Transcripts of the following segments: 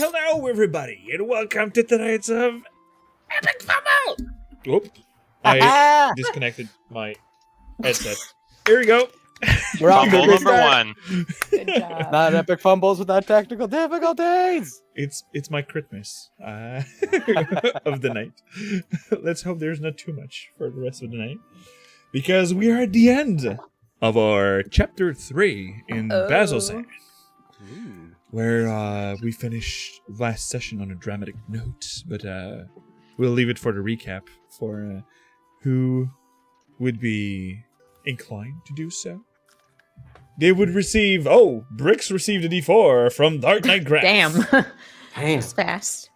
Hello, everybody, and welcome to tonight's of Epic Fumble! Whoop. I disconnected my headset. Here we go. We're on Fumble good number one. Good job. Not epic fumbles without technical difficulties. It's my Christmas of the night. Let's hope there's not too much for the rest of the night. Because we are at the end of our chapter 3 in Basil's where we finished last session on a dramatic note, but we'll leave it for the recap for who would be inclined to do so. They would receive, Bricks received a D4 from Dark Knight Grass. Damn. Damn. That's fast.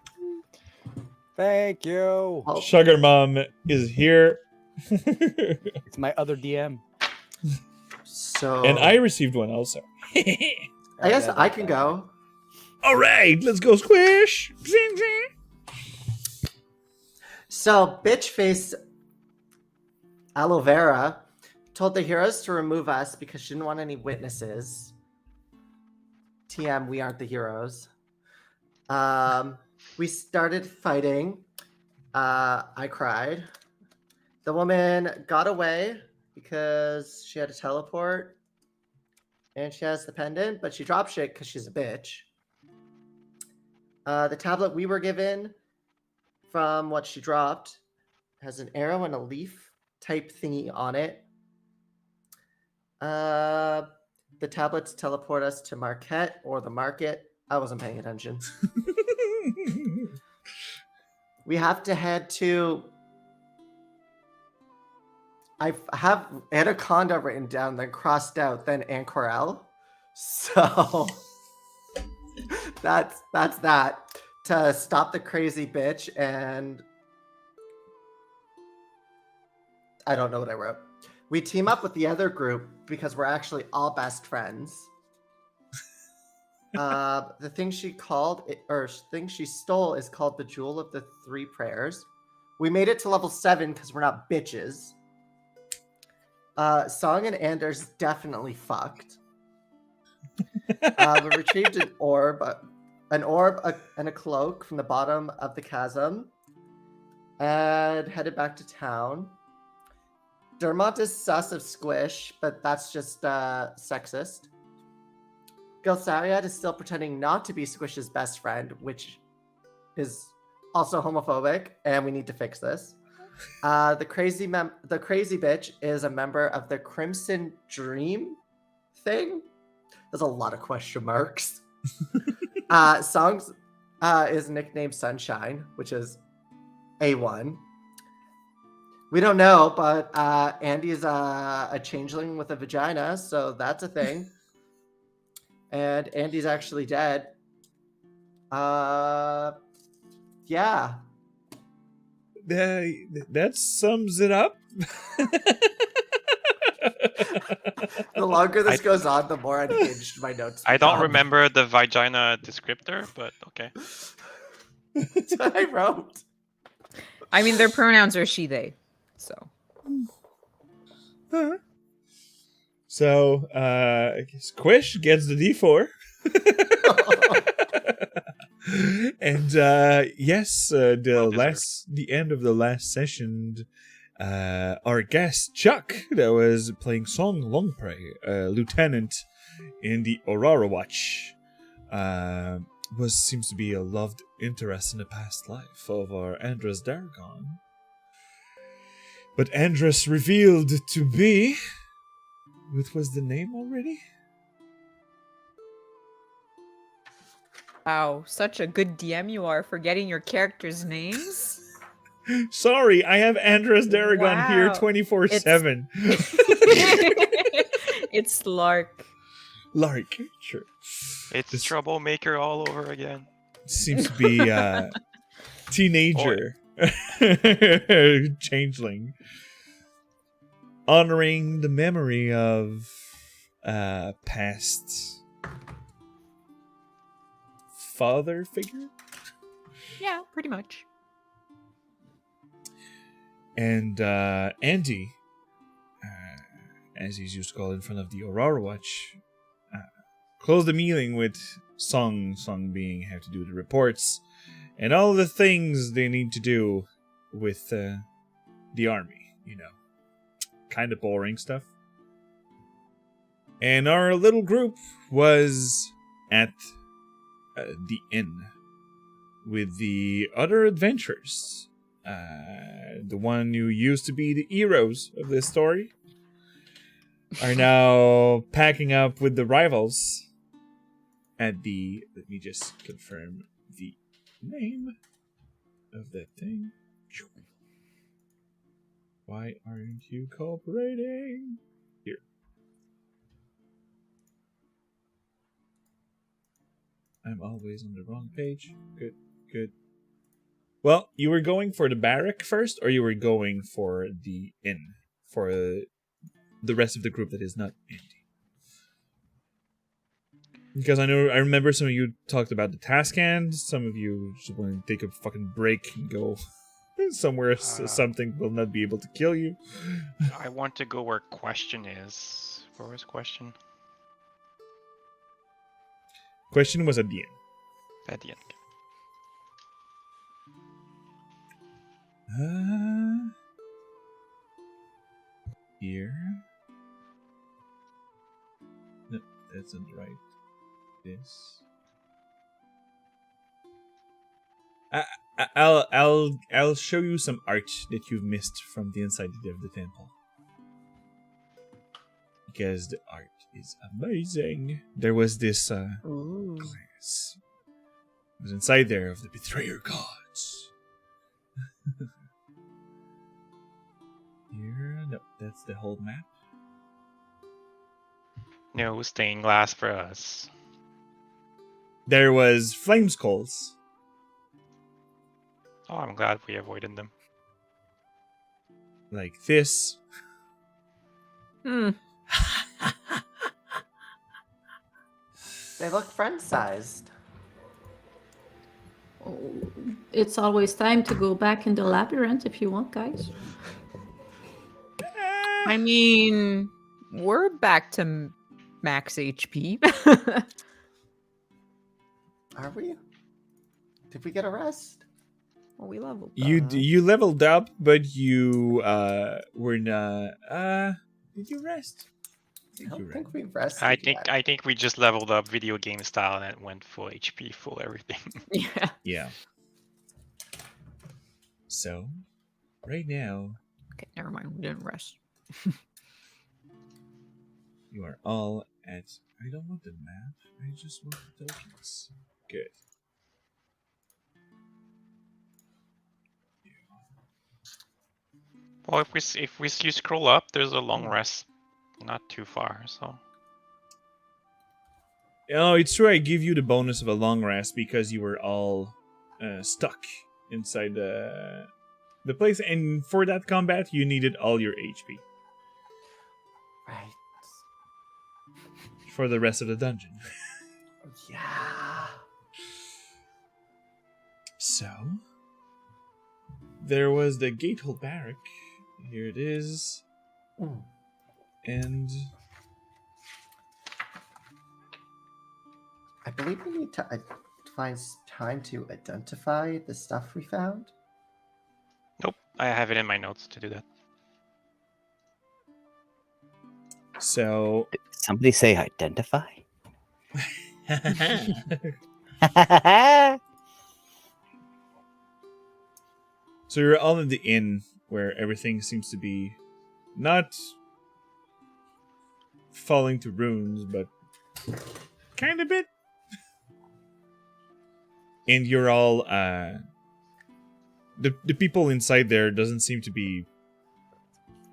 Thank you. Sugar Mom is here. It's my other DM. So, And I received one also. I guess I can go. All right, let's go squish. Zing, zing. So, bitch face Aloe Vera told the heroes to remove us because she didn't want any witnesses. TM, we aren't the heroes. We started fighting. I cried. The woman got away because she had to teleport. And she has the pendant, but she dropped shit because she's a bitch. The tablet we were given from what she dropped has an arrow and a leaf type thingy on it. The tablets teleport us to Marquette or the market. I wasn't paying attention. We have to head to... I have Anaconda written down, then crossed out, then Ancorel. So that's that. To stop the crazy bitch, and I don't know what I wrote. We team up with the other group because we're actually all best friends. The thing she thing she stole is called the Jewel of the Three Prayers. We made it to level 7 because we're not bitches. Song and Anders definitely fucked. We retrieved an orb and a cloak from the bottom of the chasm and headed back to town. Dermot is sus of Squish, but that's just sexist. Gilsariad is still pretending not to be Squish's best friend, which is also homophobic, and we need to fix this. The crazy bitch is a member of the Crimson Dream thing. There's a lot of question marks. Songs is nicknamed Sunshine, which is A1. We don't know, but Andy's a changeling with a vagina, so that's a thing. And Andy's actually dead. Yeah. That sums it up. The longer this goes on, the more unhinged my notes I don't become. remember the vagina descriptor, but okay. That's what I wrote. I mean, their pronouns are she, they. So. So, Squish gets the D4. And yes, the end of the last session, our guest Chuck, that was playing Song Longprey, lieutenant in the Aurora Watch, seems to be a loved interest in the past life of our Andros Dargon. But Andros revealed to be, what was the name already? Wow, such a good DM you are for getting your characters' names. Sorry, I have Andros Dargon here Wow. 24/7. It's Lark. Lark, sure. It's This- troublemaker all over again. Seems to be teenager changeling, honoring the memory of past father figure. Yeah, pretty much. And Andy, as he's used to call in front of the Aurora Watch, close the meeting with Song being have to do the reports and all the things they need to do with the army, kind of boring stuff. And our little group was at the inn with the other adventurers. The one who used to be the heroes of this story are now packing up with the rivals at the... Let me just confirm the name of that thing. Why aren't you cooperating? Here. I'm always on the wrong page. Good. Well, you were going for the barrack first, or you were going for the inn? For the rest of the group that is not Andy? Because I remember some of you talked about the task hand. Some of you just want to take a fucking break and go somewhere something will not be able to kill you. I want to go where question is. Where was question? Question was at the end. At the end. Here. No, that's not right. This. I'll show you some art that you've missed from the inside of the temple. Because the art is amazing. There was this glass. It was inside there of the betrayer gods. Here, no, that's the whole map. No stained glass for us. There was flame skulls. Oh, I'm glad we avoided them. Like this. Hmm. They look friend-sized. Oh, it's always time to go back in the labyrinth if you want, guys. I mean, we're back to max HP. Are we? Did we get a rest? Well, we leveled. You leveled up, but you were not. Did you rest? I don't think we rested I yet. think we just leveled up video game style and it went full HP, full everything. Yeah. Yeah. So, right now, Okay, never mind. We didn't rest. you are all at. I don't want the map. I just want the tokens. Good. Well, if you scroll up, there's a long rest, not too far. So. Oh, it's true. I give you the bonus of a long rest because you were all stuck inside the place, and for that combat, you needed all your HP Right. for the rest of the dungeon. Yeah. So, there was the Gatehold Barrack. Here it is. And I believe we need to find time to identify the stuff we found. Nope, I have it in my notes to do that. so... Did somebody say identify? So you're all in the inn where everything seems to be not falling to ruins, but kind of bit. And you're all the people inside there doesn't seem to be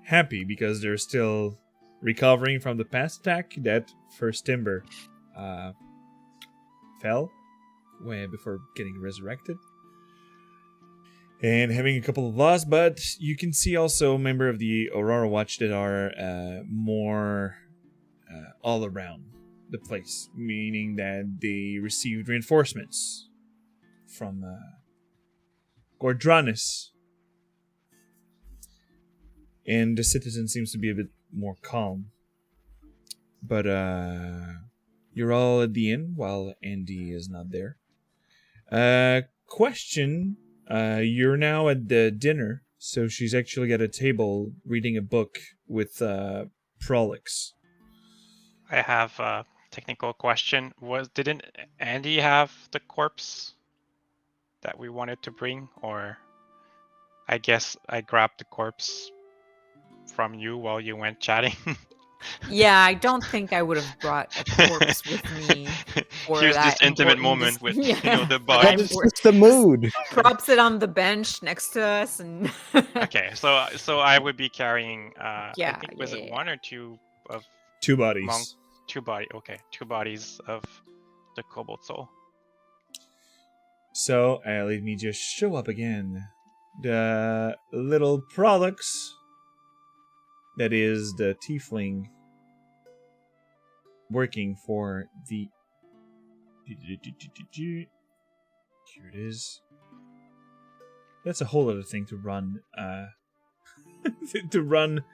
happy because they're still recovering from the past attack that first timber fell way before getting resurrected. And having a couple of loss, but you can see also a member of the Aurora Watch that are more all around the place, meaning that they received reinforcements from Gordranus. And the citizen seems to be a bit more calm. But you're all at the inn while Andy is not there. Question, you're now at the dinner, so she's actually at a table reading a book with Prolix. I have a technical question. Didn't Andy have the corpse that we wanted to bring, or I guess I grabbed the corpse from you while you went chatting? Yeah, I don't think I would have brought a corpse with me for Here's that this intimate important moment with yeah, the for body. that But it's important- just the mood. Props it on the bench next to us, and Okay, so I would be carrying I Yeah, think was it yeah. one or two of 2 bodies. monk two bodies of the Cobalt Soul. So, let me just show up again. The little Prolix, that is the tiefling working for the... Here it is. That's a whole other thing to run, to run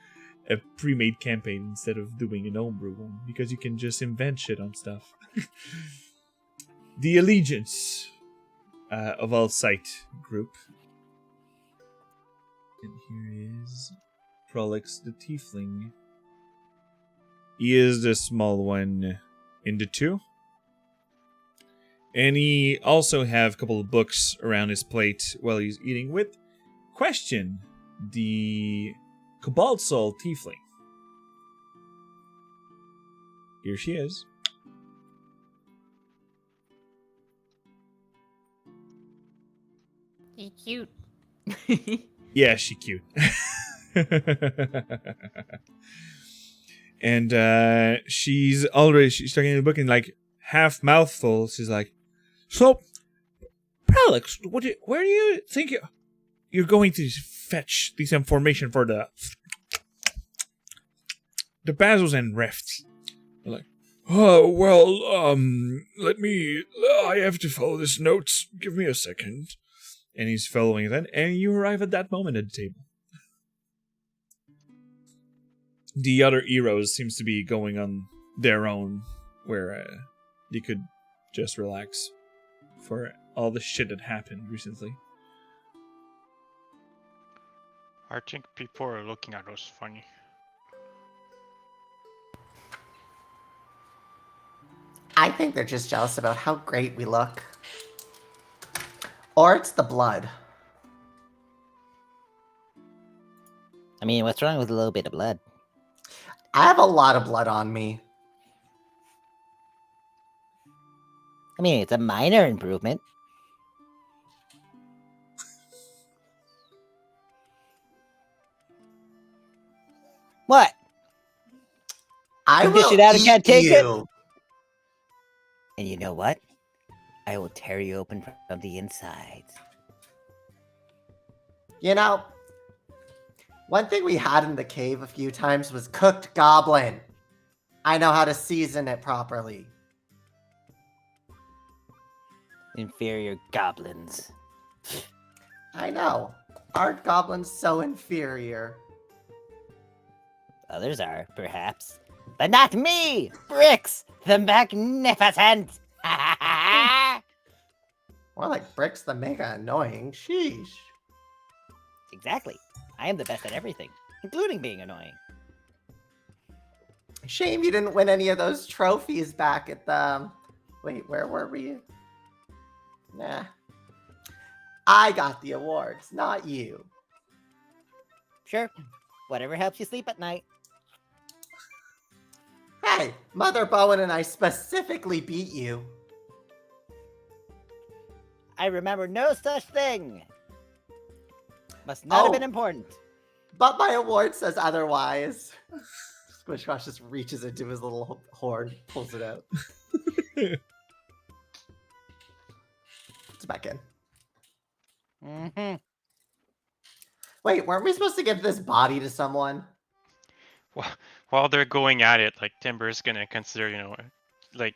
a pre-made campaign instead of doing an homebrew one, because you can just invent shit on stuff. The Allegiance of All Sight group. And here is Prolix the Tiefling. He is the small one in the two. And he also have a couple of books around his plate while he's eating with Question, the Cobalt Soul Tiefling. Here she is. She's cute. Yeah, she cute. And she's talking in the book and like half mouthful. She's like, "So, Prolix, where do you think you're going to fetch this information for the Basils and Rifts?" I'm like, "Oh well, I have to follow this notes. Give me a second." And he's following that, and you arrive at that moment at the table. The other heroes seems to be going on their own, where they could just relax for all the shit that happened recently. I think people are looking at us funny. I think they're just jealous about how great we look. Or it's the blood. I mean, what's wrong with a little bit of blood? I have a lot of blood on me. I mean, it's a minor improvement. What? I You dish will it out and eat can't take it? you. And you know what? I will tear you open from the inside. You know, one thing we had in the cave a few times was cooked goblin. I know how to season it properly. Inferior goblins. I know. Our goblin's so inferior. Others are, perhaps. But not me! Bricks, the magnificent! More like Bricks the mega annoying. Sheesh. Exactly. I am the best at everything, including being annoying. Shame you didn't win any of those trophies back at the... Wait, where were we? Nah. I got the awards, not you. Sure. Whatever helps you sleep at night. Hey, Mother Bowen and I specifically beat you. I remember no such thing. Must not have been important. But my award says otherwise. Squishwash just reaches into his little horn, pulls it out. It's back in. Mm-hmm. Wait, weren't we supposed to give this body to someone? While they're going at it, like Timber's gonna consider, like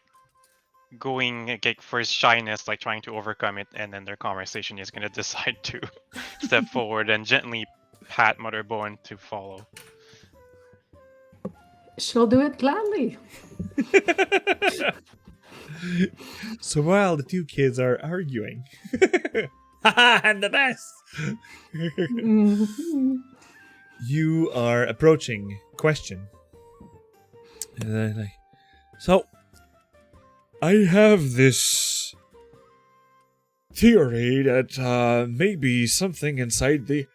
going like for his shyness, like trying to overcome it, and then their conversation is gonna decide to step forward and gently pat Mother Bowen to follow. She'll do it gladly. So while the two kids are arguing, I'm the best. You are approaching question. And then so I have this theory that maybe something inside the.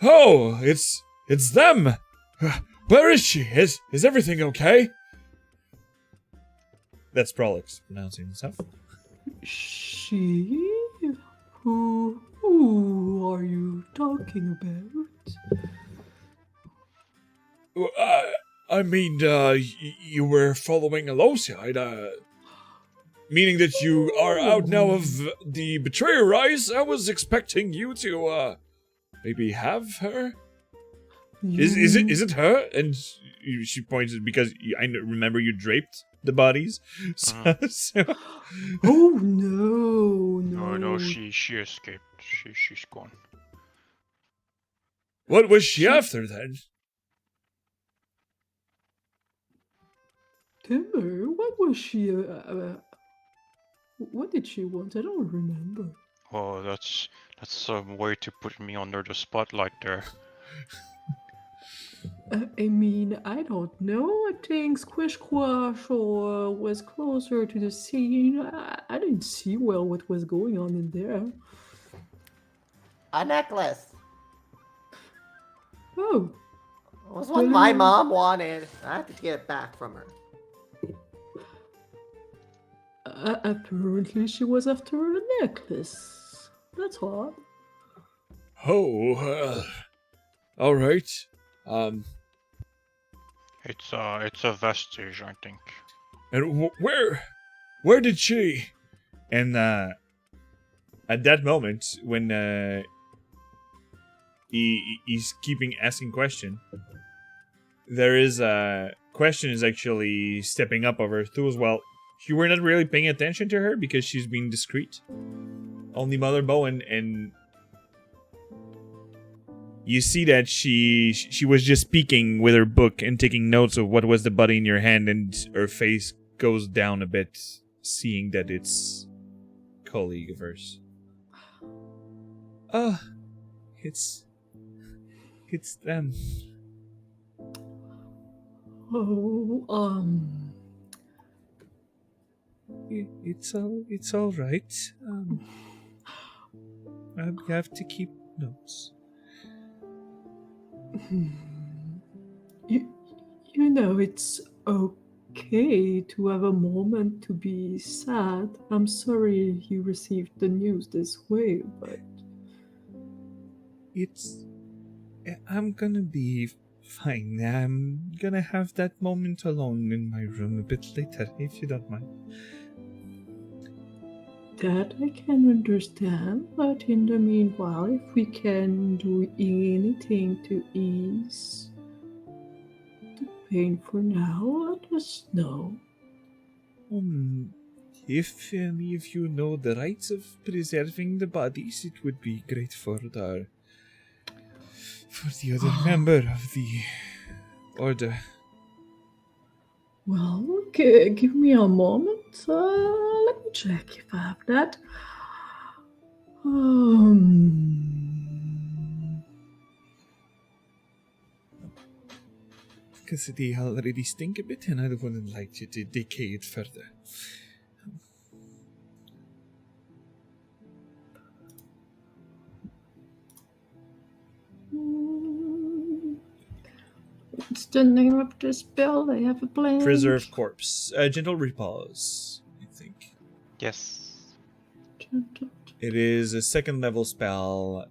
Oh, it's them. Where is she? Is everything okay? That's Prolix pronouncing himself. She? Who are you talking about? I mean, you were following alongside, meaning that you are out now of the betrayer rise. I was expecting you to, maybe have her. Is it her? And she points because I remember you draped the bodies. So, Oh no, no. No, she escaped. She's gone. What was she after then? Timber, what was she? What did she want? I don't remember. Oh, that's some way to put me under the spotlight there. I mean, I don't know. I think Squish Squash was closer to the scene. I didn't see well what was going on in there. A necklace. Oh, It was what my mom wanted. I have to get it back from her. apparently she was after a necklace. That's odd. Oh, all right. It's a vestige, I think. And where did she? And at that moment, when he's keeping asking question, there is a question is actually stepping up over too as well. You were not really paying attention to her because she's being discreet. Only Mother Bowen, and you see that she was just speaking with her book and taking notes of what was the body in your hand, and her face goes down a bit, seeing that it's a colleague of hers. It's them. Oh, It's all right. I have to keep notes. you know, it's okay to have a moment to be sad. I'm sorry you received the news this way, but I'm gonna be fine. I'm gonna have that moment alone in my room a bit later, if you don't mind. that I can understand. But in the meanwhile, if we can do anything to ease the pain for now, let us know. If any of you know the rights of preserving the bodies, it would be great for the other member of the order. Well, give me a moment. Let me check if I have that. Because they already stink a bit, and I wouldn't like you to decay it further. What's the name of this spell? I have a blank. Preserve corpse. Gentle repose, I think. Yes. It is a second level spell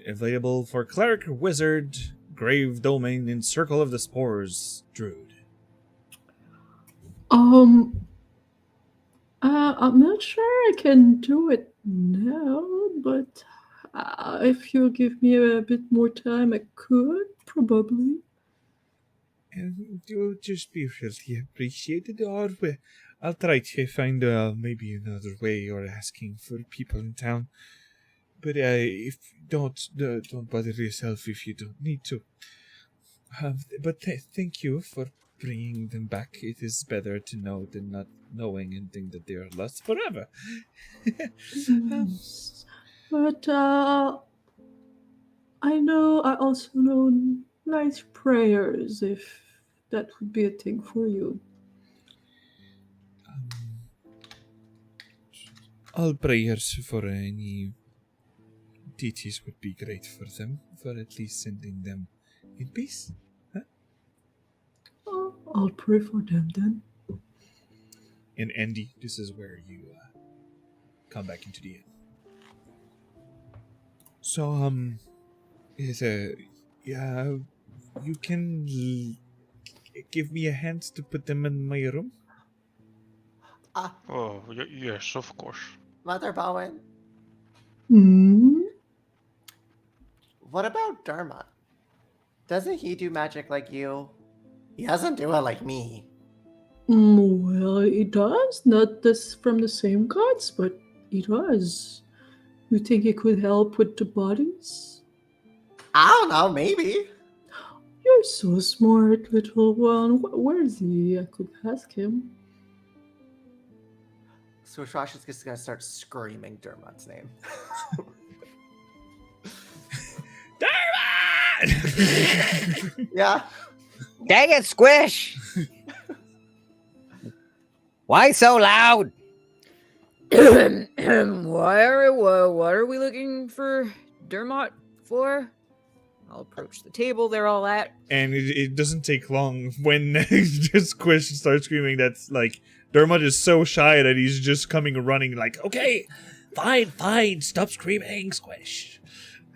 available for cleric, wizard, grave domain, and circle of the spores druid. I'm not sure I can do it now, but if you give me a bit more time, I could probably. And it will just be really appreciated, or I'll try to find maybe another way, or asking for people in town. But if don't bother yourself if you don't need to. But thank you for bringing them back. It is better to know than not knowing and think that they are lost forever. Yes. But I also know nice prayers, if that would be a thing for you. All prayers for any deities would be great for them, for at least sending them in peace. Oh, I'll pray for them then. And Andy, this is where you come back into the inn. So, is yeah, you can give me a hand to put them in my room? Oh, yes, of course. Mother Bowen, Hmm? what about Dermot? Doesn't he do magic like you? He doesn't do it like me. Well, it does. Not this from the same gods, but it does. You think it could help with the bodies? I don't know, maybe. You're so smart, little one. Where is he? I could ask him. Swishwash is just gonna start screaming Dermot's name. Dermot! Yeah. Dang it, Squish! Why so loud? What are we looking for Dermot for? I'll approach the table they're all at. And it doesn't take long when just Squish starts screaming. That's like Dermot is so shy that he's just coming running like, okay, fine, stop screaming, Squish.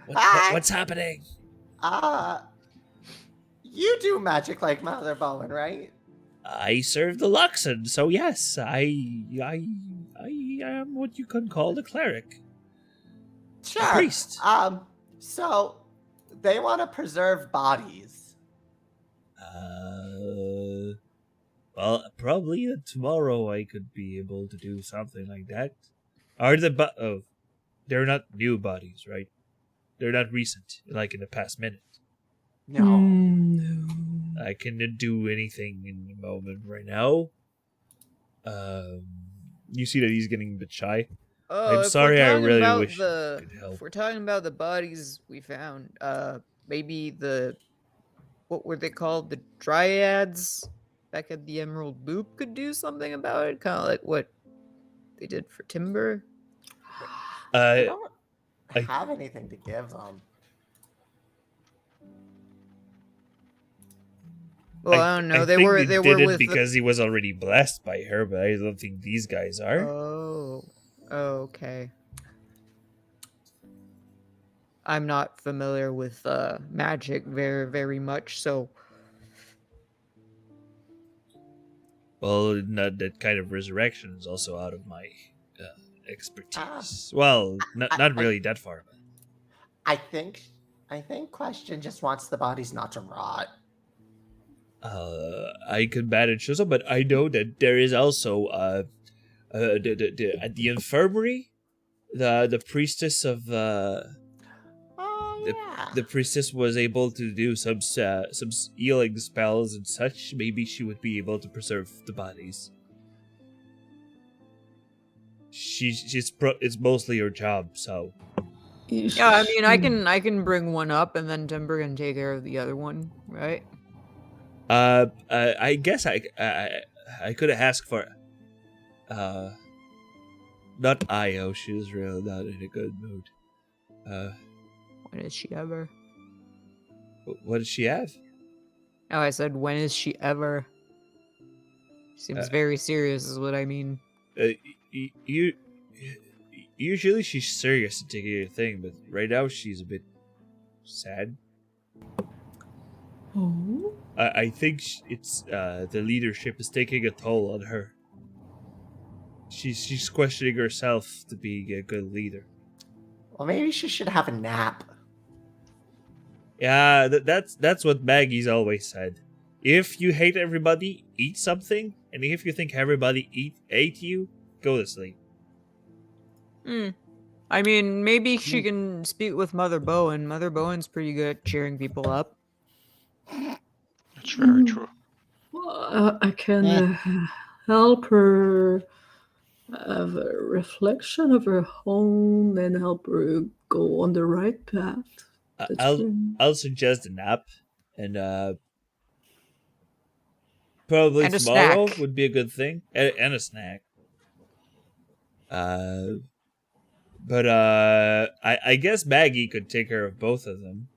What's happening? You do magic like Mother Bowen, right? I serve the Luxon, so yes, I am what you can call a cleric. Sure. A priest. So they want to preserve bodies. Well, probably tomorrow I could be able to do something like that. Are the they're not new bodies, right? They're not recent, like in the past minute. No. No. I cannot do anything in the moment right now. You see that he's getting a bit shy. Oh, I'm sorry, I really wish I the could help. if we're talking about the bodies we found, maybe what were they called? The dryads back at the Emerald Loop could do something about it, kind of like what they did for Timber. I don't I- have anything to give them. Well, I don't know. They think were they they did were it with because he was already blessed by her, but I don't think these guys are. Oh, okay. I'm not familiar with magic very much, so Well, not that kind of resurrection is also out of my expertise. Well, not really that far. But I think Question just wants the bodies not to rot. I could manage also, but I know that there is also at the infirmary, the priestess of Oh yeah. the priestess was able to do some healing spells and such. Maybe she would be able to preserve the bodies. It's mostly her job, so. yeah. I mean, I can bring one up, and then Timber can take care of the other one, right? I guess I could ask for, not Io. She was really not in a good mood. When is she ever? What does she have? Oh, I said, when is she ever? Seems very serious, is what I mean. Usually she's serious to take care of thing, but right now she's a bit sad. Oh? I think it's the leadership is taking a toll on her. She's questioning herself to be a good leader. Well, maybe she should have a nap. Yeah, that's what Maggie's always said. If you hate everybody, eat something, and if you think everybody ate you, go to sleep. I mean, maybe she can speak with Mother Bowen. Mother Bowen's pretty good at cheering people up. That's very true. I can help her have a reflection of her home and help her go on the right path. That's fine. I'll suggest a nap, and probably And a tomorrow snack. would be a good thing, and a snack. But I guess Maggie could take care of both of them.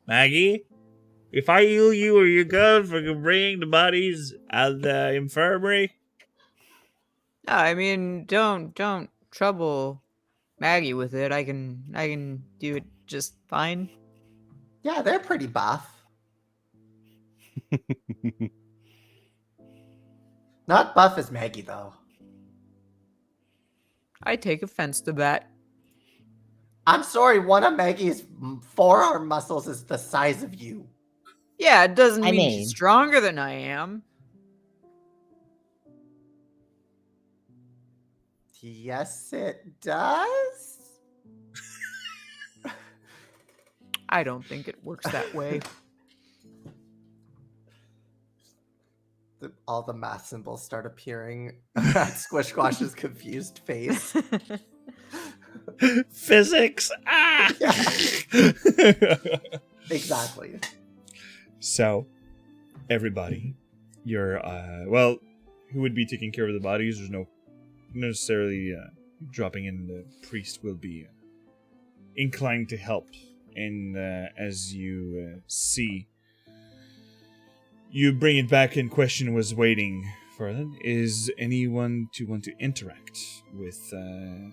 Maggie, if I heal you, are you good for bringing the bodies out of the infirmary? No, I mean, don't trouble Maggie with it. I can do it just fine. Yeah, they're pretty buff. Not buff as Maggie, though. I take offense to that. I'm sorry, one of Maggie's forearm muscles is the size of you. Yeah, it doesn't I mean mean- she's stronger than I am. Yes, it does. I don't think it works that way. All the math symbols start appearing at Squish Squash's confused face. Physics. Ah. Yeah. Exactly. So, everybody, you're well, who would be taking care of the bodies? There's no necessarily dropping in. The priest will be inclined to help, and as you see, you bring it back in. Question was waiting for them. Is anyone to want to interact with the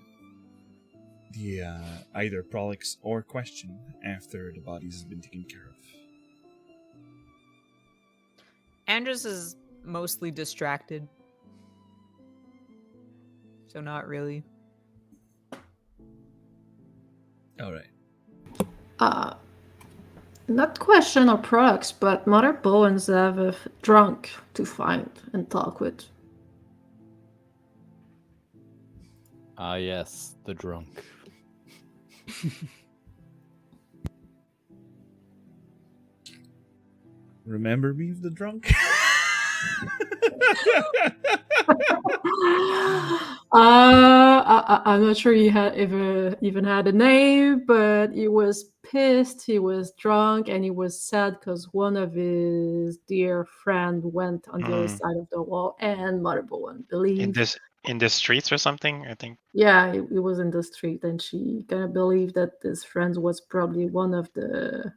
either Prolix or Question after the bodies have been taken care of? Andres is mostly distracted. So not really. All right. Not Question or products, but Mother Bowens have a drunk to find and talk with. Ah, yes, the drunk. Remember me, the drunk? I'm not sure he had ever even had a name, but he was pissed, he was drunk, and he was sad because one of his dear friend went on the other side of the wall, and Mother Bowen believed. In the streets or something, I think. Yeah, he was in the street, and she kind of believed that this friend was probably one of the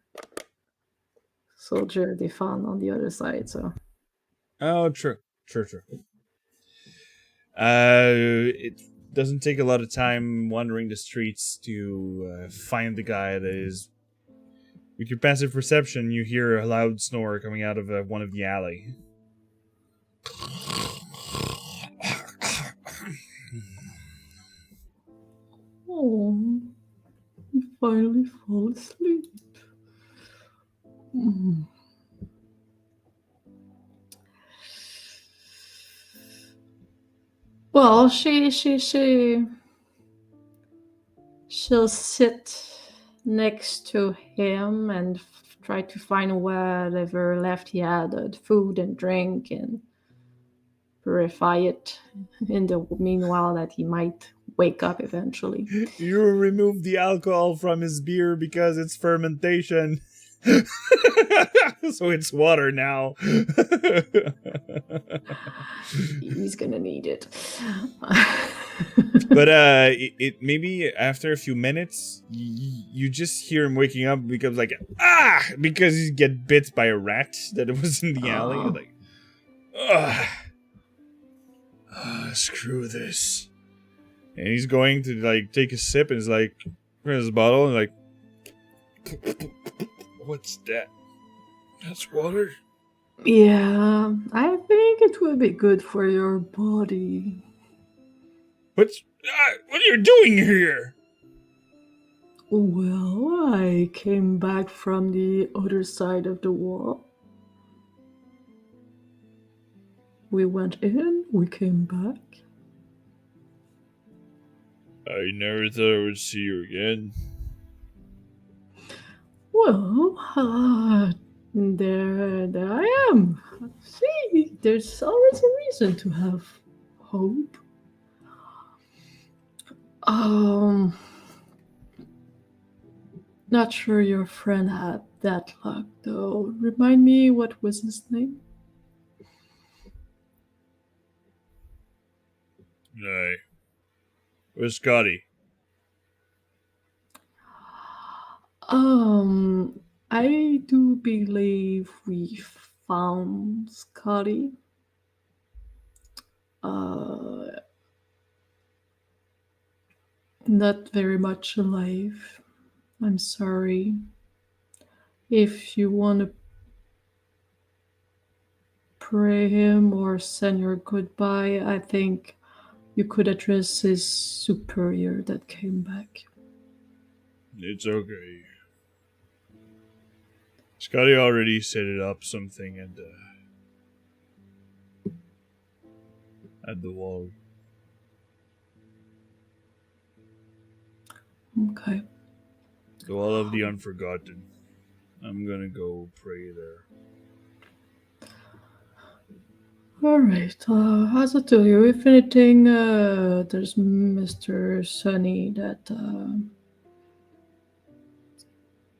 soldier they found on the other side. So. Oh, true. It doesn't take a lot of time wandering the streets to find the guy that is. With your passive perception, you hear a loud snore coming out of one of the alley. Oh, you finally fall asleep. Mm. Well, she'll sit next to him and try to find whatever left he had, food and drink, and purify it. In the meanwhile, that he might wake up eventually. You remove the alcohol from his beer because it's fermentation. So it's water now. He's gonna need it. But it maybe after a few minutes, you just hear him waking up. Becomes like because he get bit by a rat that was in the alley. Like, screw this. And he's going to like take a sip and is like, in his bottle and like, what's that? That's water. Yeah, I think it will be good for your body. What are you doing here? Well, I came back from the other side of the wall. We went in, we came back. I never thought I would see you again. Well, There I am. See, there's always a reason to have hope. Um, not sure your friend had that luck though. Remind me, what was his name? Aye. Where's Scotty? I do believe we found Scotty. Uh, not very much alive. I'm sorry. If you want to pray him or send your goodbye, I think you could address his superior that came back. It's okay. Scotty already set it up something at the wall. Okay. The wall of the unforgotten. I'm gonna go pray there. Alright, as I tell you, if anything, there's Mr. Sunny that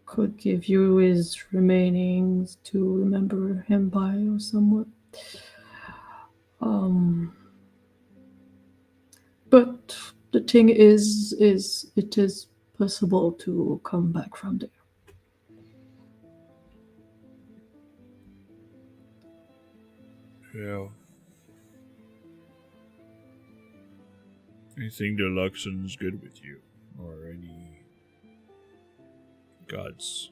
could give you his remainings to remember him by or somewhat. But the thing is it is possible to come back from there. Yeah. I think the Luxon's good with you. Or any gods.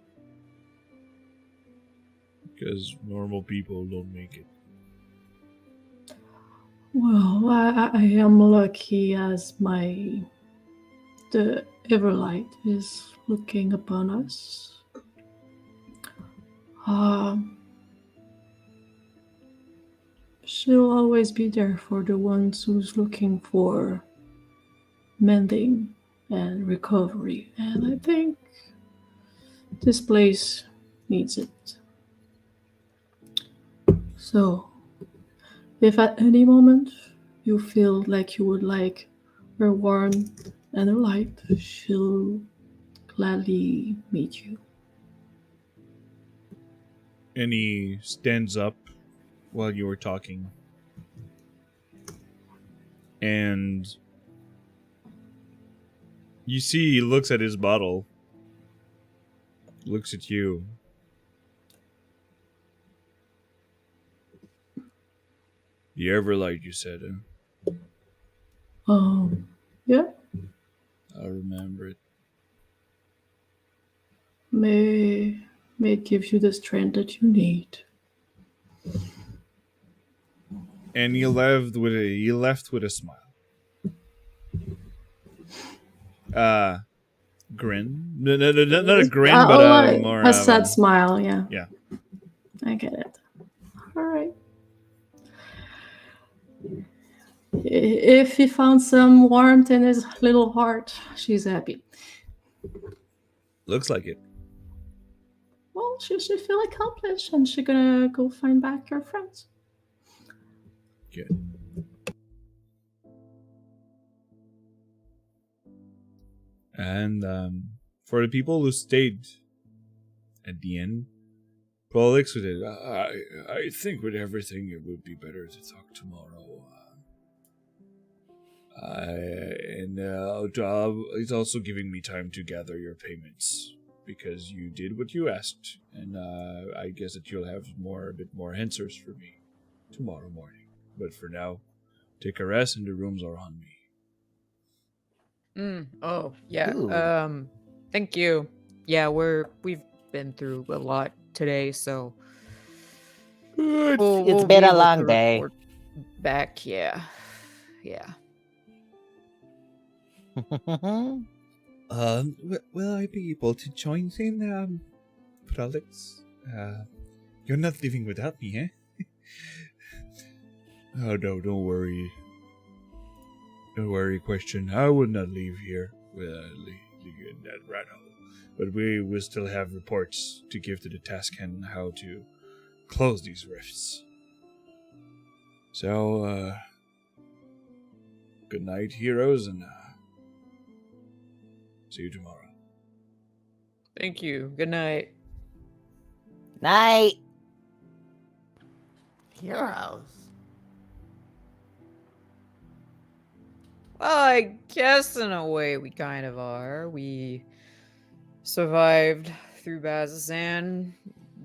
Because normal people don't make it. Well, I am lucky as the Everlight is looking upon us. She'll always be there for the ones who's looking for mending and recovery, and I think this place needs it. So, if at any moment you feel like you would like her warmth and her light, she'll gladly meet you. And he stands up while you were talking. And you see he looks at his bottle. Looks at you. The Everlight, you said, huh? Yeah, I remember it. may it give you the strength that you need. And he left with a smile. Grin? No, not a grin, but Like more a sad smile. Yeah, yeah. I get it. All right. If he found some warmth in his little heart, she's happy. Looks like it. Well, she should feel accomplished, and she's gonna go find back her friends. Good. And for the people who stayed at the end, Prolix with it. I think with everything, it would be better to talk tomorrow. He's also giving me time to gather your payments because you did what you asked, and I guess that you'll have a bit more answers for me tomorrow morning. But for now, take a rest, and the rooms are on me. Oh, yeah. Ooh. Thank you. Yeah, we've been through a lot today, so we'll It's be been a able long to day. report back. Yeah. Will I be able to join in, Prolix? You're not leaving without me, eh? Oh no, don't worry. Don't worry, question. I would not leave here with leave you in that rat hole. but we will still have reports to give to the Tascan on how to close these rifts. So, good night, heroes, and see you tomorrow. Thank you. Good night. Night. Heroes. Well, I guess in a way we kind of are. We survived through Bazzoxan.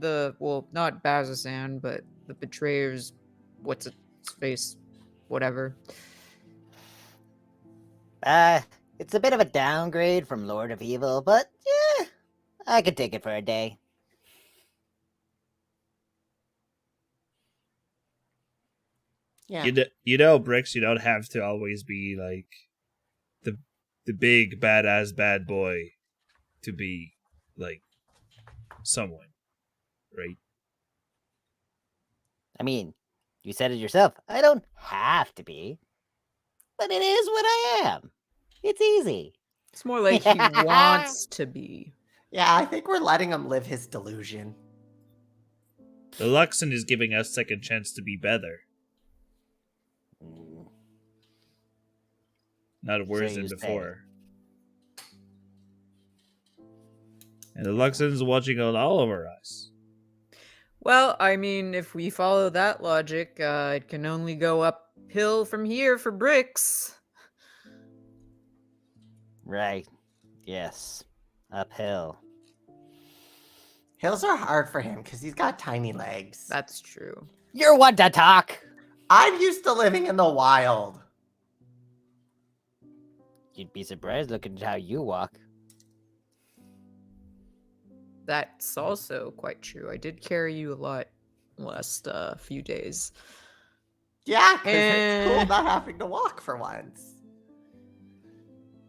Not Bazzoxan, but the betrayers. What's its face? Whatever. It's a bit of a downgrade from Lord of Evil, but yeah, I could take it for a day. Yeah. You know, Bricks, you don't have to always be like the big badass bad boy to be like someone, right? I mean, you said it yourself. I don't have to be, but it is what I am. It's easy. It's more like he wants to be. Yeah, I think we're letting him live his delusion. The Luxon is giving us second chance to be better, Mm, not worse So than you say. before. And the Luxon's watching out all over us. Well, I mean, if we follow that logic, it can only go uphill from here for Bricks. Right. Yes. Uphill. Hills are hard for him because he's got tiny legs. That's true. You're one to talk. I'm used to living in the wild. You'd be surprised looking at how you walk. That's also quite true. I did carry you a lot last few days. Yeah, because it's cool Eh. not having to walk for once.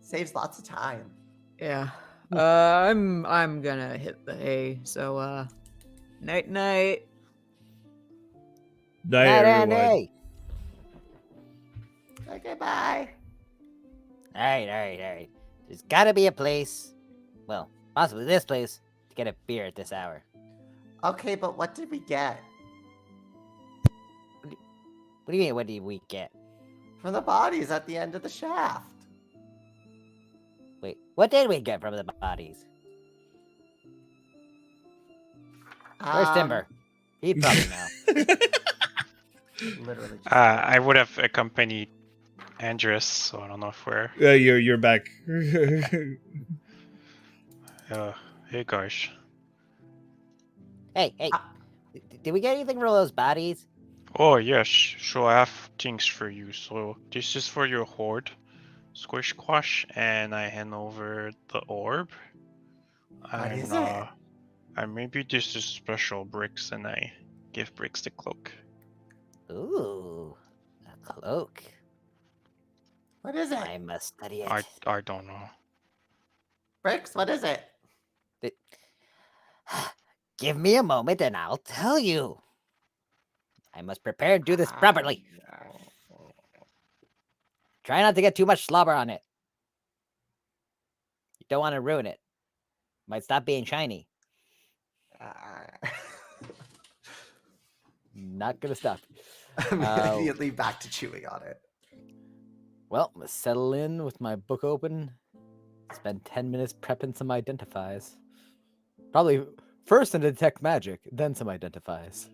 Saves lots of time. Yeah. I'm gonna hit the hay. So night night. Night, Night, everyone. Andy. Okay, bye. Alright. There's gotta be a place, well, possibly this place, to get a beer at this hour. Okay, but what did we get? What do you mean, what did we get? From the bodies at the end of the shaft. Wait, what did we get from the bodies? Where's Timber? He'd probably know. Literally. Just I would have accompanied Andrus, so I don't know if we're. You're back. Hey guys. Hey, did we get anything from those bodies? Oh yes, so I have things for you. So this is for your horde, Squish Squash, and I hand over the orb. What is it? And maybe this is special Bricks, and I give Bricks the cloak. Ooh, a cloak. What is it? I must study it. I don't know. Bricks, what is it? Give me a moment and I'll tell you. I must prepare and do this properly. Try not to get too much slobber on it. You don't want to ruin it. Might stop being shiny. Not gonna stop. Immediately back to chewing on it. Well, I'm gonna settle in with my book open. Spend 10 minutes prepping some identifies. Probably first to detect magic, then some identifies.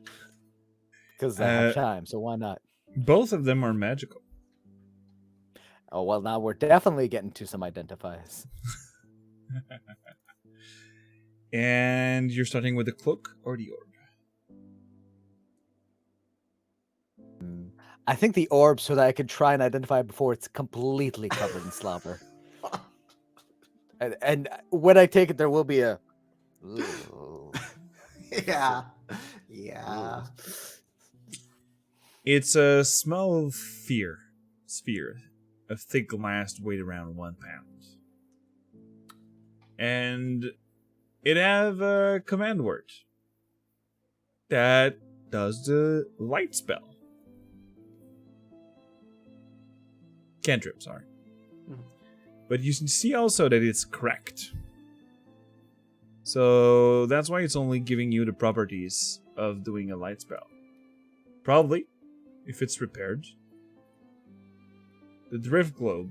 Because I have time, so why not? Both of them are magical. Oh, well, now we're definitely getting to some identifies. And you're starting with the cloak or the orb? I think the orb so that I could try and identify it before it's completely covered in slobber. And when I take it, there will be a... Ooh. Yeah. Ooh. It's a small sphere of thick glass weighed around 1 pound. And it have a command word that does the light spell. Cantrip, sorry. But you can see also that it's cracked. So that's why it's only giving you the properties of doing a light spell. Probably, if it's repaired, the drift globe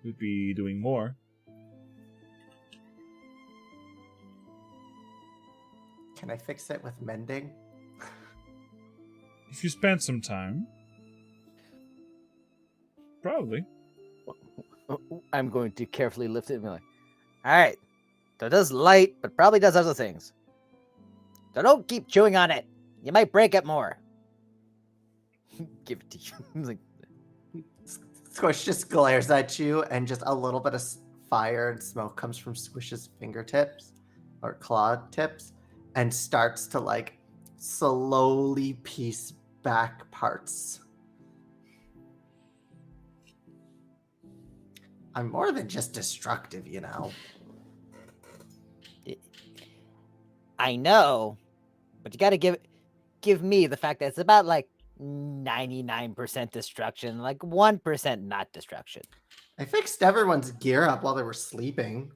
would be doing more. Can I fix it with mending? If you spend some time, probably. I'm going to carefully lift it and be like, all right, so it does light, but probably does other things. So don't keep chewing on it. You might break it more. Give it to you. He's like, Squish just glares at you, and just a little bit of fire and smoke comes from Squish's fingertips or claw tips, and starts to like slowly piece back parts. I'm more than just destructive, you know. I know, but you gotta give me the fact that it's about like 99% destruction, like 1% not destruction, I fixed everyone's gear up while they were sleeping.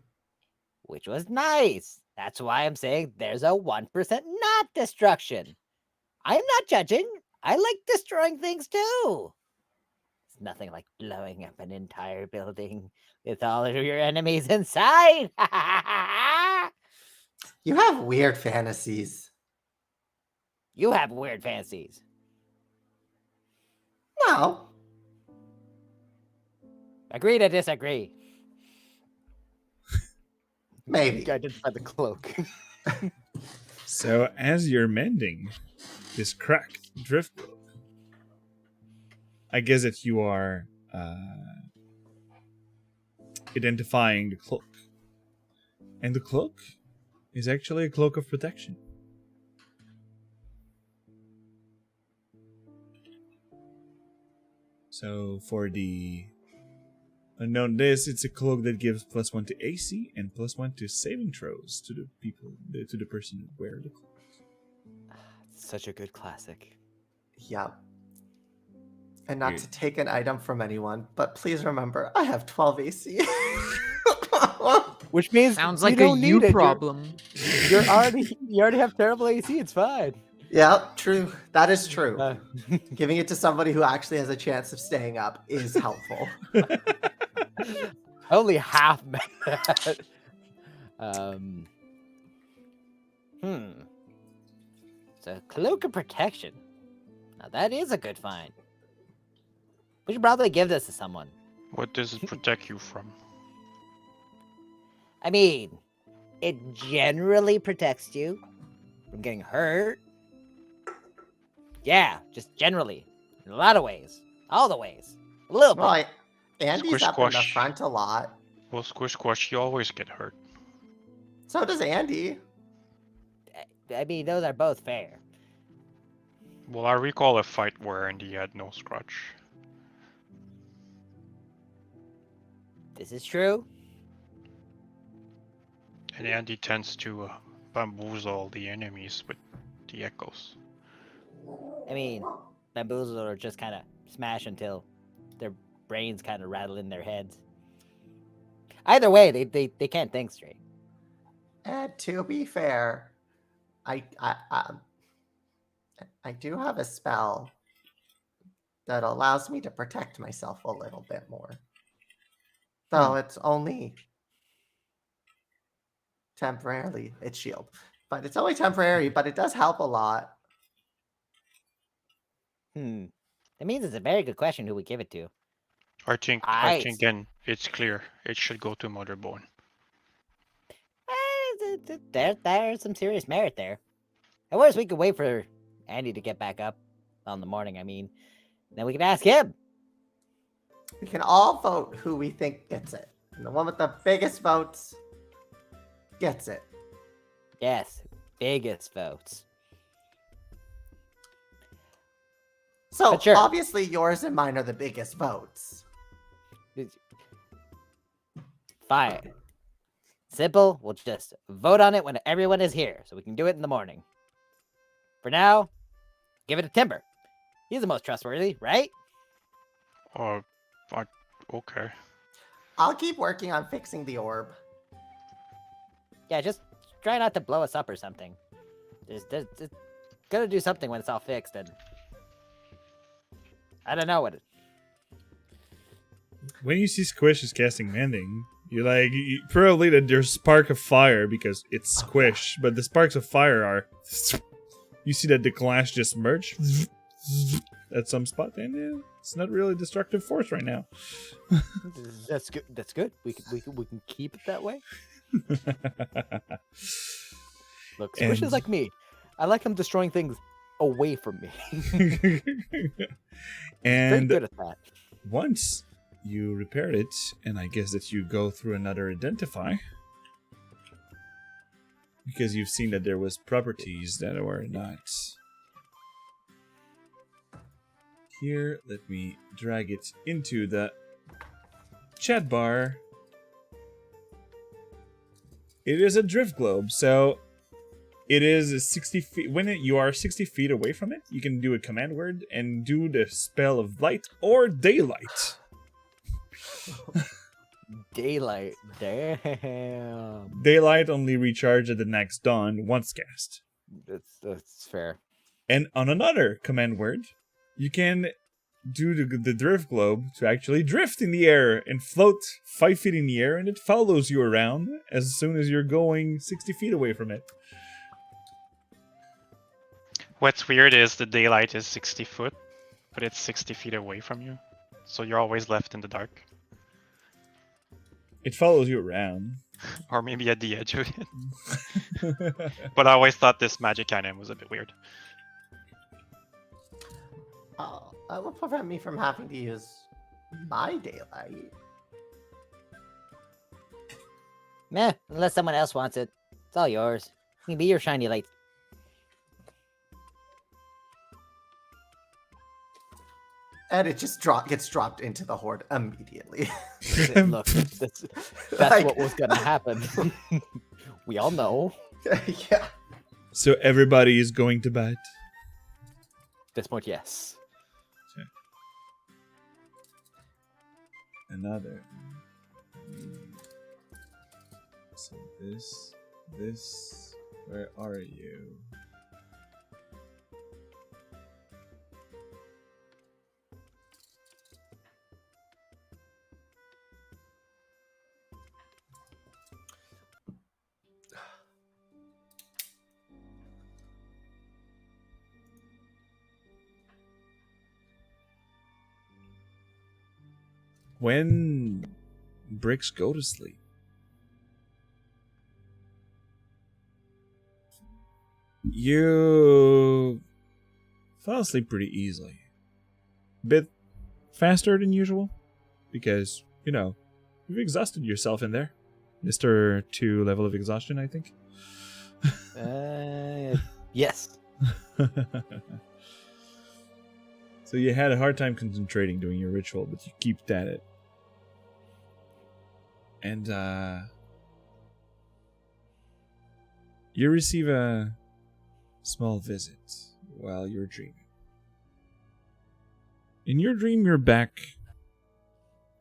which was nice. That's why I'm saying there's a 1% not destruction. I'm not judging. I like destroying things too. It's nothing like blowing up an entire building with all of your enemies inside. You have weird fantasies. You have weird fancies. No. Agree to disagree. Maybe. identify the cloak. So as you're mending this cracked drift globe, I guess that you are identifying the cloak. And the cloak is actually a cloak of protection. So for the unknown it's a cloak that gives +1 to AC and +1 to saving throws to the people, to the person who wear the cloak. Such a good classic. Yep. And not Dude. to take an item from anyone, but please remember, I have 12 AC. Which means Sounds you like a don't you need it. problem. You already have terrible AC. It's fine. Yep, true. That is true. Uh, Giving it to somebody who actually has a chance of staying up is helpful. I only half meant that. So cloak of protection. Now that is a good find. We should probably give this to someone. What does it protect you from? I mean, it generally protects you from getting hurt. Yeah, just generally. In a lot of ways. All the ways. A little bit. Well, Andy's Squish, up in the squash. front a lot. Well, squish squash, you always get hurt. So does Andy. I mean, those are both fair. Well, I recall a fight where Andy had no scratch. This is true. And Andy tends to bamboozle the enemies with the echoes. I mean, bamboozle or just kind of smash until their brains kind of rattle in their heads. Either way, they can't think straight. And to be fair, I do have a spell that allows me to protect myself a little bit more. So it's only temporarily, it's shield. But it's only temporary, but it does help a lot. That means it's a very good question who we give it to. I think then it's clear. It should go to Motherborn. There's some serious merit there. At worst, we could wait for Andy to get back up on the morning. I mean, then we can ask him. We can all vote who we think gets it. And the one with the biggest votes gets it. Yes, biggest votes. So But sure. obviously yours and mine are the biggest votes. Fine. Simple. We'll just vote on it when everyone is here, so we can do it in the morning. For now, give it to Timber. He's the most trustworthy, right? Okay. I'll keep working on fixing the orb. Yeah, just try not to blow us up or something. It's gonna do something when it's all fixed, and I don't know what it. When you see Squish is casting Mending, you're like, probably that there's spark of fire because it's Squish, but the sparks of fire are. You see that the glass just merge at some spot, and it's not really destructive force right now. That's good. That's good. We can keep it that way. Look, Squish is And- like me. I like him destroying things away from me. Very And good at that. once you repaired it, and I guess that you go through another identify, because you've seen that there was properties that were not here. Let me drag it into the chat bar. It is a drift globe, so it is 60 feet. When you are 60 feet away from it, you can do a command word and do the spell of light or daylight. Daylight. Damn. Daylight only recharge at the next dawn once cast. That's fair. And on another command word, you can do the drift globe to actually drift in the air and float 5 feet in the air, and it follows you around as soon as you're going 60 feet away from it. What's weird is the daylight is 60 foot, but it's 60 feet away from you. So you're always left in the dark. It follows you around. Or maybe at the edge of it. But I always thought this magic item was a bit weird. That will prevent me from having to use my daylight. Meh, unless someone else wants it. It's all yours. You can be your shiny light. And it just gets dropped into the horde immediately. Look, that's Like- what was gonna happen. We all know. Yeah. So everybody is going to bed. At this point, yes. Another. So this, where are you? When bricks go to sleep, you fall asleep pretty easily. A bit faster than usual, because, you know, you've exhausted yourself in there. Mr. 2 level of exhaustion, I think. Yes. So you had a hard time concentrating doing your ritual, but you keep at it. And you receive a small visit while you're dreaming. In your dream, you're back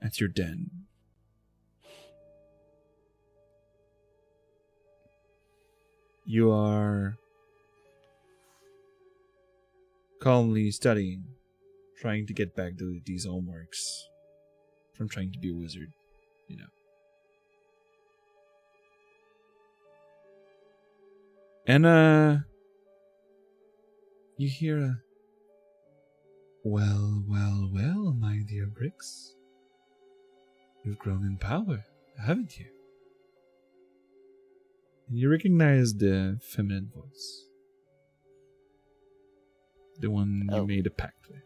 at your den. You are calmly studying, trying to get back to these homeworks from trying to be a wizard, you know. And you hear a well, my dear Bricks. You've grown in power, haven't you? And you recognize the feminine voice. The one you Oh. made a pact with.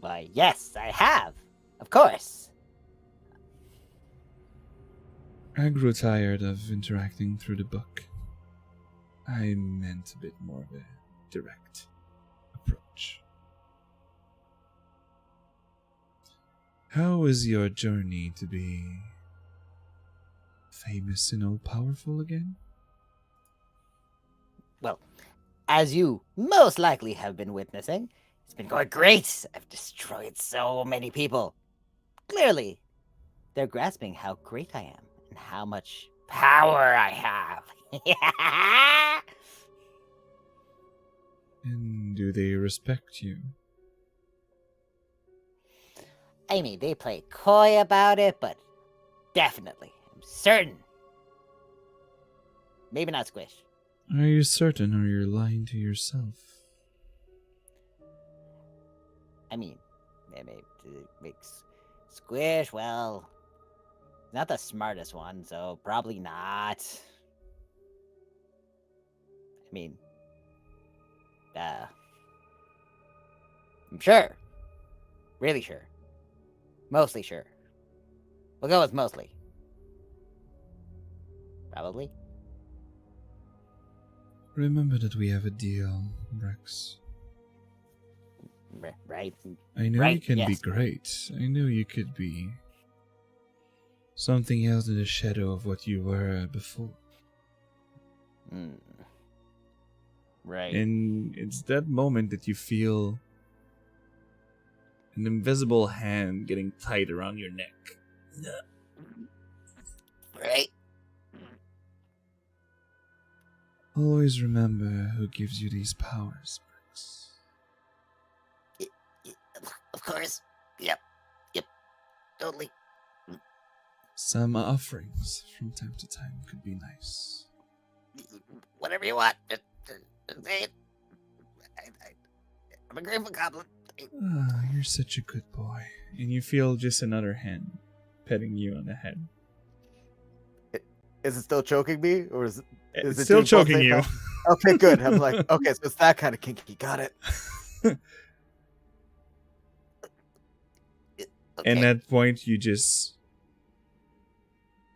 Why, yes, I have. Of course. I grew tired of interacting through the book. I meant a bit more of a direct approach. How is your journey to be famous and all powerful again? Well, as you most likely have been witnessing, it's been going great. I've destroyed so many people. Clearly, they're grasping how great I am and how much power I have. And do they respect you? I mean, they play coy about it, but definitely, I'm certain. Maybe not Squish. Are you certain, or you're lying to yourself? I mean, it makes Squish, well, not the smartest one, so probably not. I mean, I'm sure. Really sure. Mostly sure. We'll go with mostly. Probably. Remember that we have a deal, Rex. Right? I know you Right, can be yes. great. I know you could be something else in the shadow of what you were before. Right. And it's that moment that you feel an invisible hand getting tight around your neck. Right. Always remember who gives you these powers, Rex. Of course. Yep. Totally. Some offerings from time to time could be nice. Whatever you want. Just say it. I'm a grateful goblin. Ah, you're such a good boy. And you feel just another hand petting you on the head. Is it still choking me, or is It's it still doing both choking things? you. Okay, good. I'm like, okay, so it's that kind of kinky. Got it. And at that point, you just...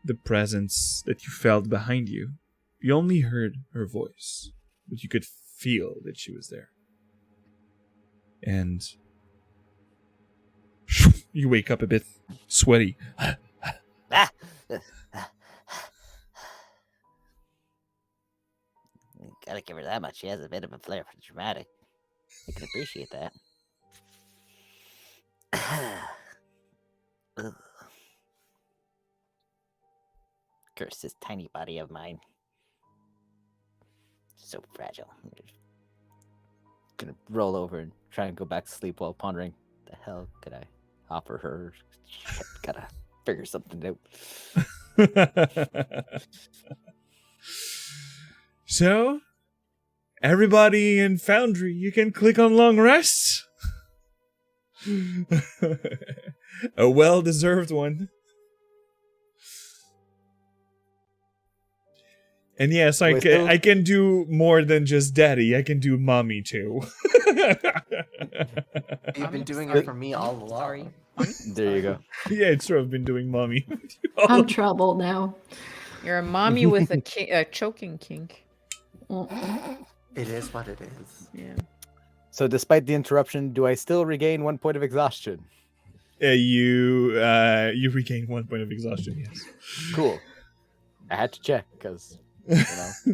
The presence that you felt behind you. You only heard her voice, but you could feel that she was there. And... You wake up a bit sweaty. Gotta give her that much. She has a bit of a flair for the dramatic. I can appreciate that. Ugh. Curse this tiny body of mine. So fragile. Gonna roll over and try and go back to sleep while pondering the hell could I offer her. Shit, gotta figure something out. So, everybody in Foundry, you can click on long rest. A well-deserved one. And yes, I can do more than just daddy. I can do mommy too. You've been doing it for me all along. Sorry. There you go. Yeah, it's true. I've been doing mommy. I'm troubled now. You're a mommy with a choking kink. It is what it is. Yeah. So, despite the interruption, do I still regain 1 point of exhaustion? You regain 1 point of exhaustion. Yes. Cool. I had to check because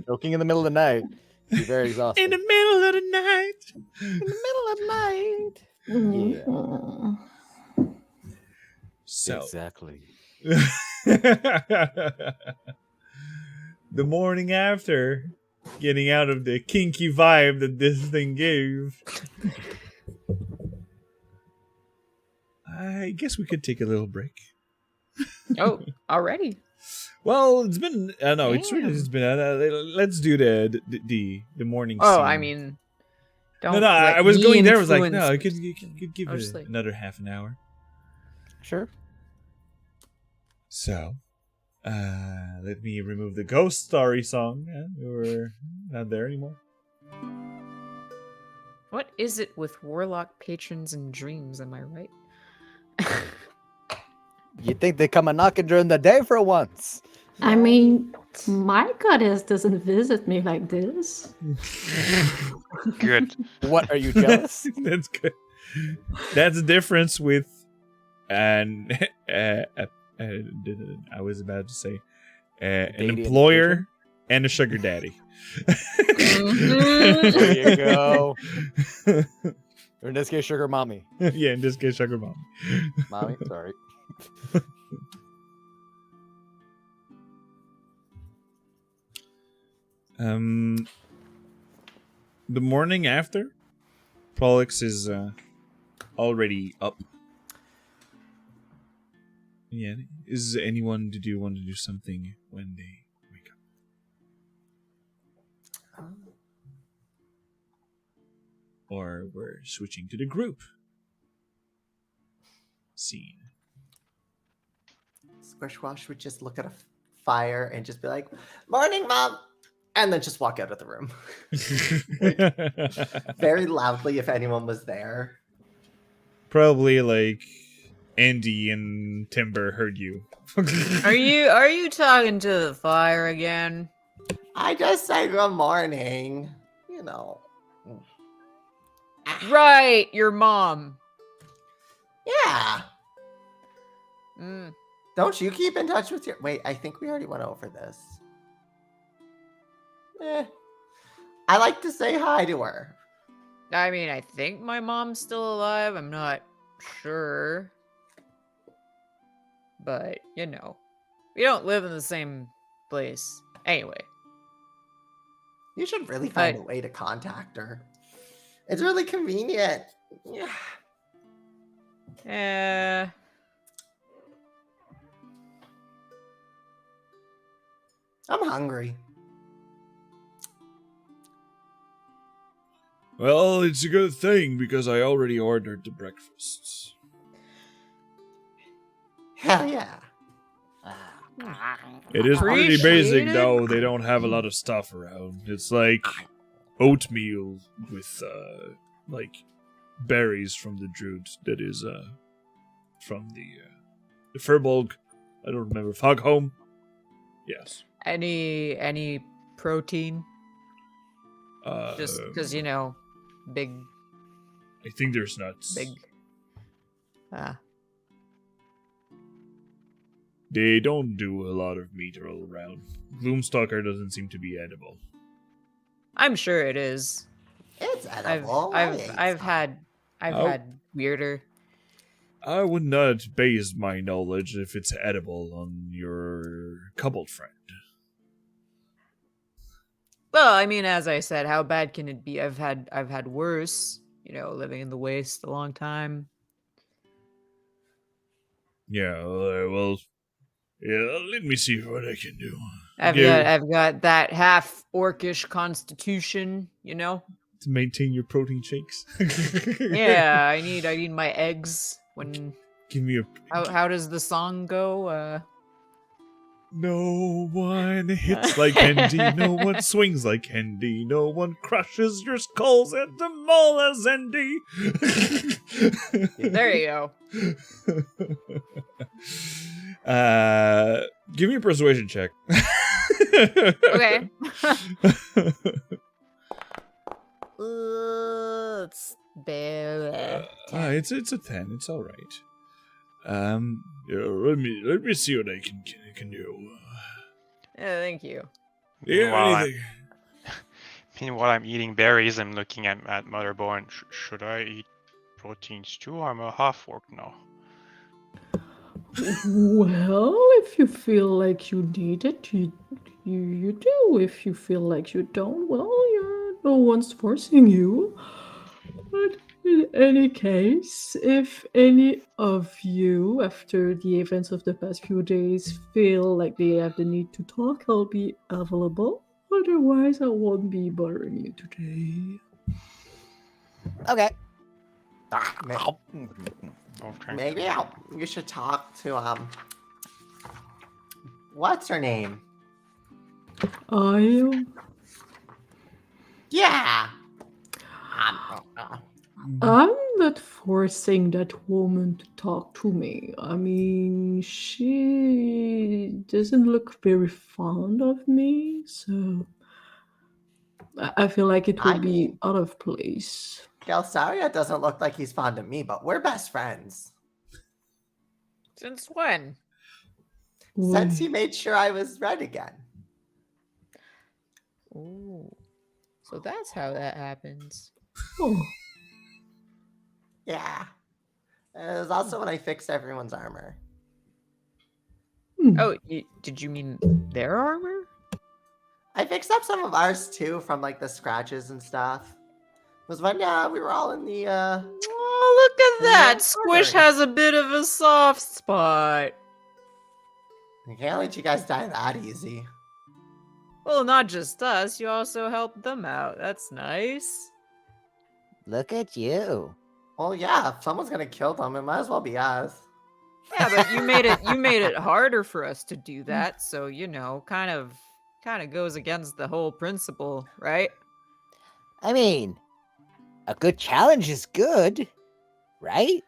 choking in the middle of the night, be very exhausting. In the middle of the night. In the middle of the night. Yeah. So Exactly. the morning after, getting out of the kinky vibe that this thing gave, I guess we could take a little break. Oh, already? Well, it's been no, it's Damn. been. Let's do the morning. Oh, scene. I mean, don't. No, let I was me going there. I was like, influence- no, you could give I was it like- another half an hour. Sure. So, let me remove the ghost story song. We're not there anymore. What is it with warlock patrons and dreams? Am I right? You'd think they come a knocking during the day for once. I mean, my goddess doesn't visit me like this. Good. What, are you jealous? That's good. That's the difference with I was about to say an Daddy and employer and a sugar daddy. There you go. Or in this case, sugar mommy. Yeah, in this case, sugar mom. Mommy, sorry. The morning after, Prolix is already up. Yeah. Is anyone, did you want to do something when they wake up? Or we're switching to the group scene. Squishwash would just look at a fire and just be like, "Morning, Mom!" And then just walk out of the room. Very loudly if anyone was there. Probably like Andy and Timber heard you. Are you talking to the fire again? I just say good morning. You know. Right, your mom. Yeah. Mm. Don't you keep in touch with your... Wait, I think we already went over this. I like to say hi to her. I mean, I think my mom's still alive. I'm not sure. But, you know, we don't live in the same place. Anyway. You should really find a way to contact her. It's really convenient. Yeah. I'm hungry. Well, it's a good thing because I already ordered the breakfasts. Hell yeah. It is pretty Appreciate basic, it. though. They don't have a lot of stuff around. It's like oatmeal with, like, berries from the druid that is, from the Furbolg. I don't remember. Foghome? Yes. Any protein? Uh, Just because, you know, big. I think there's nuts. Big. They don't do a lot of meat all around. Gloomstalker doesn't seem to be edible. I'm sure it is. It's edible. I've had weirder. I would not base my knowledge if it's edible on your coupled friend. Well, I mean, as I said, how bad can it be? I've had worse. You know, living in the waste a long time. Yeah, well, yeah, let me see what I can do. I've got that half orcish constitution, you know. To maintain your protein shakes. Yeah, I need my eggs. When give me a. How does the song go? No one hits like Hendy, no one swings like Hendy, no one crushes your skulls at the mall as Hendy. There you go. Give me a persuasion check. Okay. It's bad. It's a 10. It's all right. Yeah, let me see what I can do. Yeah, thank you. Yeah, Meanwhile, I'm eating berries. I'm looking at Motherborn. Should I eat proteins too? I'm a half-orc now. Well, if you feel like you need it, you do. If you feel like you don't, well, no one's forcing you. But in any case, if any of you, after the events of the past few days, feel like they have the need to talk, I'll be available. Otherwise, I won't be bothering you today. Okay. Maybe you should talk to what's her name? Yeah. I'm not forcing that woman to talk to me. I mean, she doesn't look very fond of me, so I feel like it would be out of place. Kelsaria doesn't look like he's fond of me, but we're best friends. Since when? Since he made sure I was red again. Oh, so that's how that happens. Oh. Yeah. It was also when I fixed everyone's armor. Oh, did you mean their armor? I fixed up some of ours too from like the scratches and stuff. It was when we were all in the Oh, look at that! Yeah, Squish sorry. has a bit of a soft spot. I can't let you guys die that easy. Well, not just us, you also helped them out. That's nice. Look at you. Well, yeah, if someone's gonna kill them, it might as well be us. Yeah, but you made it harder for us to do that, so kind of goes against the whole principle, right? I mean, a good challenge is good, right?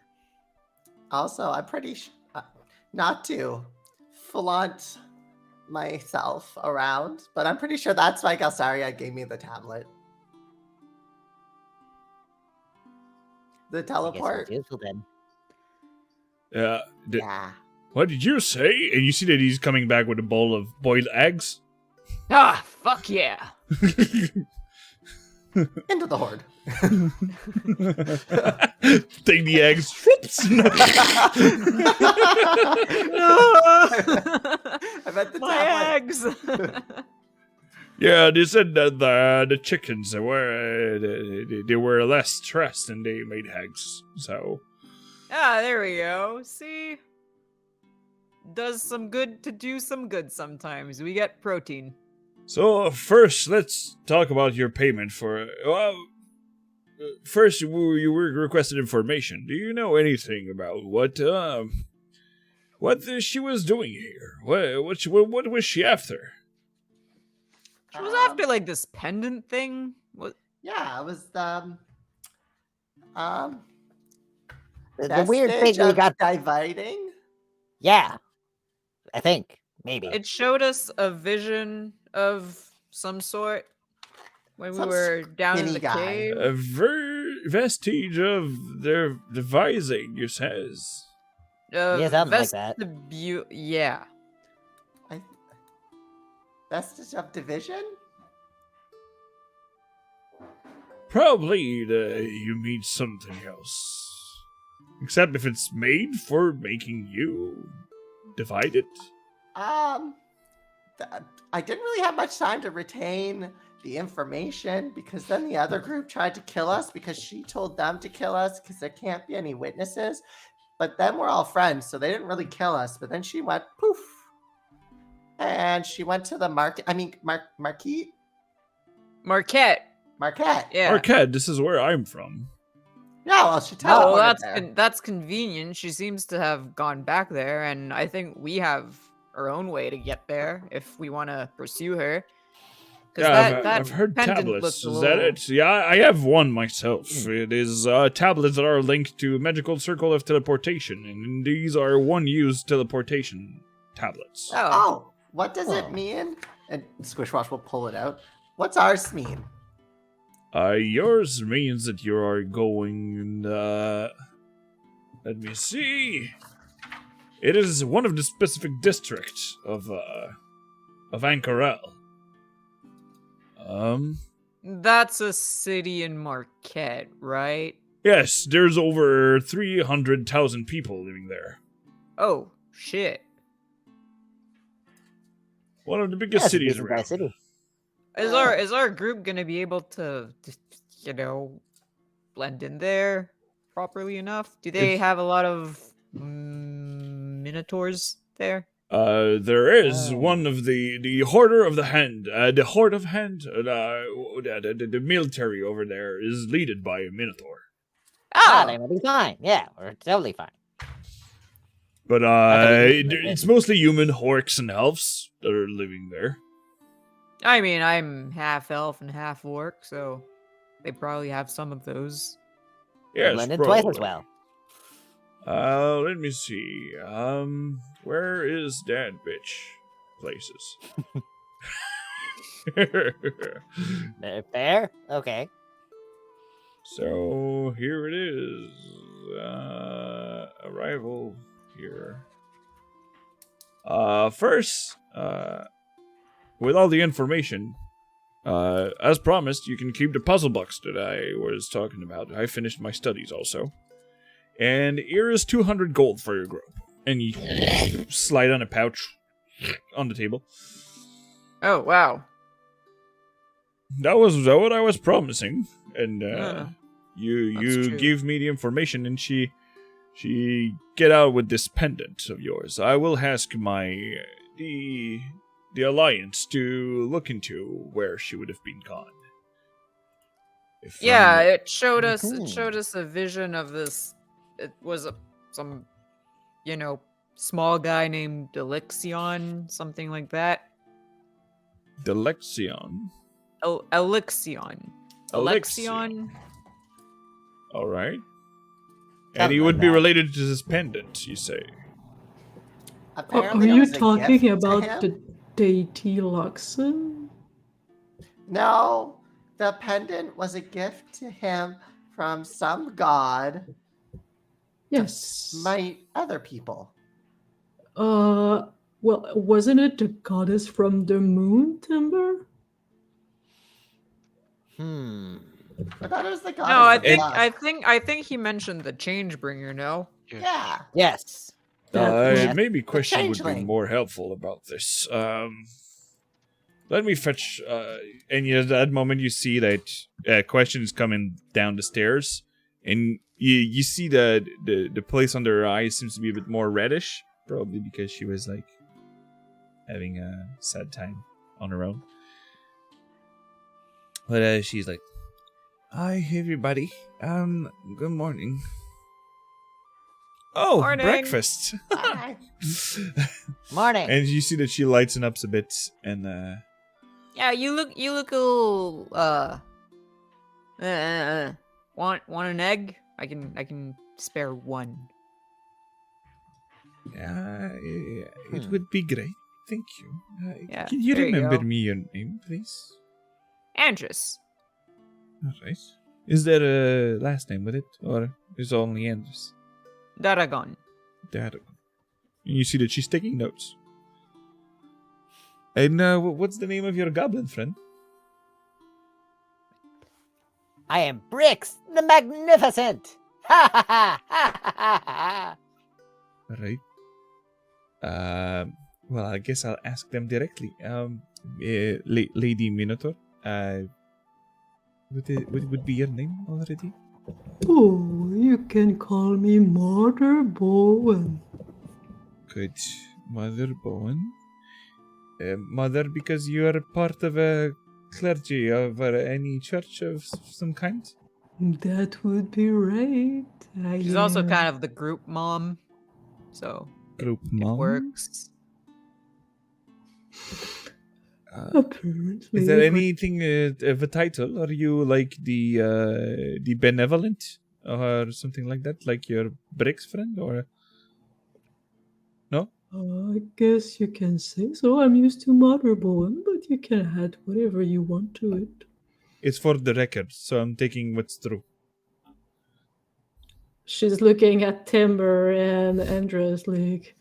Also, I'm pretty not to flaunt myself around, but I'm pretty sure that's why Galsaria gave me the tablet. The I guess teleport. we'll do then. Yeah. What did you say? And you see that he's coming back with a bowl of boiled eggs. Ah, fuck yeah. Into the horde. Take the eggs. Whoops. I meant the My tablet. eggs. Yeah, they said that the chickens they were less stressed and they made eggs. So Ah, there we go. See? Does some good to do some good sometimes. We get protein. So first, let's talk about your payment for. First, you were requested information. Do you know anything about what she was doing here? What was she after? She was after like this pendant thing. What? Yeah, it was The best weird stage thing we of got. dividing. Yeah, I think maybe. It showed us a vision of some sort when we Some were down in skinny the guy. cave. A vestige of their devising, you says. Yeah, something like that. Yeah. Vestige of division? Probably you mean something else. Except if it's made for making you divided. I didn't really have much time to retain the information because then the other group tried to kill us because she told them to kill us because there can't be any witnesses. But then we're all friends, so they didn't really kill us. But then she went poof. And she went to the market. I mean, Marquette? Marquette. Yeah. Arcade, this is where I'm from. Yeah, well, she Oh, teleported well, there. that's convenient. She seems to have gone back there, and I think we have our own way to get there if we want to pursue her. Yeah, that I've heard pendant tablets. looked Is a that little- it? Yeah, I have one myself. It is tablets that are linked to magical circle of teleportation, and these are one-use teleportation tablets. Oh, what does it Oh. mean? And Squishwash will pull it out. What's ours mean? Yours means that you are going. Let me see. It is one of the specific districts of Ankarel. That's a city in Marquette, right? Yes, there's over 300,000 people living there. Oh, shit. One of the biggest That's a cities decent around. sized city. Is our group gonna be able to, blend in there properly enough? Do they If- have a lot of minotaurs there? There is Oh. one of the Hoarder of the Hand, the Horde of Hand, the military over there is leaded by a Minotaur. Ah, Oh, then we'll be fine. Yeah, we're totally fine. But thought you- it's mostly human orcs and elves that are living there. I mean, I'm half elf and half orc, so they probably have some of those. Yes, Blend in twice as probably. well. Let me see. Where is that bitch? Places. Fair? Okay. So here it is. Arrival here. First, with all the information, as promised, you can keep the puzzle box that I was talking about. I finished my studies also. And here is 200 gold for your group. And you slide on a pouch on the table. Oh, wow. That was what I was promising, and Yeah, you that's true. gave me the information, and she get out with this pendant of yours. I will ask the alliance to look into where she would have been gone. If Yeah, you- it showed us. It Mhm. showed us a vision of this. It was some, small guy named Elixion, something like that. the Lexion. Elixion. Elixion. All right. And Something he would like be that. related to this pendant, you say? Are Apparently, it you was a talking gift to about him. the deity Luxon? No, the pendant was a gift to him from some god to Yes. smite other people. Well, wasn't it the goddess from the moon, Timber? I thought it was the goddess No, I of think love. I think he mentioned the Changebringer. No. Yeah. Yes. That Maybe Question would be changeling. more helpful about this. Let me fetch. And at that moment, you see that Question is coming down the stairs, and you see the place under her eyes seems to be a bit more reddish, probably because she was like having a sad time on her own. But she's like, "Hi, everybody. Good morning. Oh, Morning. breakfast." Bye. Morning. And you see that she lightens up a bit, and Yeah, you look a little want an egg? I can spare one. it would be great. Thank you. Yeah, Can you there you remember go. me your name, please? Andrus. All right. Is there a last name with it, or is it only Andres? Daragon. That. And you see that she's taking notes. And what's the name of your goblin friend? I am Brix the Magnificent. Ha ha ha ha ha ha. All right. Well, I guess I'll ask them directly. Lady Minotaur, what would be your name already? Oh, you can call me Mother Bowen. Good. Mother Bowen. Mother, because you are part of a clergy of any church of some kind? That would be right. She's also kind of the group mom, so Group it mom? works. Apparently. Is there but anything of a title? Are you like the benevolent or something like that? Like your Brix friend or no? I guess you can say so. I'm used to Mother Bowen, but you can add whatever you want to it. It's for the record, so I'm taking what's true. She's looking at Timber and Andres like,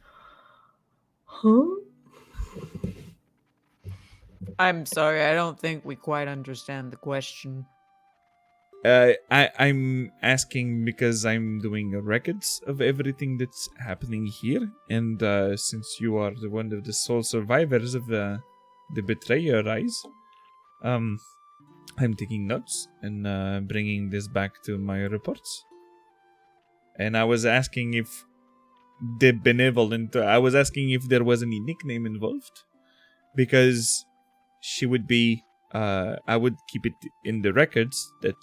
huh? I'm sorry, I don't think we quite understand the question. I'm asking because I'm doing records of everything that's happening here, and since you are the one of the sole survivors of the betrayer rise, I'm taking notes and bringing this back to my reports. And I was asking if the benevolent. I was asking if there was any nickname involved, because she would be. I would keep it in the records that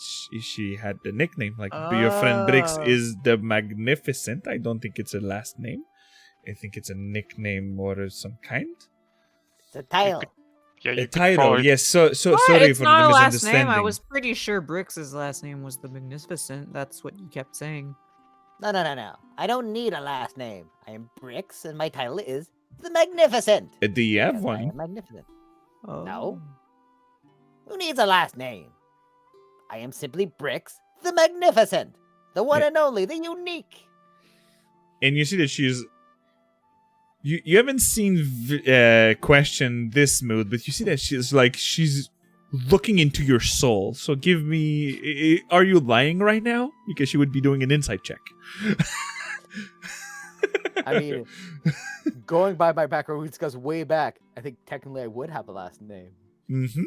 she had the nickname. Like your friend Brix Oh. is the Magnificent. I don't think it's a last name. I think it's a nickname or of some kind. It's a title. Yeah, you A could title, call it- yes. So What? sorry It's for not the a last misunderstanding. name. I was pretty sure Brix's last name was the Magnificent. That's what you kept saying. No. I don't need a last name. I am Brix, and my title is the Magnificent. Do you have Because I one? am magnificent. Oh. No. Who needs a last name? I am simply Brix the Magnificent, the one Yeah. and only, the unique. And you see that she's. You haven't seen Question this mood, but you see that she's looking into your soul. So give me. Are you lying right now? Because she would be doing an insight check. I mean, going by my background, which goes way back, I think technically I would have a last name. Mm-hmm.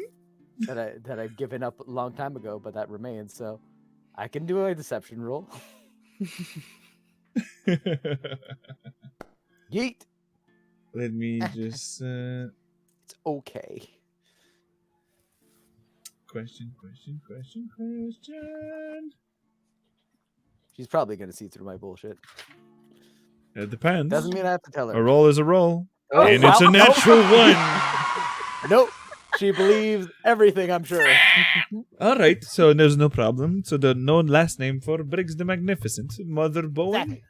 that I've given up a long time ago, but that remains. So I can do a deception roll. Yeet. Let me just It's okay. question. She's probably gonna see through my bullshit. It depends. Doesn't mean I have to tell her. A roll is a roll, Oh, and it's a wow. natural one. Nope. She believes everything, I'm sure. All right, so there's no problem. So the known last name for Briggs the Magnificent, Mother Bowen.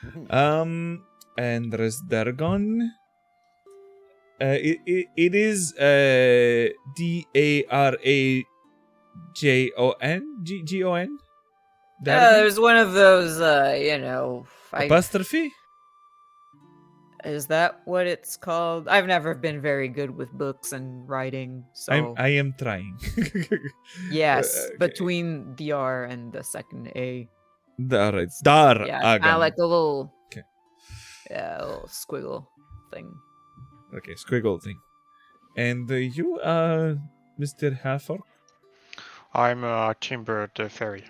Exactly. And there's Dargon. It is Darajon. There's one of those, Apostrophe. Is that what it's called? I've never been very good with books and writing, so I am trying. yes, Okay. between the R and the second A. All right, Dar. Yeah, kind of like a little, Okay. yeah, a little squiggle thing. Okay, squiggle thing. And you, Mr. Halford? I'm Timber the Fairy.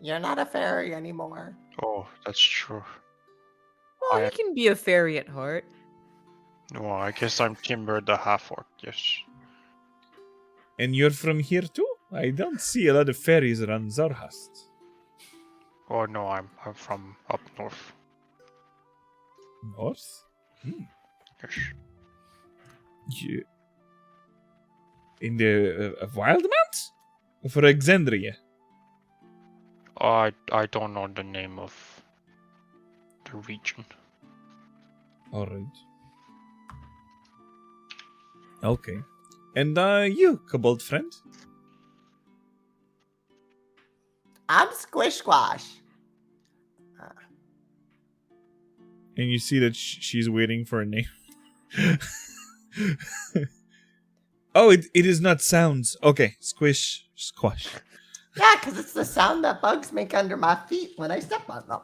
You're not a fairy anymore. Oh, that's true. Well, I- you can be a fairy at heart. Well, I guess I'm Timber the Half-Orc, yes. And you're from here too? I don't see a lot of fairies around Zarhast. Oh no, I'm from up north. North? Yes. You... In the Wildlands? For Exandria? I don't know the name of the region. Alright. Okay. And you, Kobold friend? I'm Squish Squash. And you see that she's waiting for a name. Oh, it is not sounds. Okay, squish, squash. Yeah, because it's the sound that bugs make under my feet when I step on them.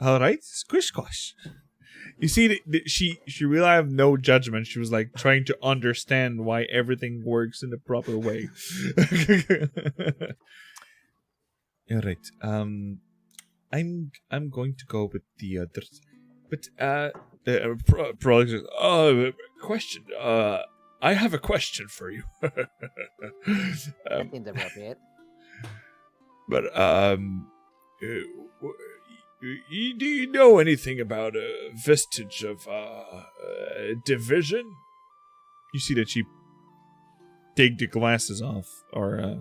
All right, squish, squash. You see, she really have no judgment. She was like trying to understand why everything works in the proper way. All right. I'm going to go with the others, but question. I have a question for you. That seems appropriate. But do you know anything about a vestige of division? You see that she take the glasses off, or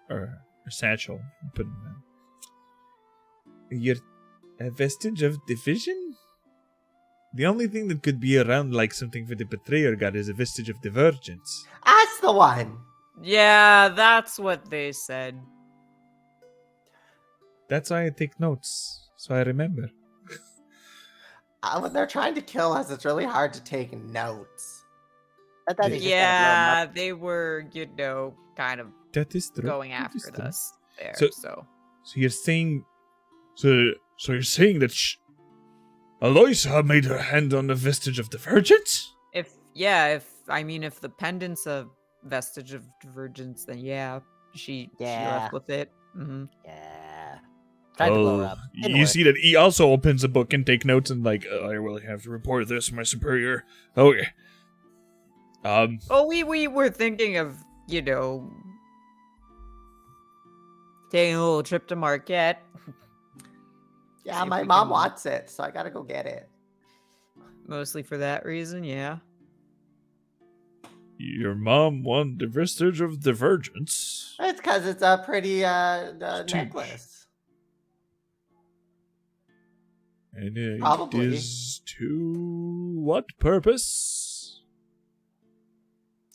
her satchel, and put them down. You're a vestige of division? The only thing that could be around like something for the Betrayer God is a vestige of divergence. That's the one. Yeah, that's what they said. That's why I take notes, so I remember. When they're trying to kill us, it's really hard to take notes. I thought he just gotta blow 'em Yeah, up. they were, kind of That is true. going That is after true. us there. So- So So you're saying, so you're saying that Aloysa made her hand on the vestige of divergence? if the pendant's a vestige of divergence, then yeah, she Yeah. left with it. Mm-hmm. Yeah. Tried to blow her up. Didn't You work. see that he also opens a book and take notes and like, I really have to report this to my superior. Okay. Well, we were thinking of, taking a little trip to Marquette. Yeah, See if my we mom can- wants it, so I gotta go get it. Mostly for that reason, yeah. Your mom won the vestige of divergence. It's because it's a pretty It's necklace. And it Probably. is to what purpose?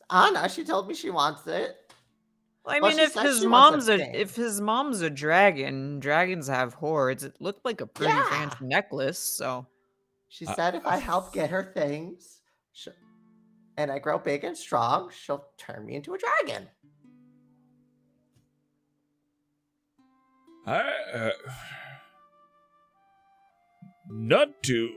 Anna, she told me she wants it. Well, I Well, mean, she if said his she wants mom's a a thing. if his mom's a dragon, dragons have hordes. It looked like a pretty Yeah. fancy necklace, so She said if I help get her things, and I grow big and strong, she'll turn me into a dragon. Not to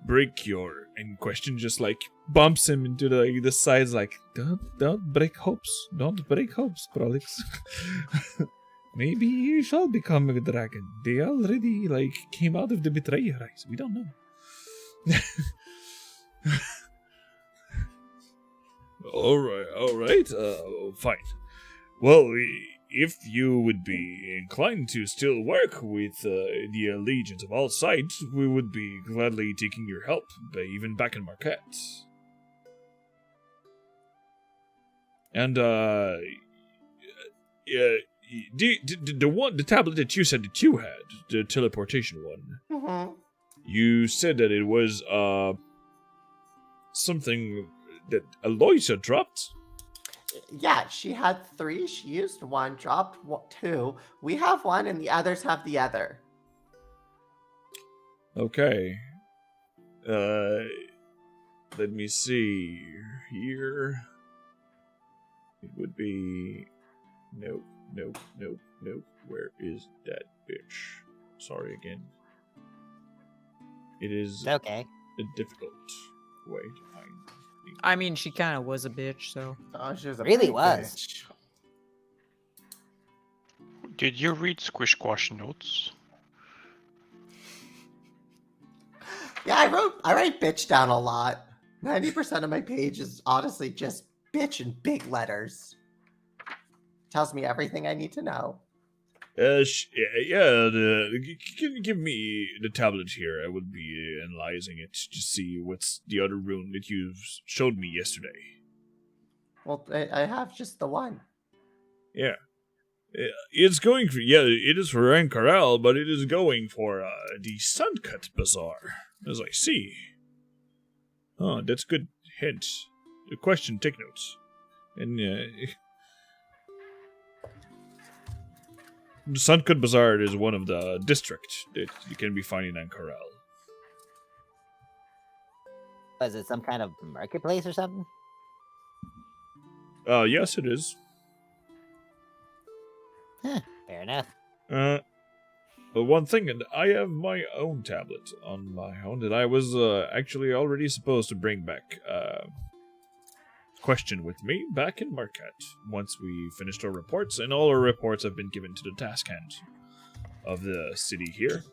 break your in question just like bumps him into the sides like don't break hopes, Prolix. Maybe you shall become a dragon. They already like came out of the betrayer eyes. We don't know. all right, fine. Well, if you would be inclined to still work with the Legions of all sides, we would be gladly taking your help, even back in Marquette. And the tablet that you said that you had, the teleportation one, Mm-hmm. you said that it was something that Aloysia dropped. Yeah, she had 3. She used 1, dropped 2. We have 1, and the others have the other. Okay. Let me see here. It would be nope. Where is that bitch? Sorry again. It is It's okay. a difficult way to find things. I mean, she kind of was a bitch, so. Oh, she was a Really big was. bitch. Did you read Squish Squash notes? Yeah, I write bitch down a lot. 90% of my page is honestly just bitch in big letters. Tells me everything I need to know. Can you give me the tablet here? I would be analyzing it to see what's the other rune that you showed me yesterday. Well, I have just the one. Yeah. It's going for, it is for Rankarel, but it is going for the Suncut Bazaar, as I see. Oh, that's good hint. The question, take notes. And, the Suncut Bazaar is one of the districts that you can be finding in Corel. Was it some kind of marketplace or something? Yes, it is. Fair enough. But one thing, and I have my own tablet on my own that I was actually already supposed to bring back. Question with me back in Marquette once we finished our reports, and all our reports have been given to the task hand of the city here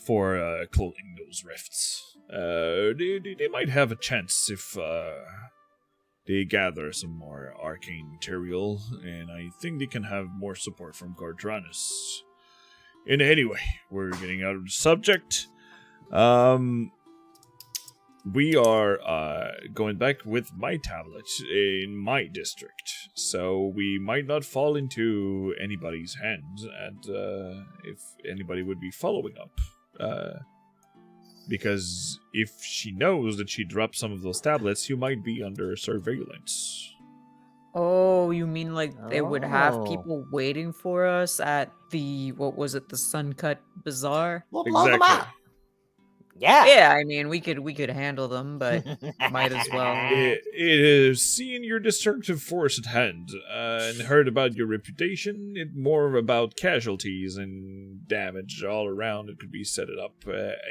for closing those rifts. They might have a chance if they gather some more arcane material, and I think they can have more support from Gardranus. And anyway, we're getting out of the subject. We are going back with my tablet in my district, so we might not fall into anybody's hands, and if anybody would be following up, because if she knows that she dropped some of those tablets, you might be under surveillance. Oh, you mean like they would have Oh. people waiting for us at the, what was it, the Suncut Bazaar? We'll blow them Exactly. up. Yeah. Yeah, I mean, we could handle them, but might as well. It is seeing your destructive force at hand, and heard about your reputation. It more about casualties and damage all around. It could be set it up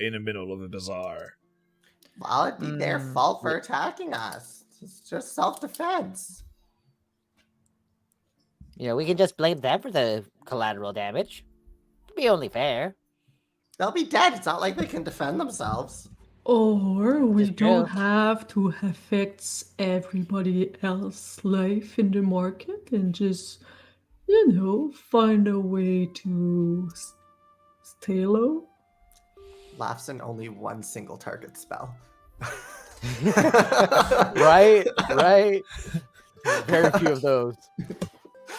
in the middle of a bazaar. Well, it'd be their Mm, fault for attacking us. It's just self-defense. You know, we can just blame them for the collateral damage. It'd be only fair. They'll be dead. It's not like they can defend themselves. Or we It's don't true. have to affect everybody else's life in the market and just, find a way to stay low. Laughs in only one single target spell. Right? Very few of those.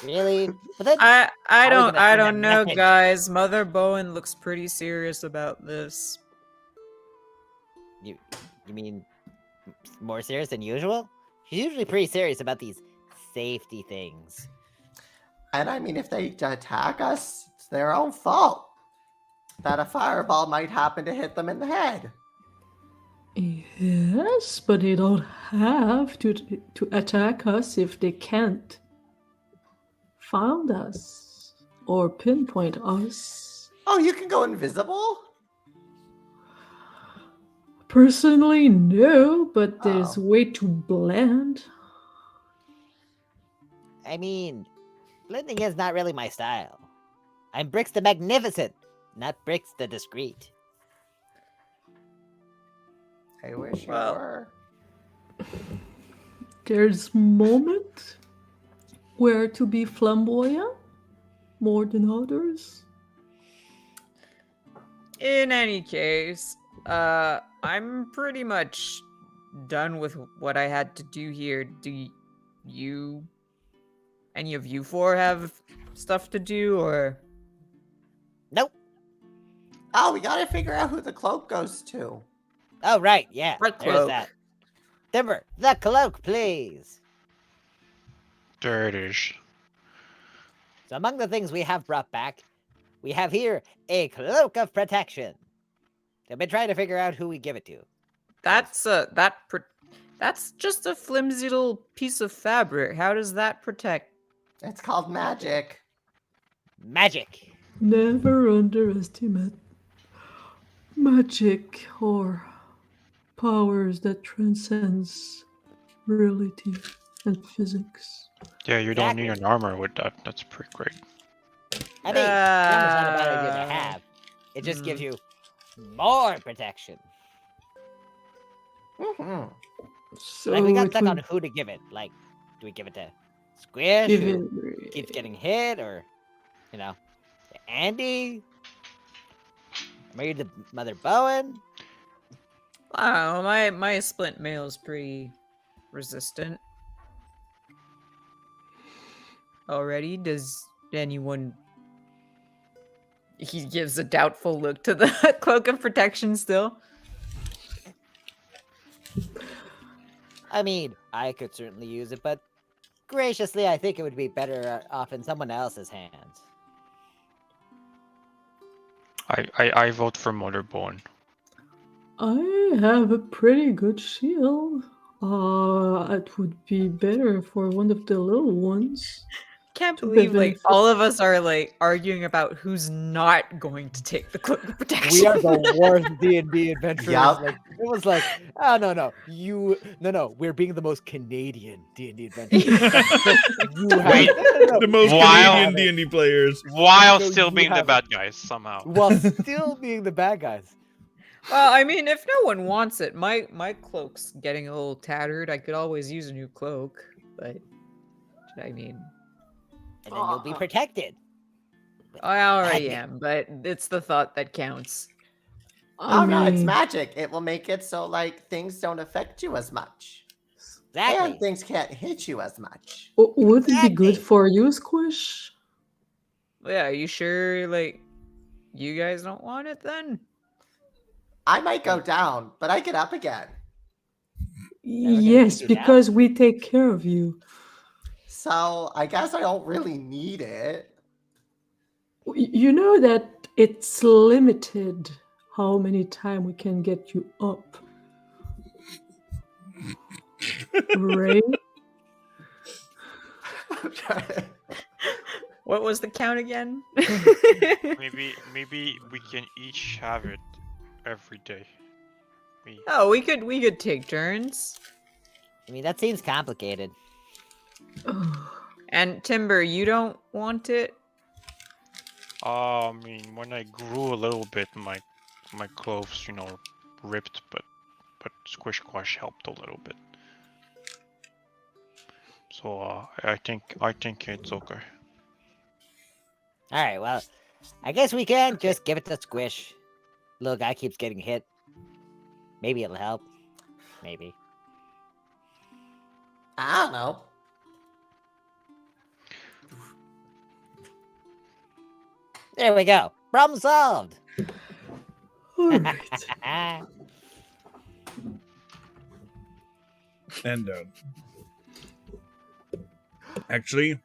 Really? But then, I How are we don't gonna I turn don't that know, message? guys. Mother Bowen looks pretty serious about this. you mean more serious than usual? She's usually pretty serious about these safety things. And I mean, if they attack us, it's their own fault. That a fireball might happen to hit them in the head. Yes, but they don't have to attack us if they can't find us or pinpoint us. Oh, you can go invisible? Personally, no, but there's Oh. way too bland. I mean, blending is not really my style. I'm Brix the Magnificent, not Brix the Discreet. I wish you Well- were. There's moment where to be flamboyant more than others. In any case, I'm pretty much done with what I had to do here. Do you, any of you four, have stuff to do, or? Nope. Oh, we gotta figure out who the cloak goes to. Oh, right, yeah. What There's cloak? that. Timber, the cloak, please. There it is. So among the things we have brought back, we have here a cloak of protection. I've been trying to figure out who we give it to. That's that's just a flimsy little piece of fabric. How does that protect? It's called magic. Magic. Never underestimate magic or powers that transcends reality and physics. Yeah, you don't need Exactly. an armor with that. That's pretty great. I mean, armor's not a bad idea to have. It just gives you more protection. Hmm. So Like, we got it stuck on would who to give it. Like, do we give it to Squish, give who it keeps getting hit, or, to Andy? Maybe to Mother Bowen? I don't know. My splint mail is pretty resistant. Already, does anyone? He gives a doubtful look to the cloak of protection. Still, I mean, I could certainly use it, but graciously, I think it would be better off in someone else's hands. I vote for Motherborn. I have a pretty good shield. It would be better for one of the little ones. can't To believe prevent all of us are arguing about who's not going to take the cloak of protection. We are the worst D&D adventurers. Yup. Like, it was like, oh no, we're being the most Canadian D&D adventurers. You have Wait. no. The most While- Canadian D&D players. While So still you being the have- bad guys somehow. while still being the bad guys. Well, I mean, if no one wants it, my cloak's getting a little tattered. I could always use a new cloak, but I mean, And then you'll be protected. I already Magic. am. But it's the thought that counts. Oh no, it's magic. It will make it so like things don't affect you as much. Exactly. And things can't hit you as much. Would it be good Exactly. for you, Squish? Yeah, are you sure? You guys don't want it then? I might go down, but I get up again. Never gonna Yes, take you down. because we take care of you. So I guess I don't really need it. You know that it's limited how many times we can get you up. Right? What was the count again? Maybe we can each have it every day. Oh, we could take turns. I mean, that seems complicated. And Timber, you don't want it? I mean, when I grew a little bit, my clothes, ripped, but Squish Squash helped a little bit. So I think it's okay. All right, well, I guess we can just give it to Squish. Little guy keeps getting hit. Maybe it'll help. Maybe. I don't know. There we go. Problem solved. All right. And actually,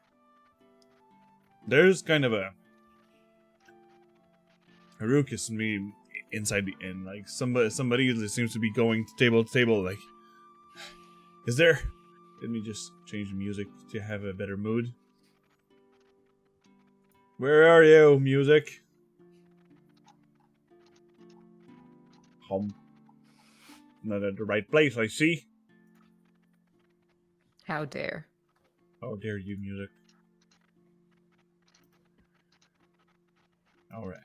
there's kind of a ruckus in me inside the inn. Like somebody that seems to be going to table. Like, is there? Let me just change the music to have a better mood. Where are you, music? Hum. Not at the right place, I see. How dare. How dare you, music. Alright.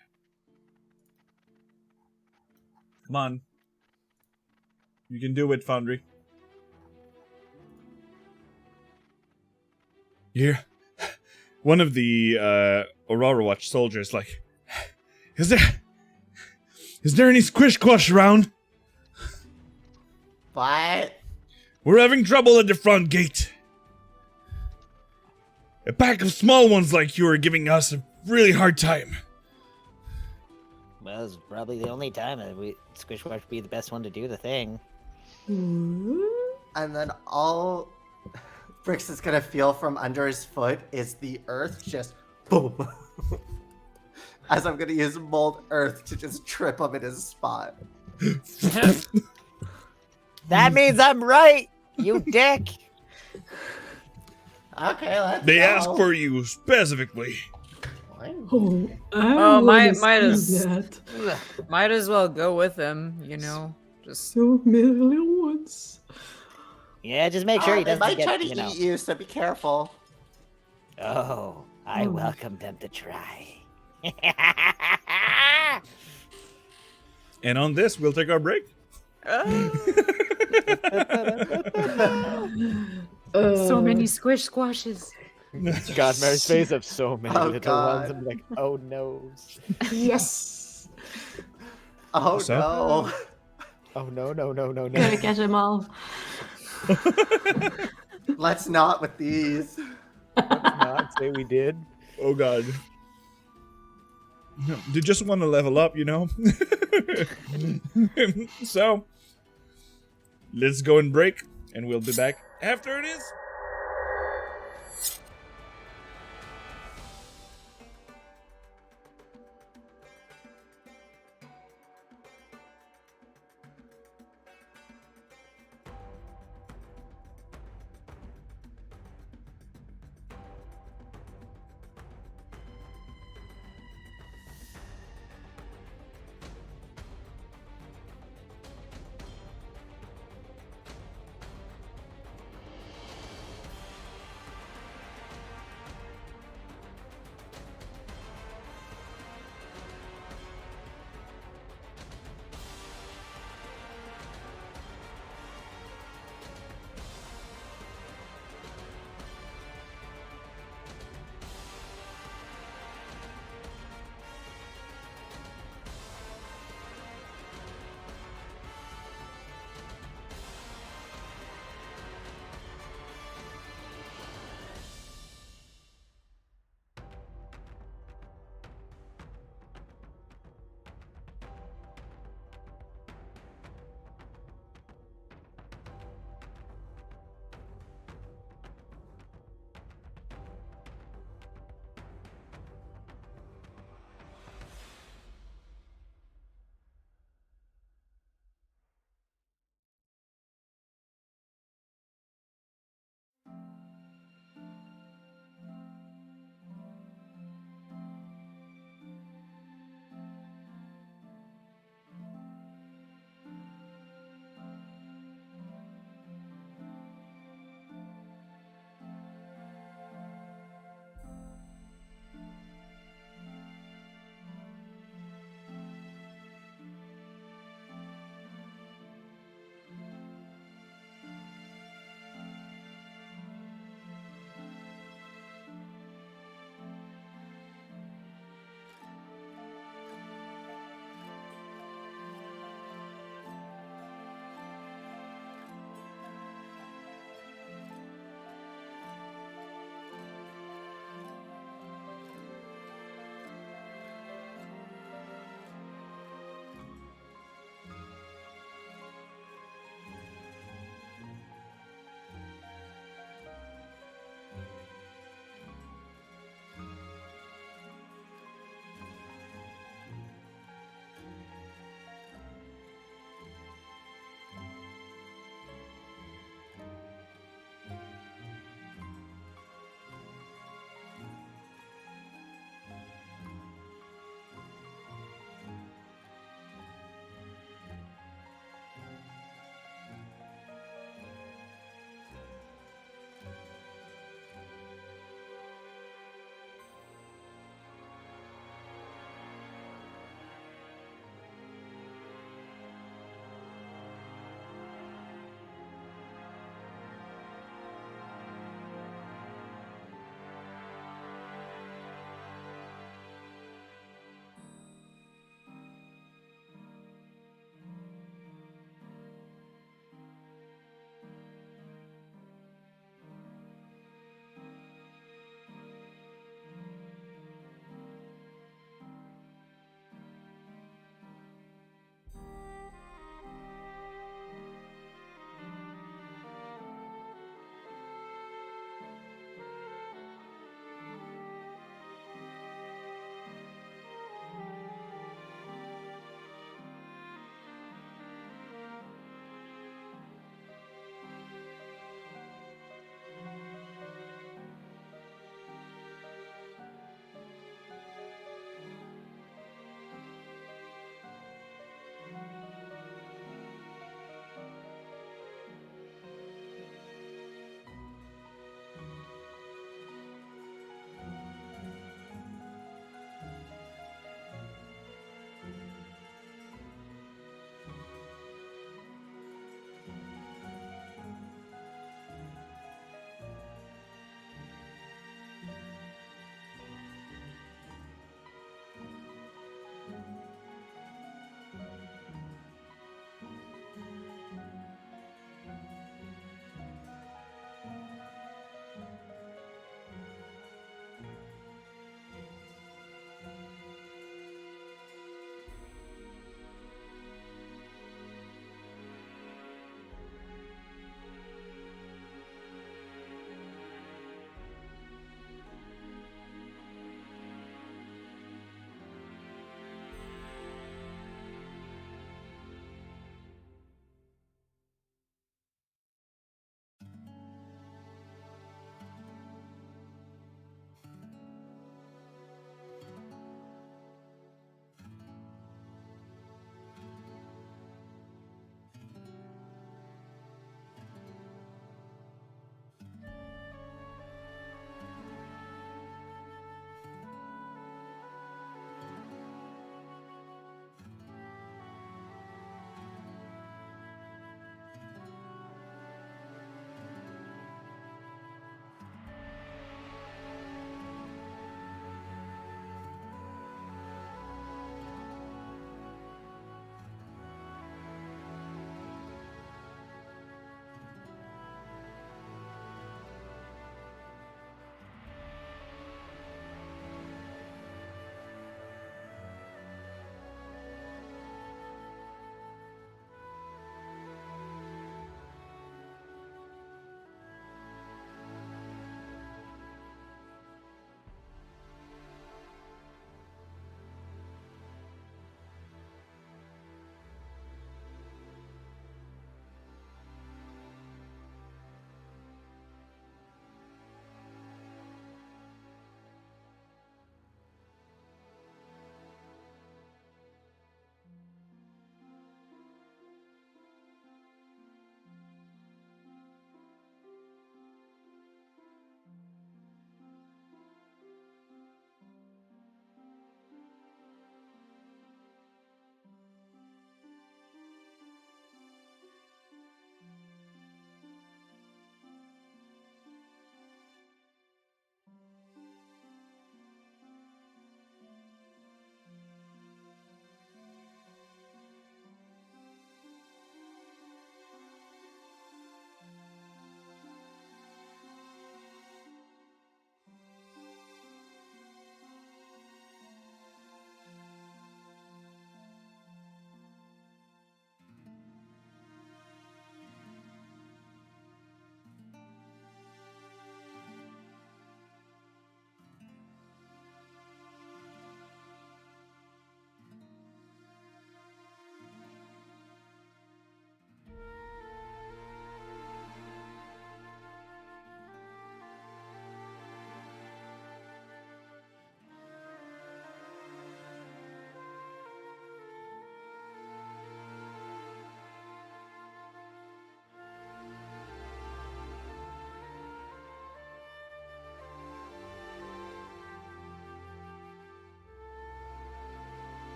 Come on. You can do it, Foundry. Here. One of the Aurora Watch soldiers like, Is there any squish squash around? What? We're having trouble at the front gate. A pack of small ones like you are giving us a really hard time. Well, it's probably the only time that Squishwash would be the best one to do the thing. And then all Brix is gonna feel from under his foot is the earth just boom. As I'm gonna use mold earth to just trip him in his spot. That means I'm right, you dick. Okay, let's They go. ask for you specifically. Oh, I Oh, wanna might see as- that. Might as well go with him, you know. Just So many little ones. Yeah, just make sure he They doesn't might get, try to you know. eat you, so be careful. Oh, I Oh. welcome them to try. And on this, we'll take our break. so many squish squashes. God, Mary's face of so many Oh, little ones. God. I'm like, oh no. Yes. Oh So? no. Oh no, no, no, no, Gotta no. catch them all. Let's not with these. Let's not say we did. Oh god. You just want to level up, you know? So, let's go and break, and we'll be back after it is.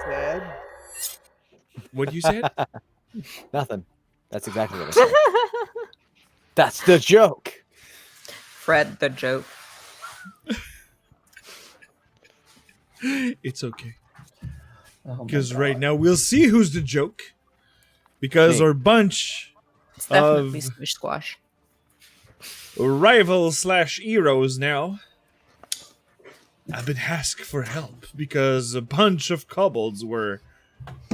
said. What you said? Nothing. That's exactly what I said. That's the joke. Fred the joke. It's okay. Oh my Because right God. now we'll see who's the joke. Because Me. our bunch It's definitely of Squish Squash. rivals / heroes now have been asked for help because a bunch of kobolds were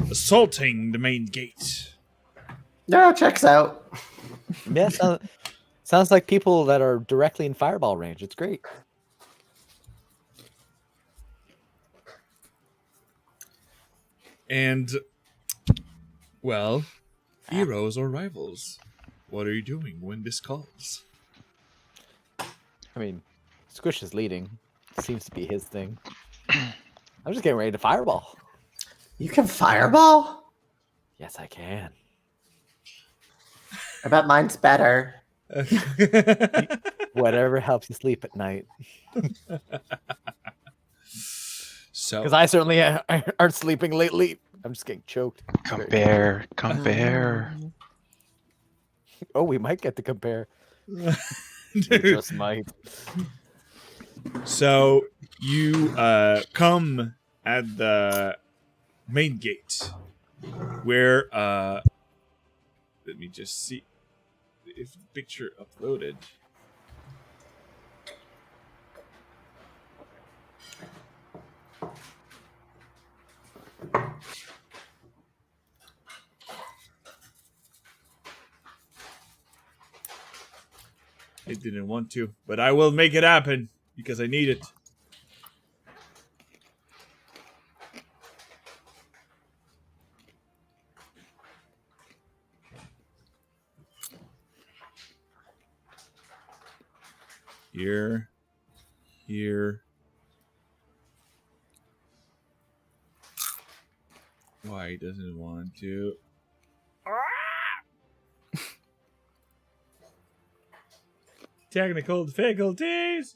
assaulting the main gate. Yeah, checks out. Yeah, sounds like people that are directly in fireball range. It's great. And, well, heroes or rivals, what are you doing when this calls? I mean, Squish is leading. Seems to be his thing. I'm just getting ready to fireball. You can fireball? Yes, I can. I bet mine's better. Whatever helps you sleep at night. So, Because I certainly aren't sleeping lately. I'm just getting choked. Compare. Compare. Oh, we might get to compare. We dude, just might. so you come at the main gate where let me just see if the picture uploaded. It didn't want to, but I will make it happen because I need it. Here. Why doesn't it want to? Technical difficulties.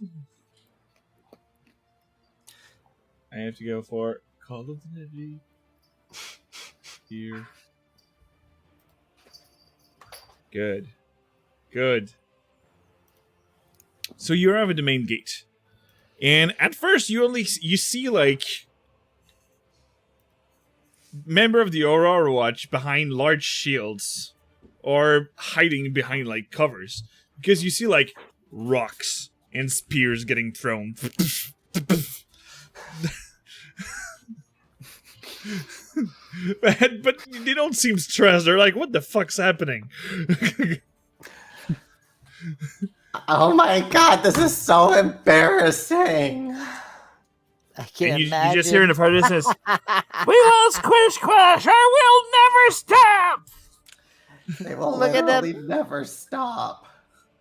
I have to go for Call of Duty. Here. Good. So you're out of the main gate, and at first you see like member of the Aurora Watch behind large shields, or hiding behind like covers, because you see like rocks and spears getting thrown. but they don't seem stressed. They're like, what the fuck's happening? Oh my God, this is so embarrassing. I can And you imagine. just hear in the part of this, we will squish squash, I will never stop! They will Look at them. literally never stop.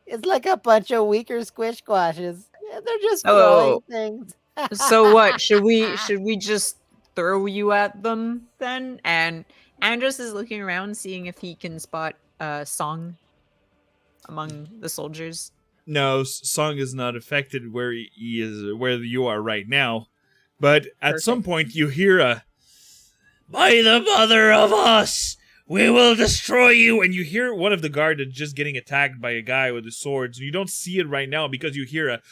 It's like a bunch of weaker squish squashes. Yeah, they're just Oh. throwing things. So what? Should we just throw you at them then? And Andros is looking around, seeing if he can spot Song among the soldiers. No, Song is not affected where he is, where you are right now. But at some point you hear a, by the mother of us, we will destroy you. And you hear one of the guard that's just getting attacked by a guy with a sword. So you don't see it right now because you hear a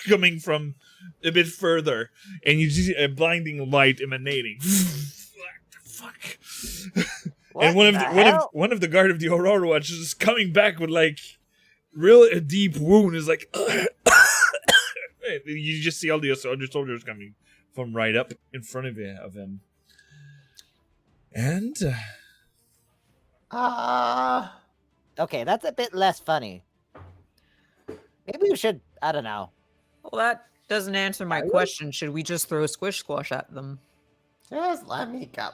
coming from a bit further. And you see a blinding light emanating. Fuck. And one of the guard of the Aurora Watch is coming back with like a deep wound. Is like you just see all the other soldiers coming from right up in front of him. And Okay, that's a bit less funny. Maybe we should, I don't know. Well, that doesn't answer my question. Should we just throw Squish Squash at them? Just let me go.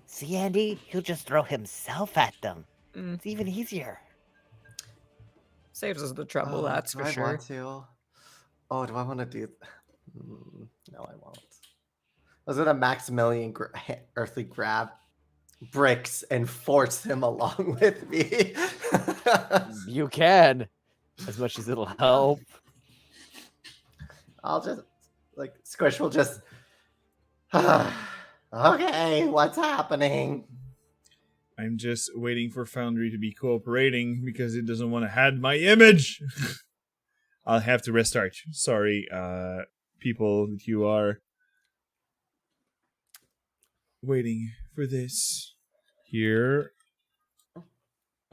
See, Andy, he'll just throw himself at them. Mm. It's even easier. Saves us the trouble, that's do for I sure. want to? Oh, do I want to do? No, I won't. I was gonna Maximilian earthly grab bricks and force him along with me. You can, as much as it'll help. I'll just like Squish will just. Okay, what's happening? I'm just waiting for Foundry to be cooperating because it doesn't want to hide my image. I'll have to restart. Sorry, people that you are waiting for this. Here.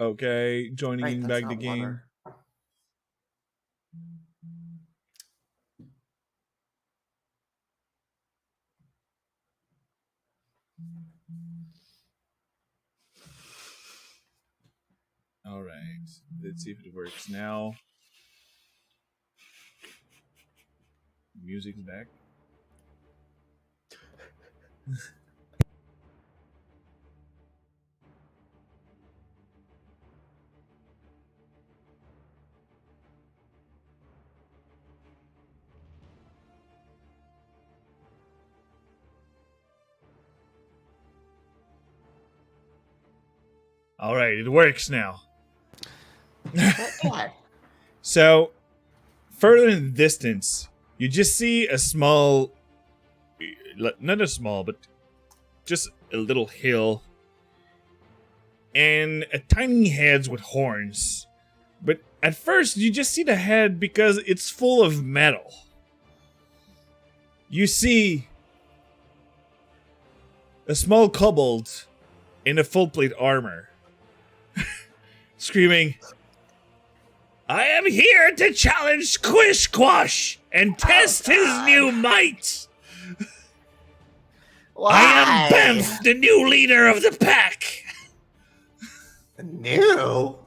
Okay, joining Right, in that's back the not game. water. All right, let's see if it works now. Music's back. All right, it works now. Okay. So, further in the distance, you just see a small, not a small, but just a little hill, and a tiny heads with horns. But at first, you just see the head because it's full of metal. You see a small kobold in a full plate armor, screaming, "I am here to challenge Squish Squash and test his God. new might. Why? I am Bamf, the new leader of the pack." New?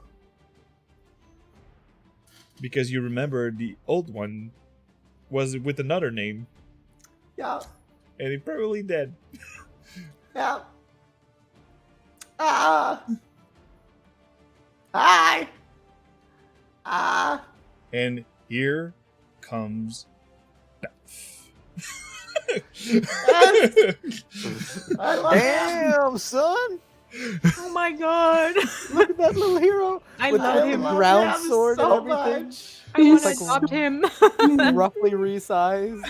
Because you remember the old one was with another name, Yeah. and he probably dead. Yeah. Hi. And here comes Bamf. I love him. Damn, son! Oh my god. Look at that little hero. I With love the him. ground him sword so and everything. much. I want to Like- adopt him. Roughly resized.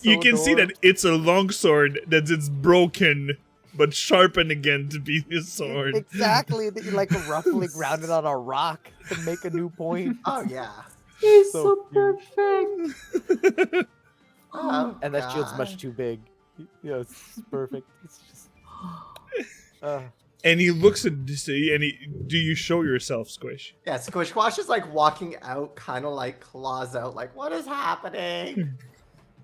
You can see that it's a longsword that it's broken but sharpened again to be his sword. Exactly. That you like roughly grounded on a rock to make a new point. Oh yeah. He's So so cute. perfect. Oh, And that shield's much God. too big. Yeah, it's perfect. It's just. And he looks at this, and do you show yourself, Squish? Yeah, Squish Squash is like walking out, kind of like claws out, like, what is happening?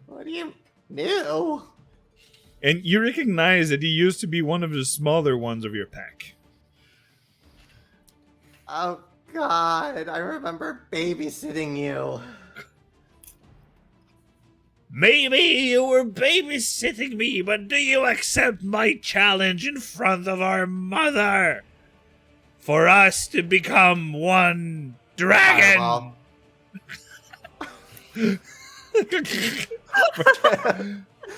What do you new? And you recognize that he used to be one of the smaller ones of your pack. Oh God, I remember babysitting you. Maybe you were babysitting me, but do you accept my challenge in front of our mother? For us to become one dragon!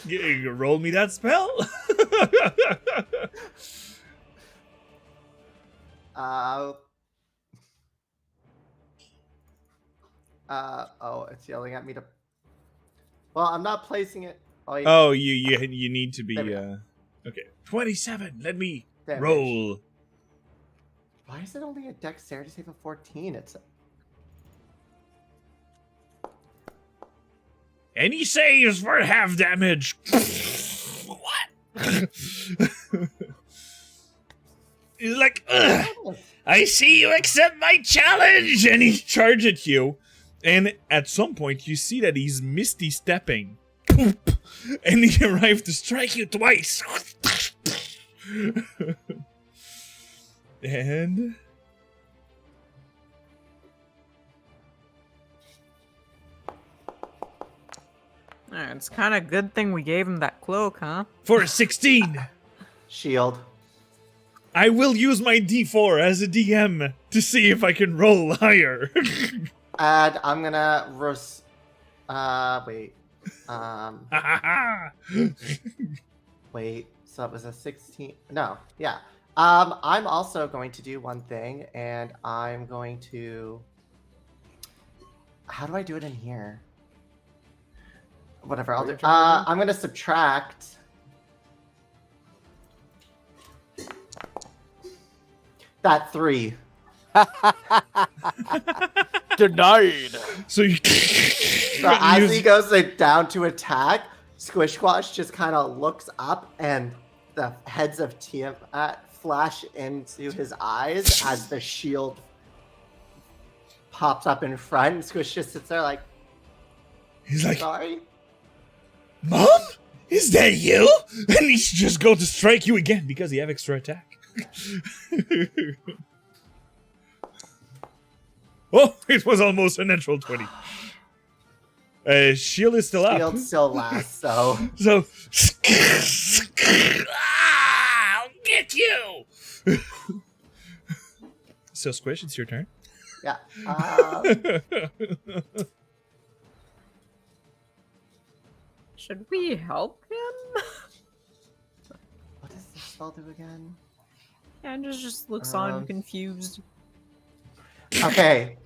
You roll me that spell? Oh, it's yelling at me to. Well, I'm not placing it. Oh, yeah. Oh, you need to be There we go. okay. 27. Let me Damage. roll. Why is it only a dexterity save of 14? It's Any saves for half damage. What? He's like, ugh, I see you accept my challenge, and he charged at you. And at some point, you see that he's misty stepping, and he arrived to strike you twice. And It's kind of good thing we gave him that cloak, huh? for a 16. shield. I will use my D4 as a DM to see if I can roll higher. And I'm gonna wait. Wait. So it was a 16. No, yeah. I'm also going to do one thing, and I'm going to. How do I do it in here? Whatever, I'll do. Your turn, Ruben? I'm gonna subtract. That 3. Denied. So you. So as he goes down to attack, Squish Squash just kind of looks up, and the heads of Tiamat flash into his eyes as the shield pops up in front. And Squish just sits there like, He's like, sorry? Mom? Is that you? And he's just going to strike you again because he have extra attack. Oh, it was almost a natural 20. Shield is still up. Shield still lasts, so. So, I'll get you. So, Squish, it's your turn. Yeah. Should we help him? What does this spell do again? Andrew just looks on Um, confused. Okay.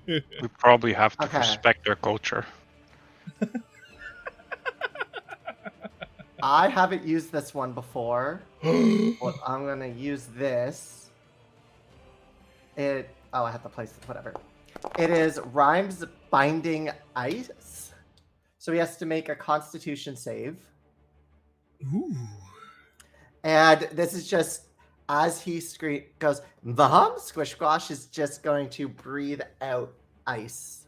We probably have to Okay. respect their culture. I haven't used this one before. Well, I'm gonna use this. I have to place it, whatever. It is Rhymes Binding Ice. So he has to make a Constitution save. Ooh. And this is just as he goes, Squish Squash is just going to breathe out ice.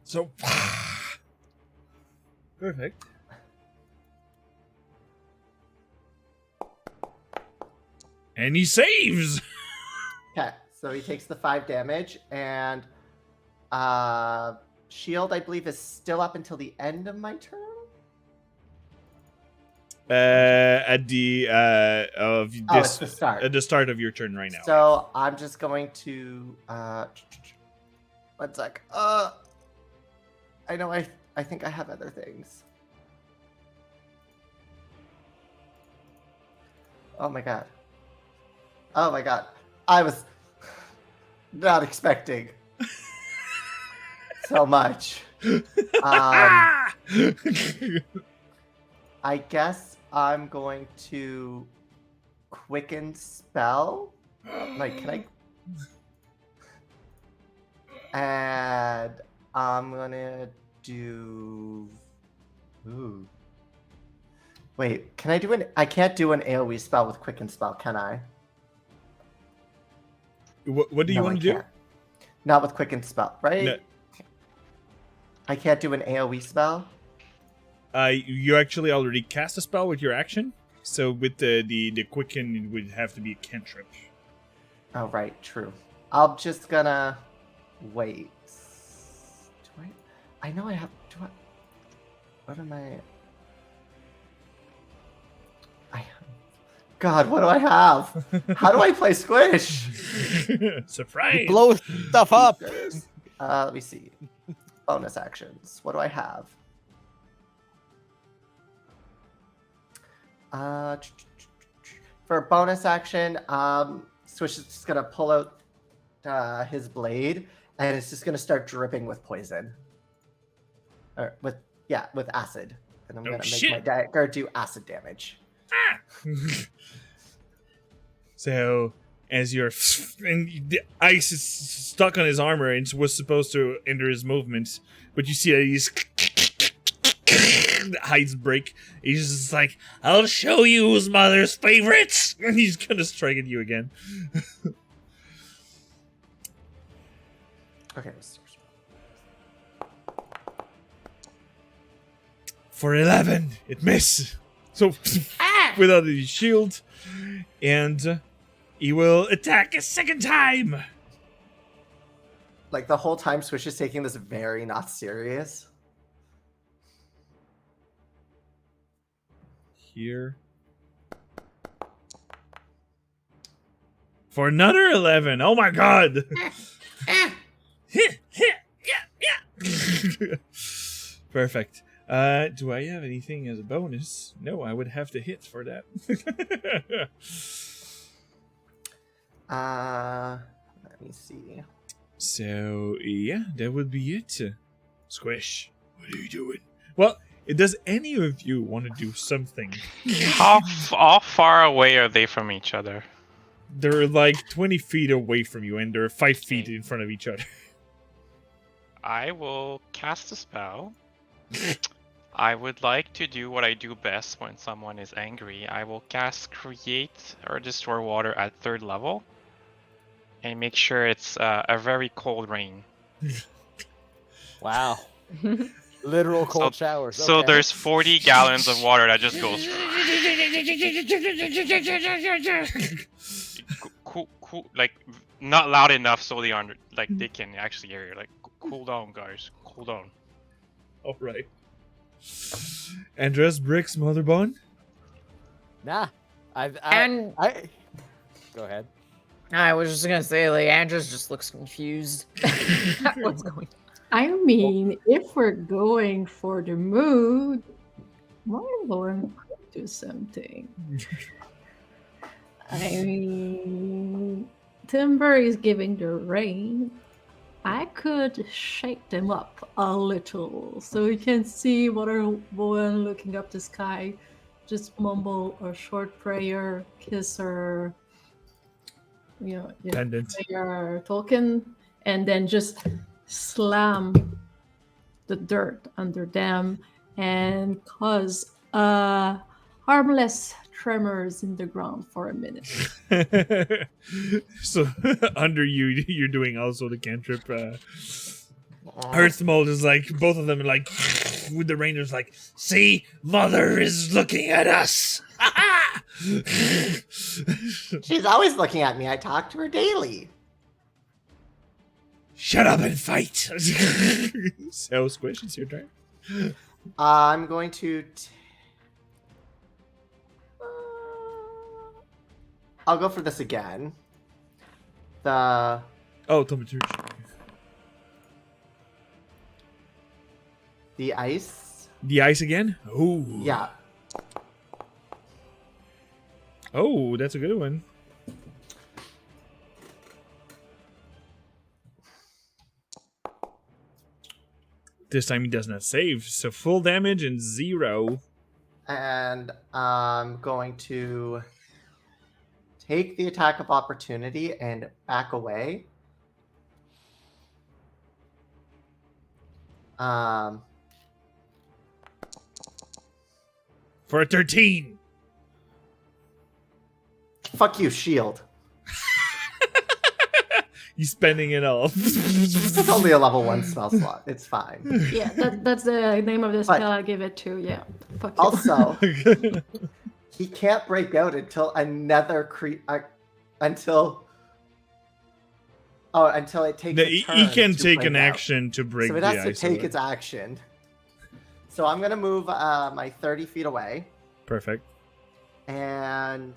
So, perfect. And he saves. Okay, so he takes the 5 damage, and shield, I believe, is still up until the end of my turn. At the of this it's the start. at the start of your turn right now. So I'm just going to 1 sec. I know I think I have other things. Oh my god. Oh my god. I was not expecting so much. I guess I'm going to quicken spell. Like, can I? And I'm gonna do. Ooh. Wait, can I do an? I can't do an AoE spell with quicken spell, can I? What do you No, want I to do? can't. Not with quicken spell, right? No. I can't do an AoE spell. You actually already cast a spell with your action, so with the quicken, it would have to be a cantrip. Oh right, true. I'm just gonna wait. Do I know I have. Do I? What am I? God, what do I have? How do I play Squish? Surprise! Blow stuff up. Let me see. Bonus actions. What do I have? For a bonus action, Swish is just gonna pull out his blade, and it's just gonna start dripping with poison, or with acid, and I'm gonna make my dagger do acid damage. So, as you're, and the ice is stuck on his armor and was supposed to hinder his movements, but you see that he's the hides break. He's just like, "I'll show you who's mother's favorites," and he's gonna strike at you again. Okay. For 11, it misses. So, without the shield, and he will attack a second time. Like the whole time, Swish is taking this very not serious. Here. For another 11. Oh my god. Perfect. Do I have anything as a bonus? No, I would have to hit for that. Let me see. So, yeah, that would be it. Squish, what are you doing? Well, does any of you want to do something? How far away are they from each other? They're like 20 feet away from you, and they're 5 feet Okay. in front of each other. I will cast a spell. I would like to do what I do best when someone is angry. I will cast Create or Destroy Water at 3rd level. And make sure it's a very cold rain. Wow. Literal cold showers. So okay. there's 40 gallons of water that just goes cool, like not loud enough so they they can actually hear you. Like, cool down, guys, cool down. All right. Andres Bricks Motherbone. Nah. I go ahead. I was just gonna say, like, Andres just looks confused. What's going on? I mean, if we're going for the mood, Marlon could do something. I mean, Timber is giving the rain. I could shake them up a little so you can see when looking up the sky. Just mumble a short prayer, kiss her, Pendant. prayer token, and then just slam the dirt under them and cause harmless tremors in the ground for a minute. So under you, you're doing also the cantrip. Earth Mold is like, both of them are like, with the Rangers like, see, Mother is looking at us. She's always looking at me. I talk to her daily. Shut up and fight. So, Squish, it's your turn. I'm going to. I'll go for this again. Oh, Tomaturge. The ice. The ice again? Oh. Yeah. Oh, that's a good one. This time he does not save, so full damage and 0. And I'm going to take the attack of opportunity and back away. For a 13. Fuck you, shield. He's spending it all. It's only a level 1 spell slot. It's fine. Yeah, that's the name of the But- spell I give it to. Yeah. Fuck you. Also, he can't break out until until it takes. He can take an action to break So it the has to ice take away. its action. So I'm gonna move my 30 feet away, Perfect. and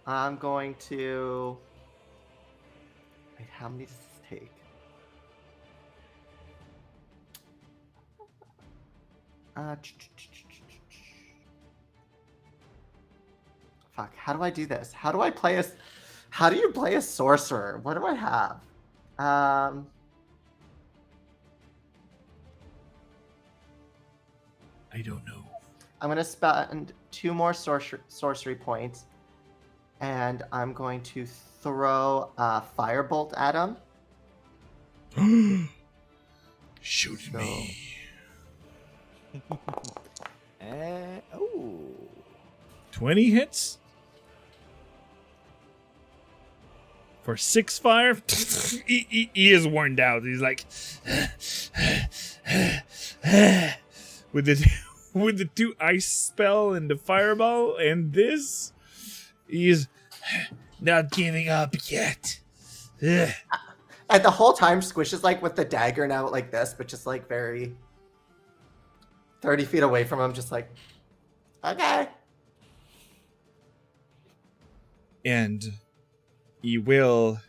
I'm going to. Wait, how many does this take? Fuck, how do I do this? How do you play a sorcerer? What do I have? I don't know. I'm gonna spend 2 more sorcery points, and I'm going to throw a firebolt at him. Shoot me. Oh. 20 hits? For 6 fire? he is worn out. He's like... with the 2 ice spell and the fireball and this, he's not giving up yet. And the whole time, Squish is like with the dagger now like this, but just like very 30 feet away from him, just like, okay. And he will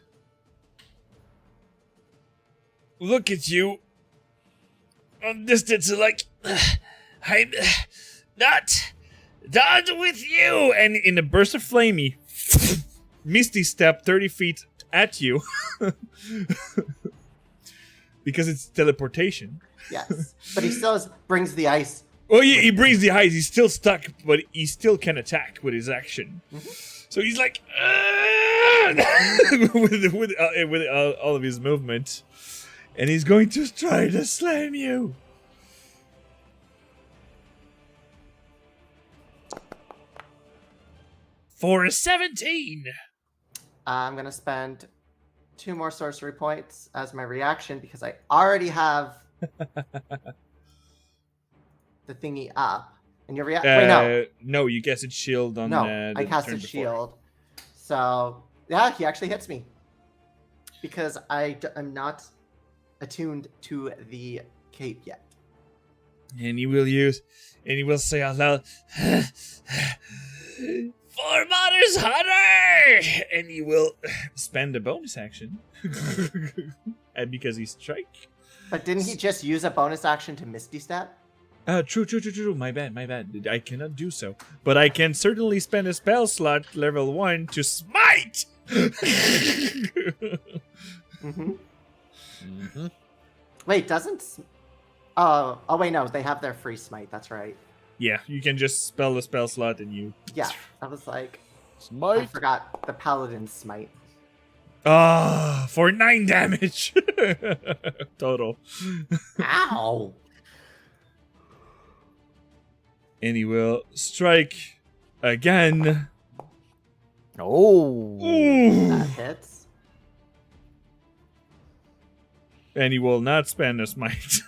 look at you on distance like I'm not done with you. And in a burst of flame, he misty step 30 feet at you because it's teleportation. Yes, but he still brings the ice. Well, he brings the ice. He's still stuck, but he still can attack with his action. So he's like with all of his movement, and he's going to try to slam you. For a 17. I'm gonna spend 2 more sorcery points as my reaction because I already have the thingy up. And your reaction? Wait, no. No, you casted shield on. No, the I casted turn before. shield. So yeah, he actually hits me because I'm not attuned to the cape yet. And he will say out loud, Foremothers Hunter! And he will spend a bonus action. And because he's strike. But didn't he just use a bonus action to Misty Step? True. My bad. I cannot do so. But I can certainly spend a spell slot level 1 to smite! Wait, doesn't... Oh, wait, no. They have their free smite. That's right. Yeah, you can just spell the spell slot and you... Yeah, I was like... I Smite. forgot the paladin smite. For 9 damage! Total. Ow! And he will strike again. Oh. Ooh. That hits. And he will not spend a smite.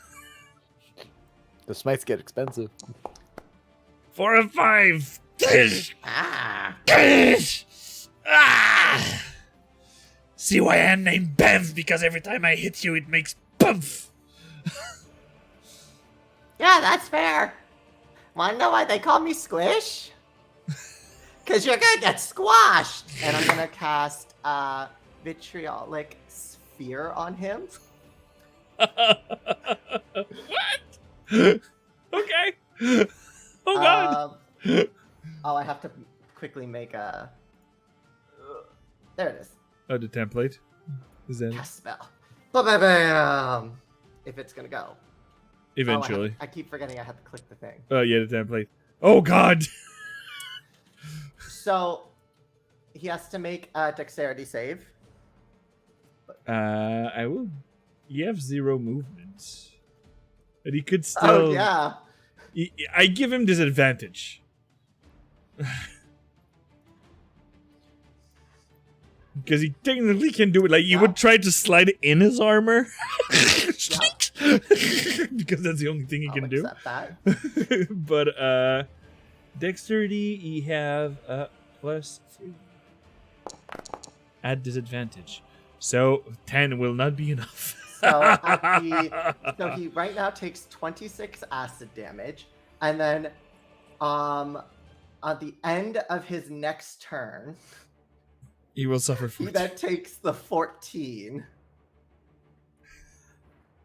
The smites get expensive. For a 5. Ah! See why I'm named Bev? Because every time I hit you, it makes bump. Yeah, that's fair. Wanna know why they call me Squish? Because you're gonna get squashed! And I'm gonna cast Vitriolic Sphere on him. What? Okay. Oh god. I have to quickly make a... There it is. Oh, the template. Is that Cast spell. Ba-ba-bam! If it's gonna go. eventually? I keep forgetting I have to click the thing. Oh yeah, the template. Oh god. So, he has to make a dexterity save. I will. You have 0 movement, but he could still. Oh, yeah. I give him disadvantage. Because he technically can do it. Like, you would try to slide in his armor. Because that's the only thing he can do. Accept that. But, dexterity, he have +3. At disadvantage. So, 10 will not be enough. So he right now takes 26 acid damage, and then at the end of his next turn, He will suffer he 14. then takes the 14.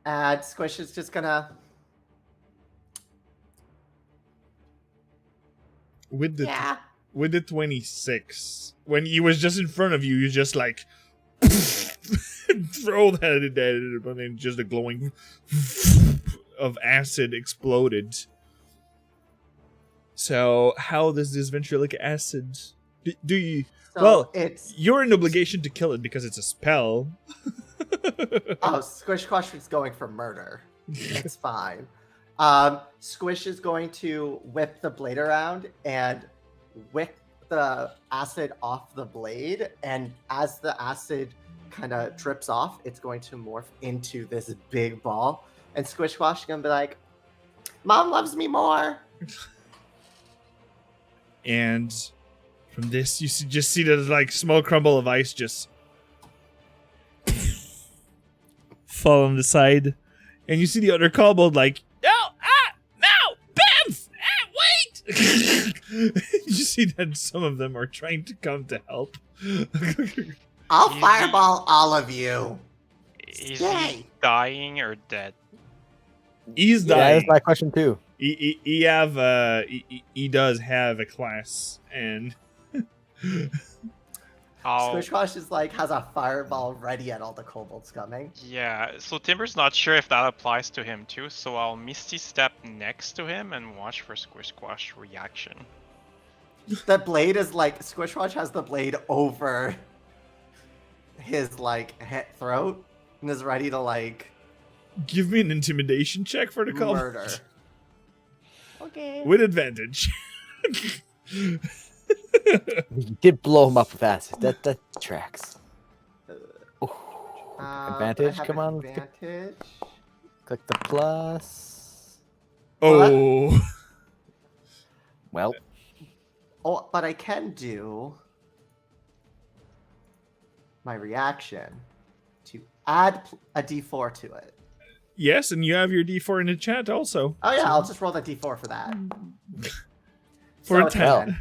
And Squish is just gonna... With the Yeah. with the 26, when he was just in front of you, you just like throw that at it, and then just a glowing of acid exploded. So how does this ventriloquic acid do you? So Well, it's... You're in obligation to kill it because it's a spell. Oh, Squish Quash is going for murder. It's fine. Squish is going to whip the blade around and whip the acid off the blade, and as the acid kind of drips off, it's going to morph into this big ball, and Squish Quash is going to be like, Mom loves me more! And from this, you just see the like small crumble of ice just fall on the side, and you see the other kobold like, no, Bev, wait! You see that some of them are trying to come to help. I'll fireball all of you! Is Yay! he dying or dead? He's Yeah, dying. that's my question too. He does have a class, and How? Squishquash is like has a fireball ready at all the kobolds coming. Yeah, so Timber's not sure if that applies to him too, so I'll Misty Step next to him and watch for Squishquash reaction. The blade is like Squishquash has the blade over his like throat and is ready to like give me an intimidation check for the call murder. Okay. with advantage. You did blow him up with acid. That tracks. Ooh. But I Advantage, have come on. Advantage. Click the plus. Oh, Well, Oh, but I can do my reaction to add a D4 to it. yes, and you have your D4 in the chat also. Oh yeah, I'll just roll the D4 for that. For So a it's 10. 10.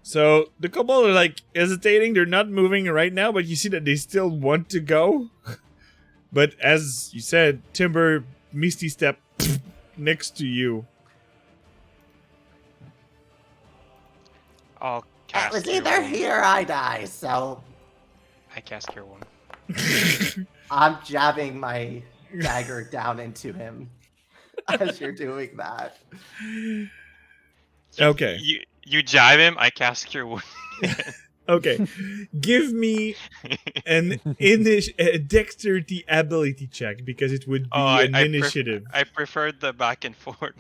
So the kobold are like hesitating, they're not moving right now, but you see that they still want to go. But as you said, Timber, Misty Step next to you. I'll It cast was Cure either Wound. he or I die, so I cast Cure Wound. I'm jabbing my dagger down into him as you're doing that. Okay. You jive him, I cast Cure Wound. Okay. Give me an a dexterity ability check because it would be an initiative. I preferred the back and forth.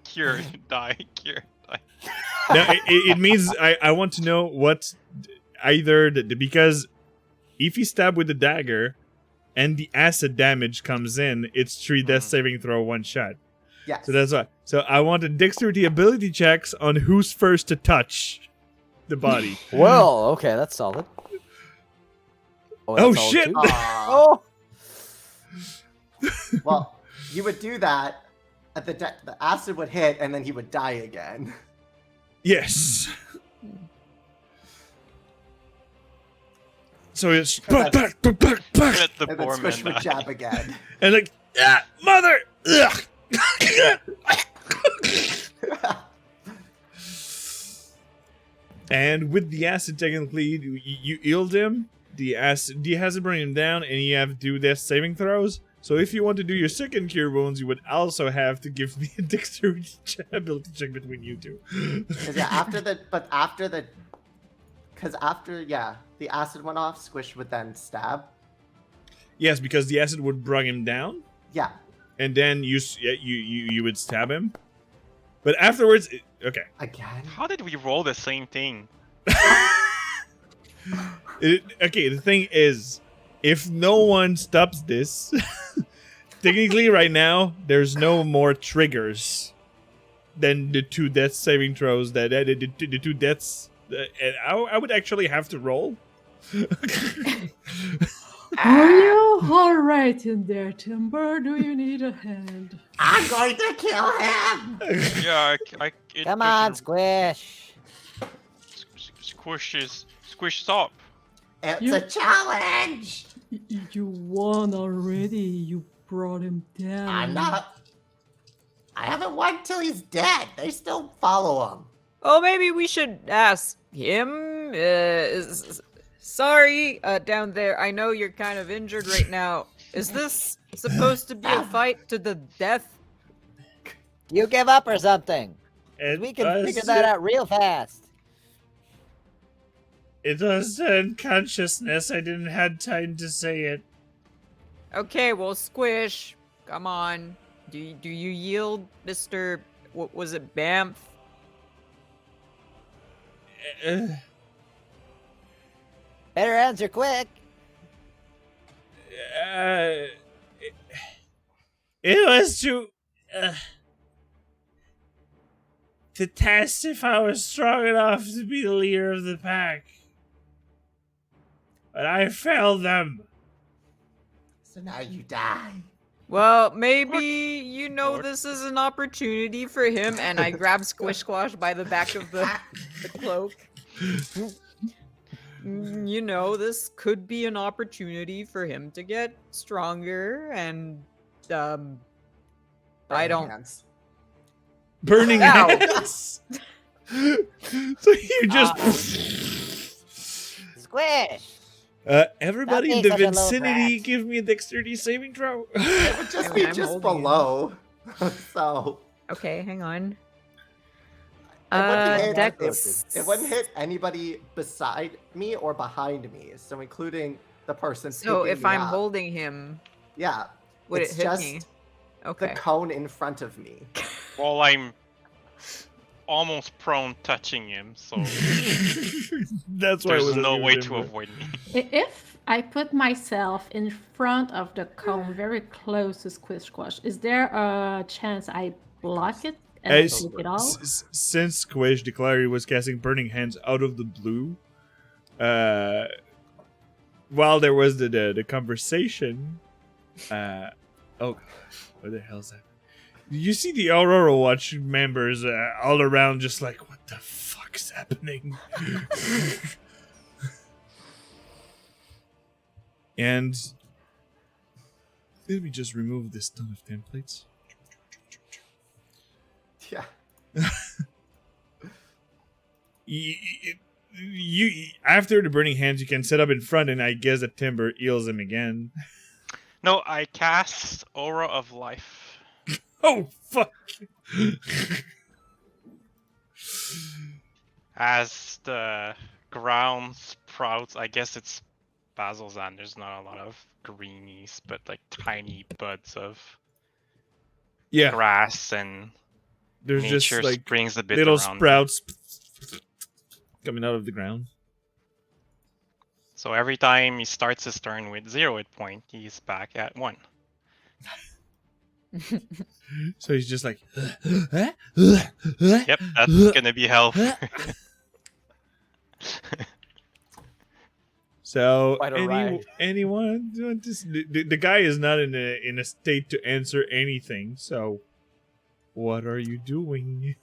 Cure, die, cure, die. Now, it means I want to know what either because if you stab with the dagger and the acid damage comes in, it's 3 death saving throw, 1 shot. Yes. So that's why. So I want a dexterity ability checks on who's first to touch the body. well, okay, that's solid. Oh, that's solid shit! too? Aw. Oh, Well, you would do that, at the acid would hit, and then he would die again. Yes. So it's Let the And then poor man Squish would die. jab again. and like mother. Ugh. And with the acid, technically, you healed him. The acid bring him down, and you have to do death saving throws. So if you want to do your second cure wounds, you would also have to give me a dexterity ability check between you two. Because after the acid went off, Squish would then stab. Yes, because the acid would bring him down, Yeah. and then you would stab him. But afterwards, okay. Again. How did we roll the same thing? Okay, the thing is, if no one stops this, technically right now, there's no more triggers than the 2 death saving throws that the 2 deaths. And I would actually have to roll. Are you alright in there, Timber? Do you need a hand? I'm going to kill him. Yeah, Come on, Squish. Squish stop. It's You- a challenge. You won already. You brought him down. I'm not. I haven't won till he's dead. They still follow him. Oh, maybe we should ask him. Sorry, down there. I know you're kind of injured right now. Is this supposed to be a fight to the death? You give up or something? It We can was- figure that out real fast. It was unconsciousness. I didn't have time to say it. Okay, well, Squish, come on. Do you yield, Mr. What was it, Bamf? Better answer quick. It was to test if I was strong enough to be the leader of the pack. But I failed them. So now you die. Well, maybe you know this is an opportunity for him, and I grab Squish Squash by the back of the cloak. you know, this could be an opportunity for him to get stronger and I Burning don't hands. Burning Ow. hands. So you just. Squish. Everybody in being the such a low vicinity, brat. give me a dexterity saving throw. It would just be I'm just holding him. below. So Okay, hang on. it wouldn't hit anybody beside me or behind me. So including the person So picking if me I'm up. holding him, Yeah. would it's it hit just me? the Okay. cone in front of me. Well, I'm almost prone touching him, so That's why I there's was no asking way him, to but- avoid me. If I put myself in front of the cone, very close to Squish Squash, is there a chance I block it and I As- take it off? Since Squish declared he was casting Burning Hands out of the blue, while there was the conversation, oh god, what the hell's that? You see the Aurora Watch members all around, just like, what the fuck's happening? And let me just remove this ton of templates. Yeah. You after the Burning Hands, you can set up in front, and I guess that Timber heals him again. No, I cast Aura of Life. Oh fuck! As the ground sprouts, I guess it's Basilzan. There's not a lot of greenies, but like tiny buds of Yeah, grass, and there's nature just like springs a bit little around me. sprouts coming out of the ground. So every time he starts his turn with 0 hit point, he's back at 1. So he's just like, Yep, that's gonna be hell. So Quite a ride. anyone? The guy is not in a state to answer anything. So, what are you doing?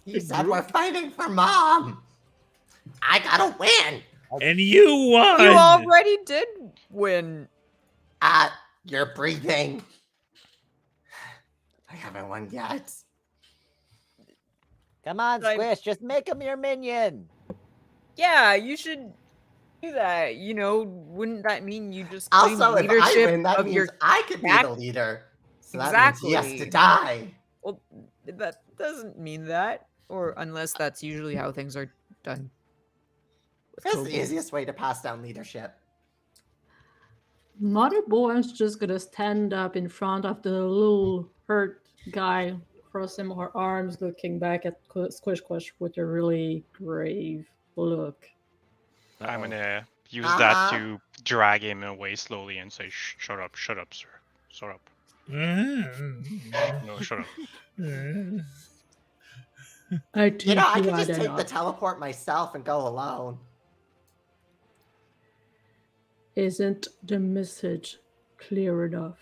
He said we're fighting for mom. I gotta win. And you won. You already did win. You're breathing. I haven't won yet. Come on, I'm- Squish, just make him your minion. Yeah, you should do that. You know, wouldn't that mean you just claim Also, if I leadership win, that of means your? I could be pack? the leader. So that means he has to Exactly. die. Well, that doesn't mean that, or unless that's usually how things are done. with That's Kobe. the easiest way to pass down leadership. Mother Bowen's just gonna stand up in front of the little hurt guy, crossing her arms, looking back at Squish Squish with a really grave look. I'm gonna use Uh-huh. that to drag him away slowly and say, shut up, sir. Shut up. No, shut up. I think You know, I you could had just take the enough. teleport myself and go alone. Isn't the message clear enough?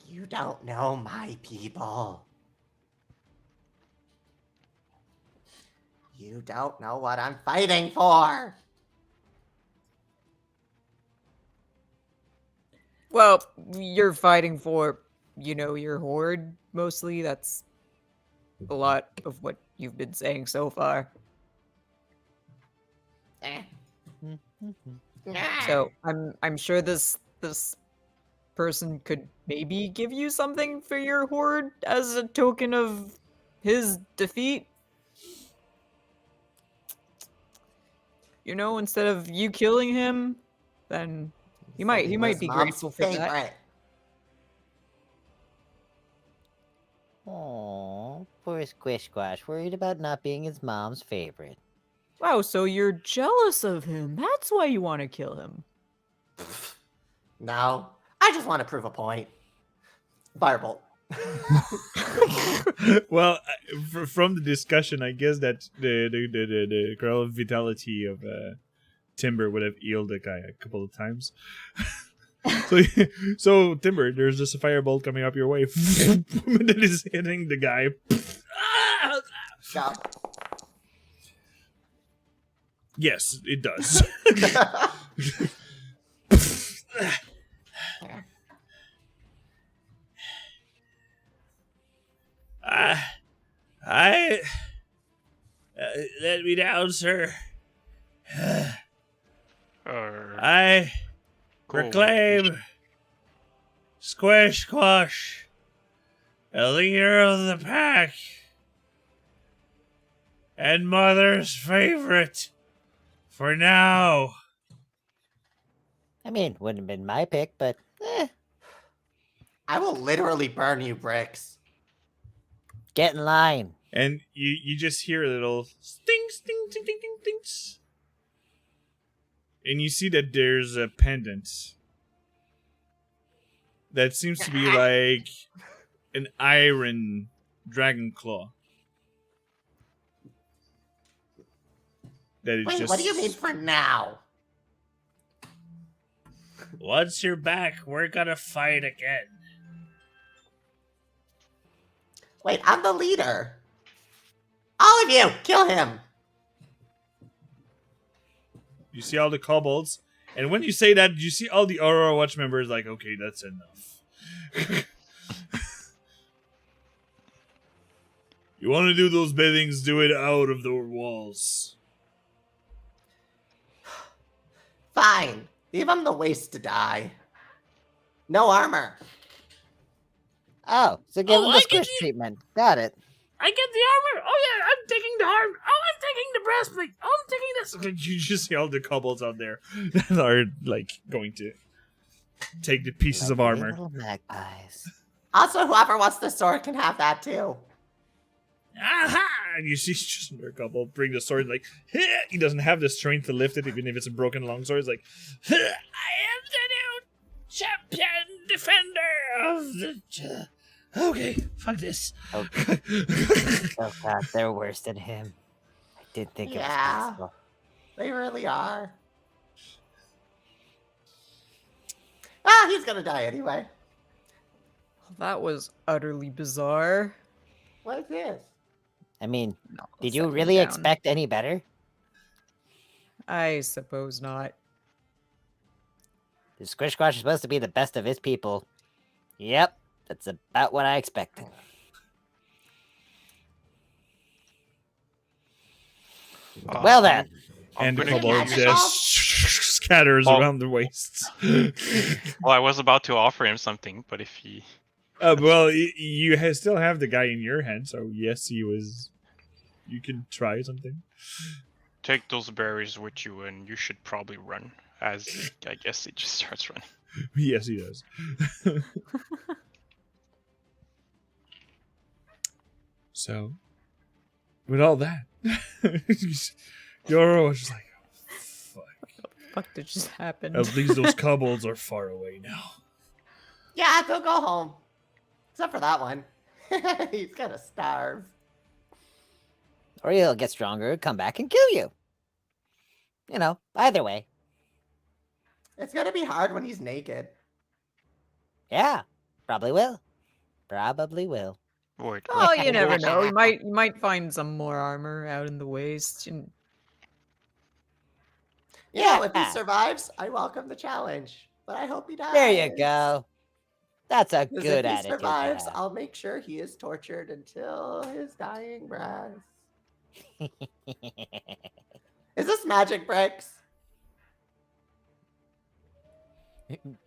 You don't know my people. You don't know what I'm fighting for. Well, you're fighting for, you know, your horde mostly. That's a lot of what you've been saying so far. Eh. So I'm sure this person could maybe give you something for your horde as a token of his defeat. You know, instead of you killing him, then he might was be Mom's grateful for that. favorite. Aw, poor Squish Squash, worried about not being his mom's favorite. Wow, so you're jealous of him. That's why you want to kill him. No, I just want to prove a point. Firebolt. Well, from the discussion, I guess that the girl of vitality of Timber would have healed the guy a couple of times. So Timber, there's just a firebolt coming up your way that is hitting the guy. Yeah. Yes, it does. I let me down, sir. I proclaim Squish Squash a leader of the pack and Mother's favorite for now. I mean, wouldn't have been my pick, but I will literally burn you, Bricks. get in line. And you just hear a little sting, sting, sting, sting, sting, stings. And you see that there's a pendant that seems to be like an iron dragon claw. That is Wait, just. what do you mean for now? Once you're back, we're gonna fight again. Wait, I'm the leader. All of you, kill him. You see all the kobolds, and when you say that, you see all the Aurora Watch members like, okay, that's enough. You want to do those biddings, do it out of the walls. Fine. Leave him the waste to die. No armor. Oh, so give him I the get squish treatment. Got it. I get the armor. Oh yeah, I'm taking the armor. Oh, I'm taking the breastplate. Oh, I'm taking this. You just see all the kobolds out there that are like going to take the pieces of Like armor. little magpies. Also, whoever wants the sword can have that too. Aha! And you see just another kobold bring the sword like he doesn't have the strength to lift it, even if it's a broken longsword. It's like I am the new champion defender of the. Okay, fuck this. Oh. Oh god, they're worse than him. I did think it was Yeah. possible. They really are. Ah, he's gonna die anyway. That was utterly bizarre. What is this? I mean, No, did set you me really down. expect any better? I suppose not. The Squish Squash is supposed to be the best of his people. Yep, that's about what I expected. Well then, And the gonna kobold use- just scatters Well- around the wastes. Well, I was about to offer him something, but if he... Well, you still have the guy in your hand, so yes, he was. You can try something. Take those berries with you, and you should probably run. As I guess it just starts running. Yes, he does. So, with all that, Yoro was just like, oh, fuck. Fuck did just happen? At least those kobolds are far away now. Yeah, they'll go home. Except for that one. He's gonna starve. or he'll get stronger, come back and kill you. You know, either way. It's gonna be hard when he's naked. Yeah, probably will. Probably will. Wait, Oh, you never know. You might find some more armor out in the waste. And You know, if he Yeah. survives, I welcome the challenge. But I hope he dies. There you go. That's a 'Cause good if he attitude. to survives, have. I'll make sure he is tortured until his dying breath. Is this magic, Bricks?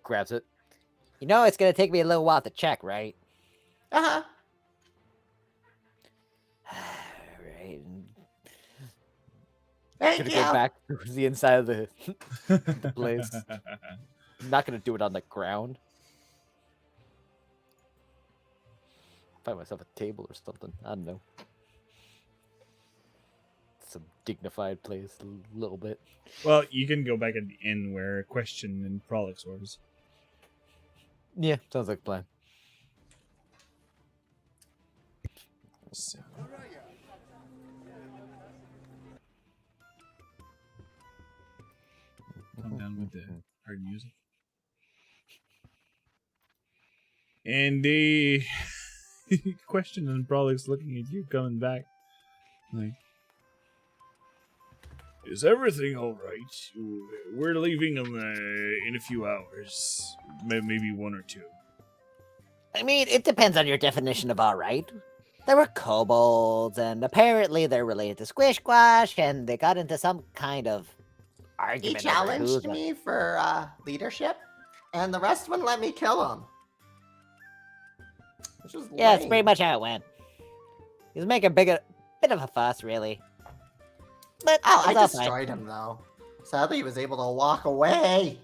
Grabs it. You know, it's gonna take me a little while to check, right? Uh-huh. Right. Thank Gonna you. go back towards the inside of the place. I'm not gonna do it on the ground. Find myself a table or something. I don't know. Some dignified place, a little bit. Well, you can go back at the end where Question and Prolix was. Yeah, sounds like a plan. So. Calm down with the hard music. And the Question and Prolix looking at you coming back. Like, Is everything all right? We're leaving in a few hours, maybe 1 or 2. I mean, it depends on your definition of all right. There were kobolds, and apparently they're related to Squish Squash, and they got into some kind of He argument. over who challenged the- me for leadership, and the rest wouldn't let me kill him. Which was Yeah, it's lame. pretty much how it went. He was making a bit of a fuss, really. But Oh, I it's all fine. destroyed him though. Sadly, he was able to walk away.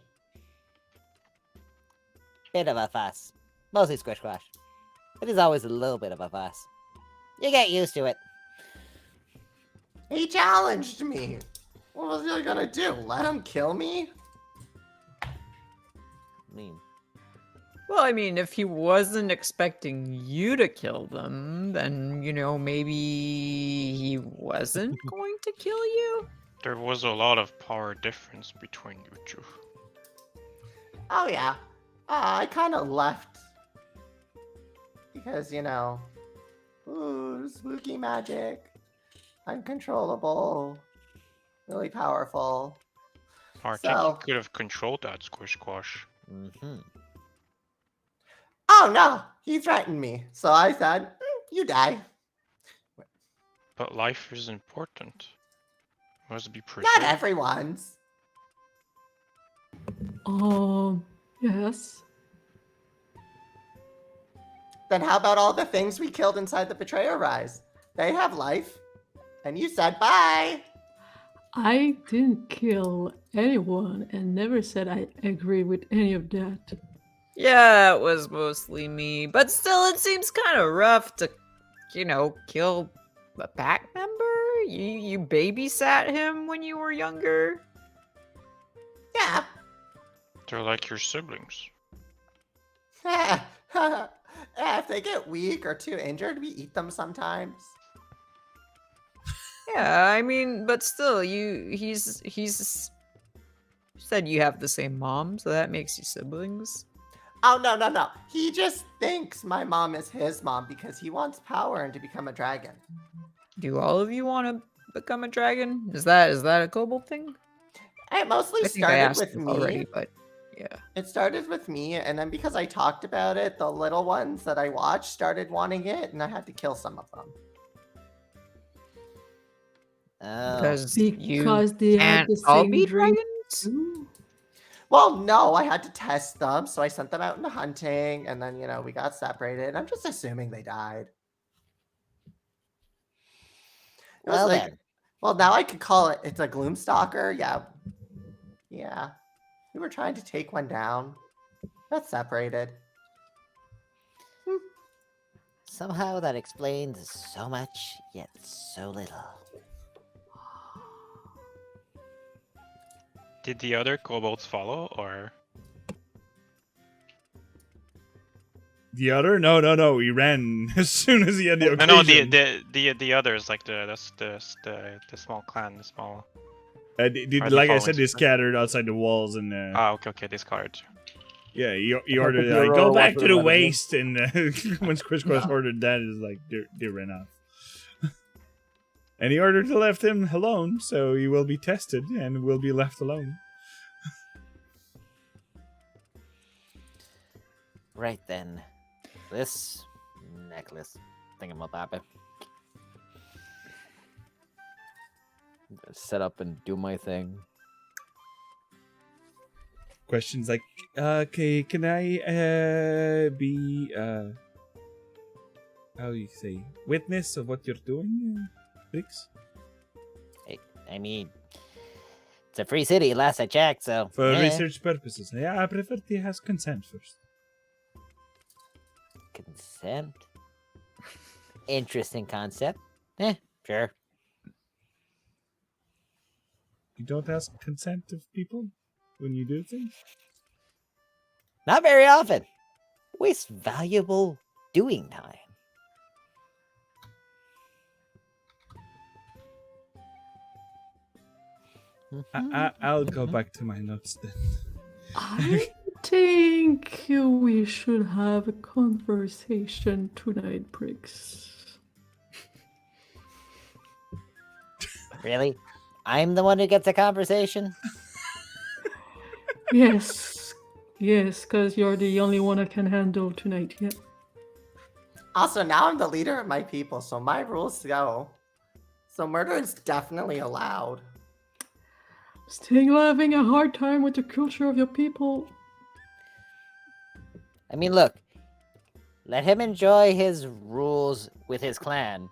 Bit of a fuss. Mostly Squish Squash. It is always a little bit of a fuss. You get used to it. He challenged me. What was he gonna do? Let him kill me? I mean, Well, I mean, if he wasn't expecting you to kill them, then, maybe he wasn't going to kill you? There was a lot of power difference between you two. Oh yeah. I kind of left because ooh, spooky magic, uncontrollable, really powerful. I think So- you could have controlled that Squish Squash. Oh no, he threatened me. So I said, "You die." But life is important. Must be Not preserved. everyone's. Yes. Then how about all the things we killed inside the Betrayer Rise? They have life. And you said bye. I didn't kill anyone and never said I agree with any of that. Yeah, it was mostly me. But still, it seems kind of rough to, kill a pack member? You babysat him when you were younger? Yeah. They're like your siblings. If they get weak or too injured, we eat them sometimes. Yeah, I mean, but still, he's you said you have the same mom, so that makes you siblings. Oh, no. He just thinks my mom is his mom because he wants power and to become a dragon. Do all of you want to become a dragon? Is that a kobold thing? It mostly I think I started asked with this me. already, but yeah. It started with me, and then because I talked about it, the little ones that I watched started wanting it, and I had to kill some of them. oh. Because Because you they had can't the all same be dream dragons? too. Well, no, I had to test them, so I sent them out into hunting, and then, we got separated. I'm just assuming they died. It was Well like, then. well, now I could call it, it's a Gloomstalker. Yeah. We were trying to take one down. That's separated. Somehow that explains so much, yet so little. Did the other kobolds follow, or The other? No. He ran as soon as he had the occasion. no, the others, like the small clan, the small. Are they Like I following said, they suit? scattered outside the walls, and Okay, discarded. yeah, he think ordered the like, go Aurora back wants to to the let him in. waste, and when Squish Squash ordered that, it's like they ran off. And he ordered to left him alone, so he will be tested and will be left alone. Right then. This necklace thingamabobbing. Set up and do my thing. Questions like, okay, can I be how do you say, witness of what you're doing, Brix? I mean, it's a free city, last I checked, so. For yeah. research purposes. Yeah, I prefer to have consent first. Consent? Interesting concept. Sure. You don't ask consent of people when you do things? Not very often. Waste valuable doing time. I'll go back to my notes then. I think we should have a conversation tonight, Briggs. Really? I'm the one who gets a conversation. Yes, yes, because you're the only one I can handle tonight. Yeah. Also, now I'm the leader of my people, so my rules go. So murder is definitely allowed. Still having a hard time with the culture of your people. I mean, look, let him enjoy his rules with his clan.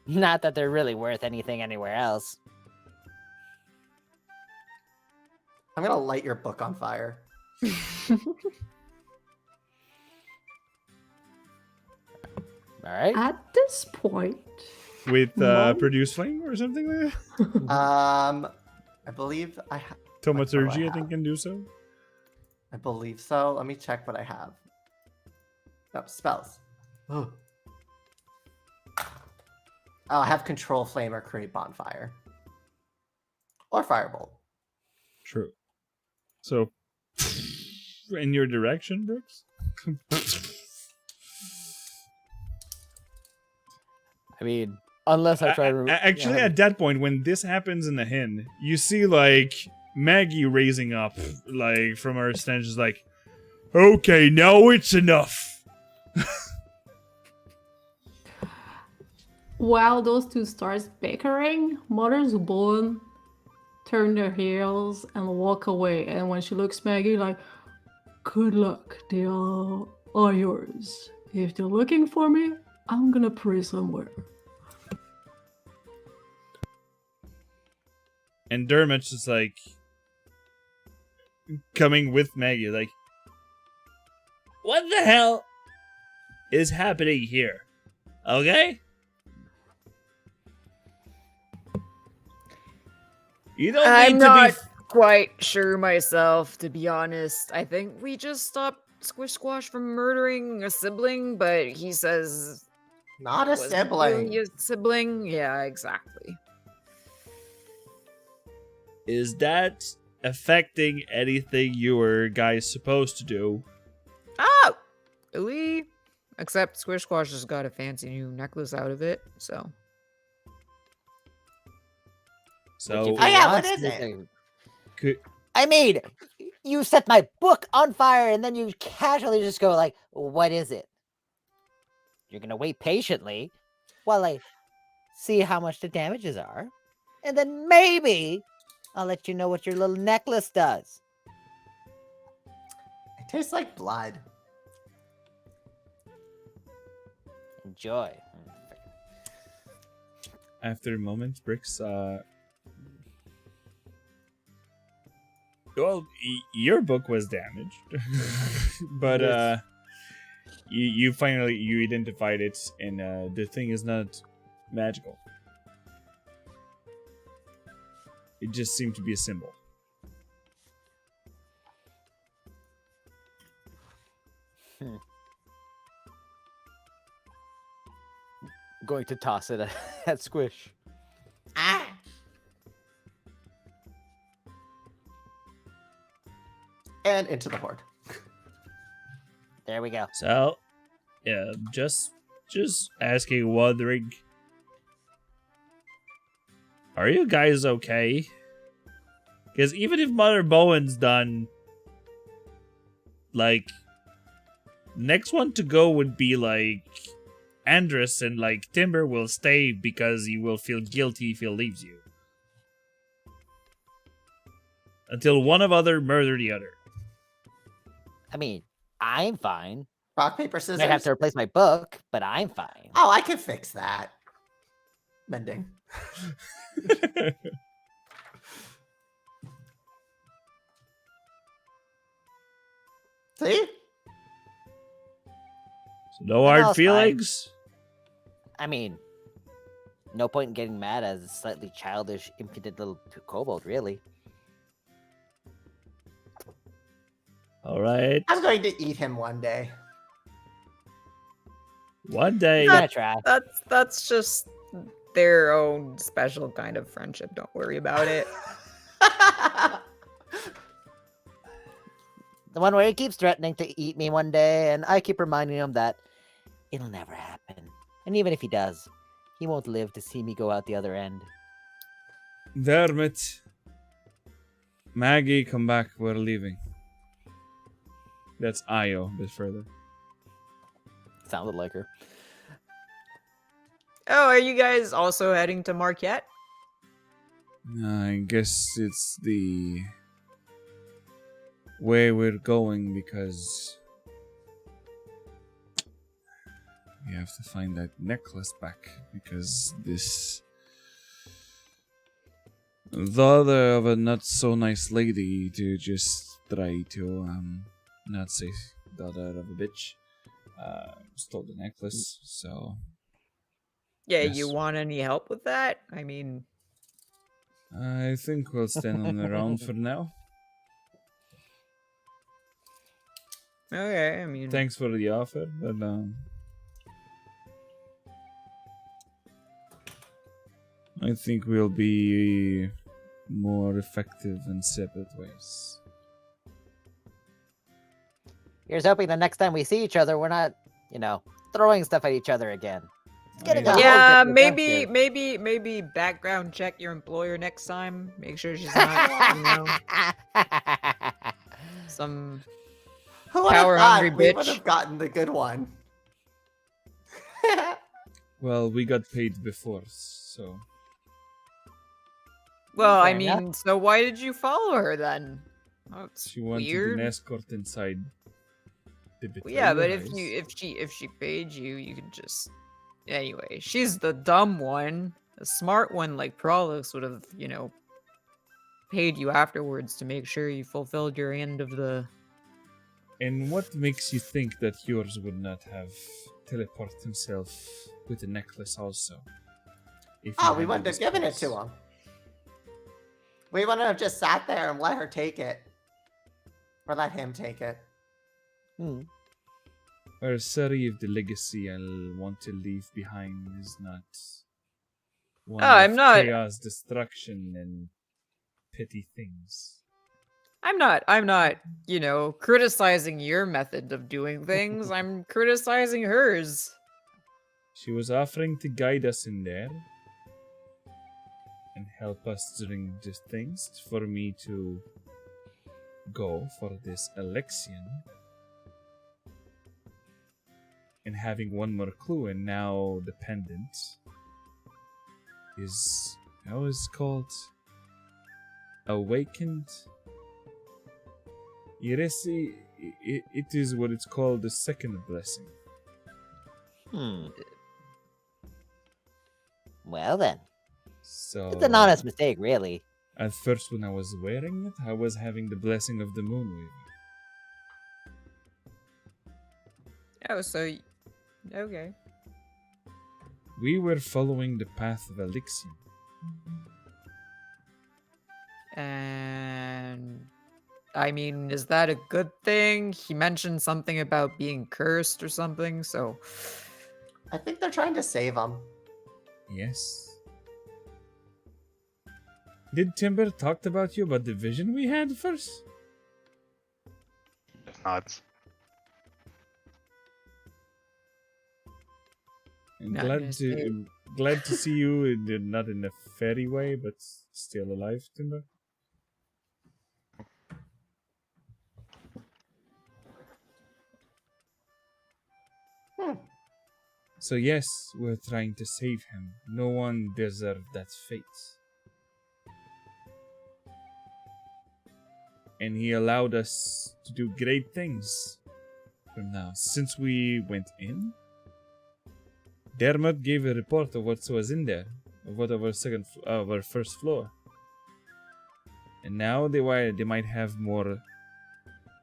Not that they're really worth anything anywhere else. I'm gonna light your book on fire. All right. At this point, With Mom? produce flame or something like that? I believe I have. Thaumaturgy, I think, can do so. I believe so. Let me check what I have. No, spells. Oh, I have control flame or create bonfire. Or firebolt. True. So, in your direction, Brooks? I mean, unless I try to. Actually, yeah, at that point, when this happens in the hin, you see, like, Maggie raising up, like, from her stench, is like, okay, now it's enough. while those two starts bickering, Mother's Bone turn their heels and walk away. And when she looks Maggie, like, good luck, they all are yours. If they're looking for me, I'm gonna pray somewhere. And Dermot's just like coming with Maggie, like, what the hell is happening here? Okay? You don't I'm need not to be. quite sure myself, to be honest. I think we just stopped Squish Squash from murdering a sibling, but he says Not a wasn't sibling. really a sibling. Yeah, exactly. Is that affecting anything you were guys supposed to do? Oh, really? Except Squish Squash just got a fancy new necklace out of it, so. So, Oh, yeah, what wants is to it? do. could, I mean, you set my book on fire and then you casually just go like, what is it? You're gonna wait patiently while I see how much the damages are. And then maybe I'll let you know what your little necklace does. It tastes like blood. Enjoy. after a moment, Bricks, well, your book was damaged, but Yes. you finally you identified it, and the thing is not magical. It just seemed to be a symbol. Going to toss it at Squish. Ah! And into the horde. There we go. So, yeah, just asking, wondering, are you guys okay? Because even if Mother Bowen's done, like, next one to go would be like Andrus, and like Timber will stay because he will feel guilty if he leaves you. Until one of other murder the other. I mean, I'm fine. Rock, paper, I scissors. might have to replace my book, but I'm fine. Oh, I can fix that. Mending. See? So no Well, hard it's fine. feelings? I mean, no point in getting mad as a slightly childish, impudent little kobold, really. Alright. I'm going to eat him one day. One day. I'm gonna try. That's just their own special kind of friendship. Don't worry about it. The one where he keeps threatening to eat me one day, and I keep reminding him that it'll never happen. And even if he does, he won't live to see me go out the other end. Dermot, Maggie, come back. We're leaving. That's Io, a bit further. Sounded like her. Oh, are you guys also heading to Marquette? I guess it's the way we're going because we have to find that necklace back because the other of a not so nice lady to just try to not say daughter of a bitch stole the necklace, so Yeah, Yes. you want any help with that? I mean, I think we'll stand on our own for now. okay, I mean, Thanks for the offer, but I think we'll be more effective in separate ways. Here's hoping the next time we see each other, we're not, throwing stuff at each other again. It's getting a whole yeah, different maybe background check your employer next time. Make sure she's not, some Who would have power thought hungry we would bitch. have gotten the good one? Well, we got paid before, so Well, I Fair enough. mean, so why did you follow her then? Oh, it's she wanted weird. an escort inside the Well, yeah, but betrayal if she paid you, you could just. Anyway, she's the dumb one. A smart one like Prolix would have, paid you afterwards to make sure you fulfilled your end of the. And what makes you think that yours would not have teleported himself with the necklace also? If Oh, you we had wouldn't the have given it to discourse? him. We wouldn't have just sat there and let her take it. Or let him take it. Hmm. Or sorry if the legacy I'll want to leave behind is not one I'm of not- chaos, destruction, and petty things. I'm not, criticizing your method of doing things. I'm criticizing hers. She was offering to guide us in there and help us during these things for me to go for this election. And having one more clue, and now the pendant is, how is it called? Awakened? Iresi, it is what it's called the second blessing. Well then, So it's an honest mistake, really. at first when I was wearing it, I was having the blessing of the Moonweaver. Oh, so okay. We were following the path of Elixion. And I mean, is that a good thing? He mentioned something about being cursed or something, so I think they're trying to save him. Yes. Did Timber talked about you about the vision we had first? Nods. I'm Not glad to see you not in a fairy way, but still alive, Timber. So yes, we're trying to save him. No one deserved that fate. And he allowed us to do great things from now. Since we went in, Dermot gave a report of what was in there, of what our first floor. And now they might have more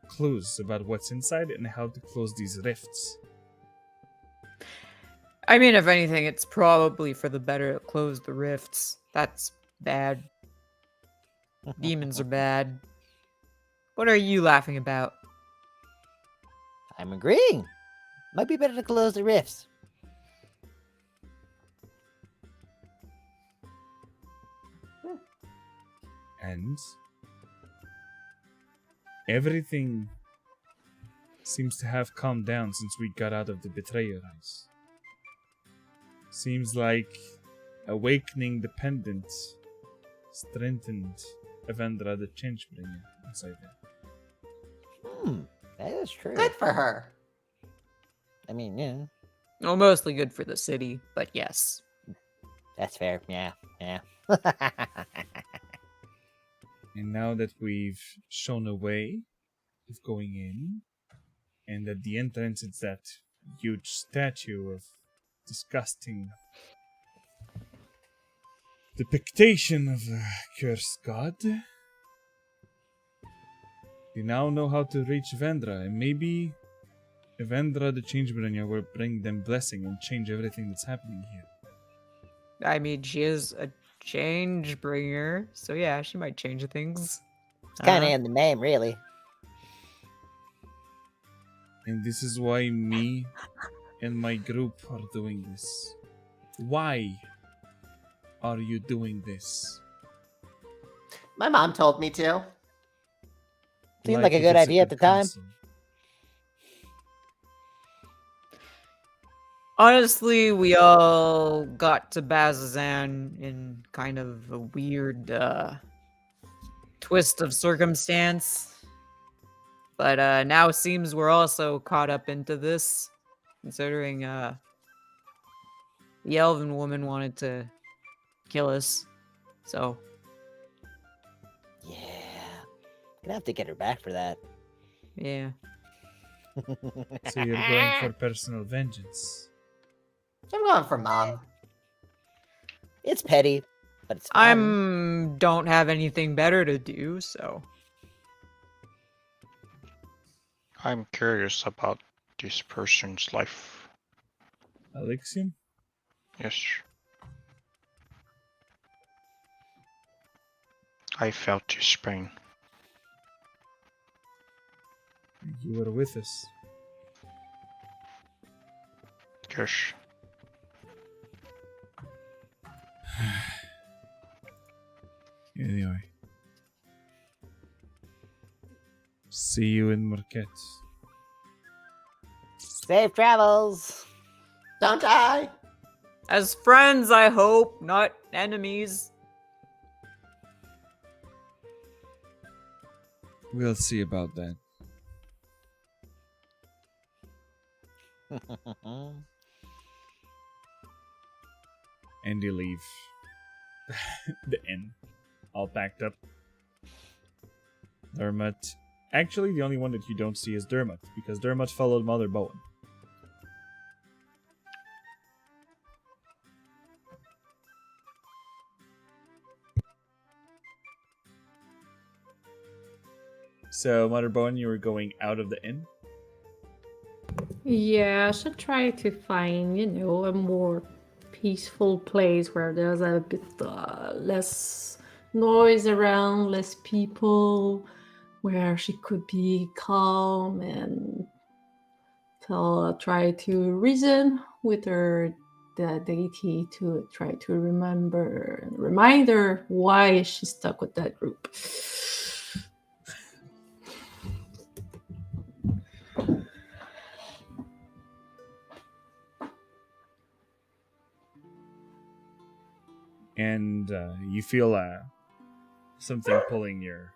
clues about what's inside and how to close these rifts. I mean, if anything, it's probably for the better to close the rifts. That's bad. Demons are bad. What are you laughing about? I'm agreeing. Might be better to close the rifts. And everything seems to have calmed down since we got out of the betrayer house. Seems like awakening the pendant strengthened Evandra the Changebringer inside there. That is true. Good for her. I mean, yeah, Well, mostly good for the city, but yes. that's fair. Yeah. And now that we've shown a way of going in, and at the entrance it's that huge statue of disgusting depiction of a cursed god, we now know how to reach Evandra, and maybe Evandra the Changebringer will bring them blessing and change everything that's happening here. I mean, she is a change bringer, so yeah, she might change things. It's kind of in the name, really. And this is why me and my group are doing this. Why are you doing this? My mom told me to. Seemed like a if good it's idea at the time. counsel. Honestly, we all got to Bazazan in kind of a weird twist of circumstance. But now it seems we're also caught up into this, considering the elven woman wanted to kill us. So, Yeah. Gonna have to get her back for that. yeah. So you're going for personal vengeance. I'm going for mom. It's petty, but it's fun. Don't have anything better to do, so. I'm curious about this person's life. Alexium? Yes. I felt his pain. You were with us. Yes. Anyway. See you in Marquette. Safe travels. Don't die. As friends, I hope, not enemies. We'll see about that. And you leave the inn, all packed up. Dermot. Actually, the only one that you don't see is Dermot, because Dermot followed Mother Bowen. So, Mother Bowen, you were going out of the inn? Yeah, I should try to find, a more peaceful place where there's a bit less noise around, less people, where she could be calm and try to reason with her the deity to try to remind her why she's stuck with that group. And you feel something pulling your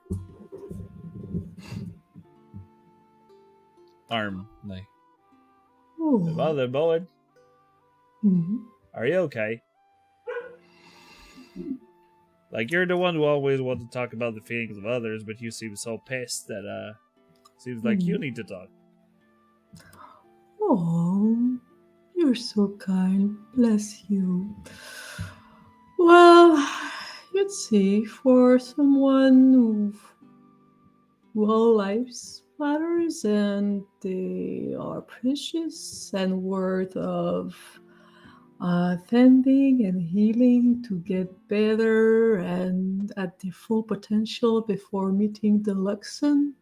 arm. Like, Mother Bowen, are you okay? Like, you're the one who always wants to talk about the feelings of others, but you seem so pissed that seems like you need to talk. Oh, you're so kind. Bless you. Well, you'd see, for someone who all lives matters and they are precious and worth of tending and healing to get better and at their full potential before meeting the Luxon.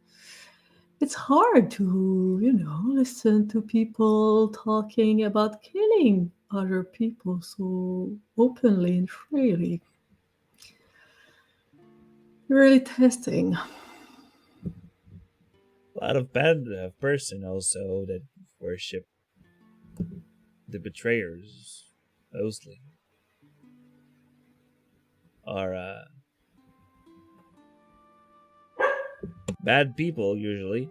It's hard to, listen to people talking about killing other people so openly and freely. Really testing. A lot of bad person also that worship the betrayers mostly are Bad people, usually.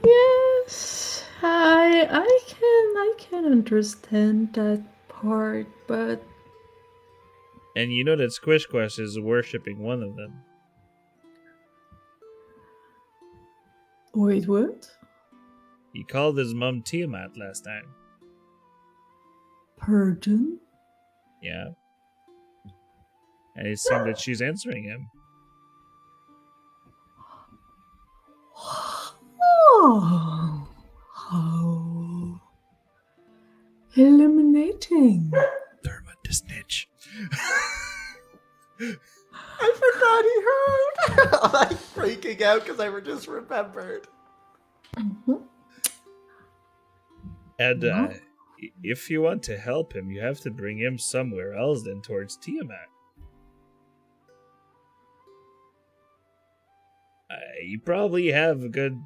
Yes, I can understand that part, but And you know that Squish Quest is worshipping one of them. wait, what? He called his mom Tiamat last time. Pardon? Yeah. And it seemed that she's answering him. Oh, how illuminating. Dermot the snitch. I forgot he heard. I'm like freaking out because I just remembered. Mhm. And No. if you want to help him, you have to bring him somewhere else than towards Tiamat. You probably have a good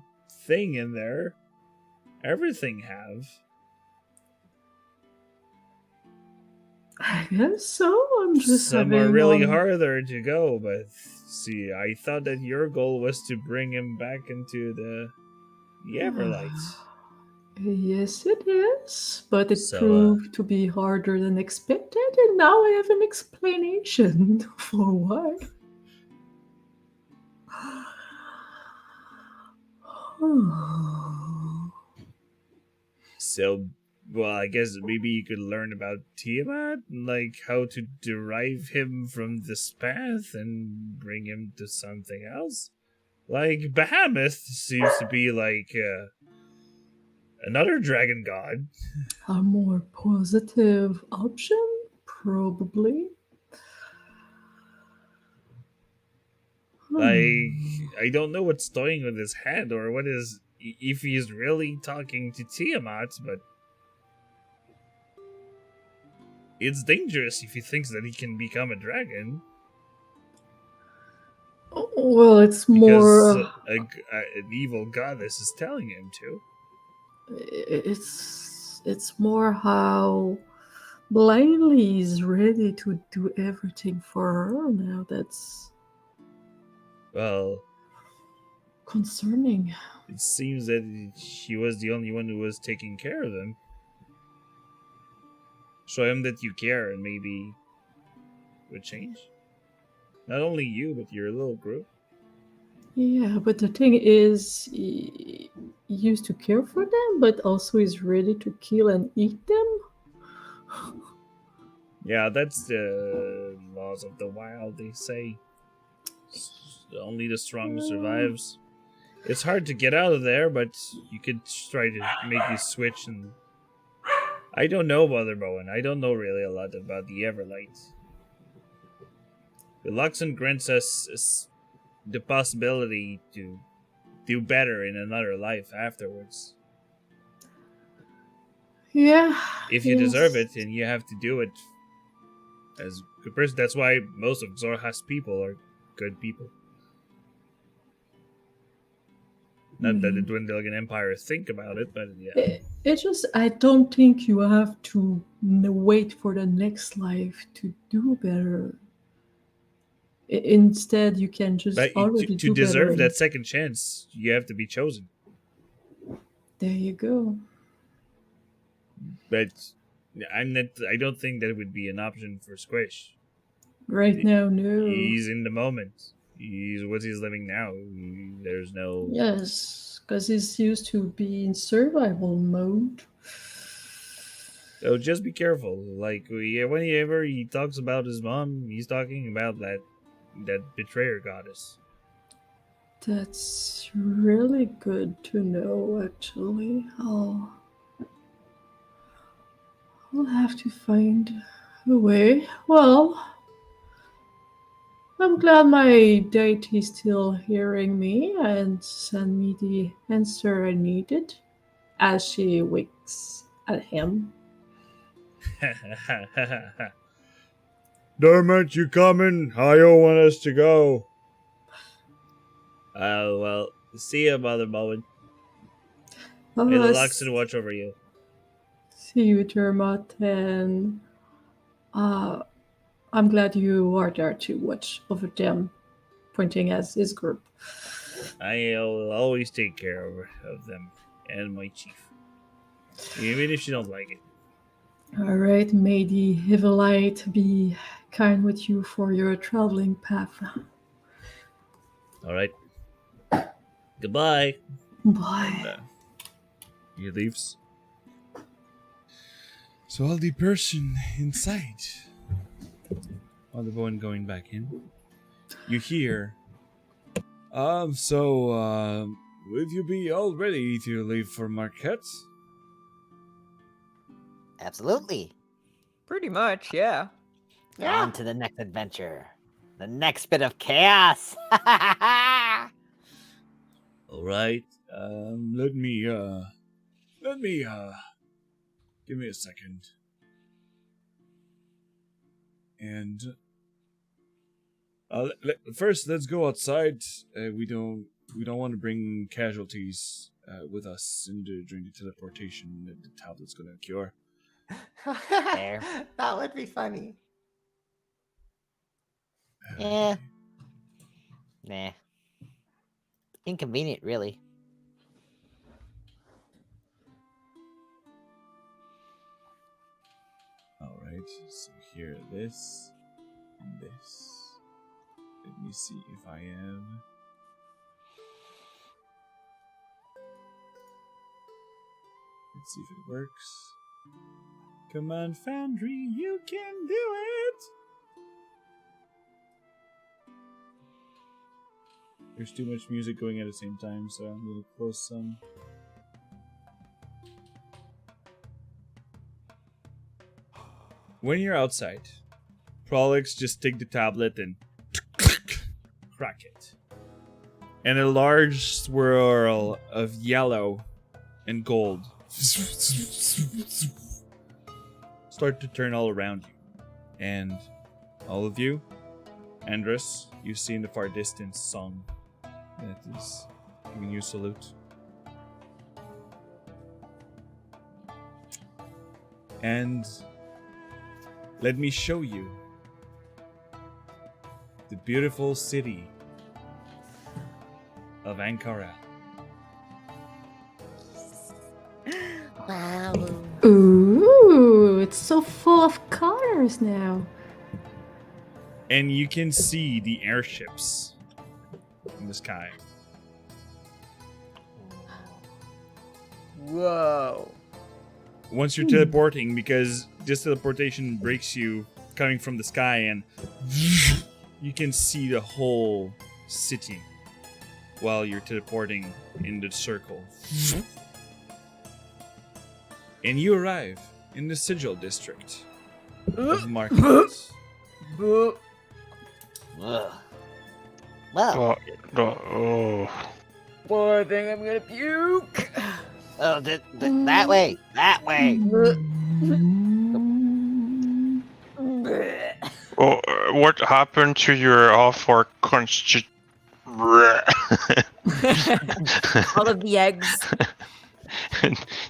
thing in there. Everything have. I guess so. I'm just Some having are really one. harder to go, but see, I thought that your goal was to bring him back into the Everlight. Yes, it is, but it So, proved to be harder than expected, and now I have an explanation for why. So, well, I guess maybe you could learn about Tiamat, like how to derive him from this path and bring him to something else. Like Bahamut seems to be like another dragon god. A more positive option, probably. Like, I don't know what's going with his head or what is if he's really talking to Tiamat, but it's dangerous if he thinks that he can become a dragon. Well, it's Because more. an evil goddess is telling him to. It's more how blindly he's ready to do everything for her now. That's Well, concerning. it seems that she was the only one who was taking care of him. Show him that you care and maybe it would change. Not only you, but your little group. Yeah, but the thing is, he used to care for them, but also is ready to kill and eat them. Yeah, that's the laws of the wild, they say. Only the strong survives. It's hard to get out of there, but you could try to make you switch and... I don't know, Mother Bowen. I don't know really a lot about the Everlight. The Luxon grants us the possibility to do better in another life afterwards. Yeah. If you deserve it, yes. and you have to do it as a good person. That's why most of Zorha's people are good people. Not that the Dwindling Empire think about it, but yeah. It's just, I don't think you have to wait for the next life to do better. Instead, you can just But already to do better. deserve that second chance, you have to be chosen. There you go. But I'm not. I don't think that would be an option for Squish. Right now, no. He's in the moment. He's what he's living now. There's no. Yes, because he's used to be in survival mode. So just be careful. Like whenever he talks about his mom, he's talking about that betrayer goddess. That's really good to know, actually. I'll have to find a way. Well, I'm glad my deity is still hearing me and send me the answer I needed as she winks at him. Dermot, you coming? How you want us to go? Well, see ya, Mother Bowen. May the Luxon watch over you. See you, Dermot, and I'm glad you are there to watch over them pointing at his group. I'll always take care of them and my chief, even if you don't like it. All right, may the evil light be kind with you for your traveling path. All right. Goodbye. Bye. And, he leaves. So all the person inside, while the one going back in, you hear. Would you be all ready to leave for Marquette? Absolutely. Pretty much, yeah. On to the next adventure. The next bit of chaos. All right. Let me give me a second. And first, let's go outside. We don't want to bring casualties with us during the teleportation that the tablet's going to cure. Fair. That would be funny. Yeah. Nah. Inconvenient, really. All right. So here, this, and this. Let me see if I am. Let's see if it works. Come on, Foundry, you can do it! There's too much music going at the same time, so I'm gonna close some. When you're outside, Prolix just take the tablet and crack it. And a large swirl of yellow and gold start to turn all around you. And all of you, Andrus, you see in the far distance Song that is giving you a salute. And let me show you the beautiful city of Ankara. Wow. Ooh, it's so full of colors now. And you can see the airships in the sky. Whoa. Once you're teleporting, because this teleportation breaks you coming from the sky, and you can see the whole city while you're teleporting in the circle. And you arrive in the Sigil district of Marquette. Ugh. Well, Oh. Boy, I think I'm gonna puke. oh, that way. That way. Oh, what happened to your half-orc constitution? All of the eggs.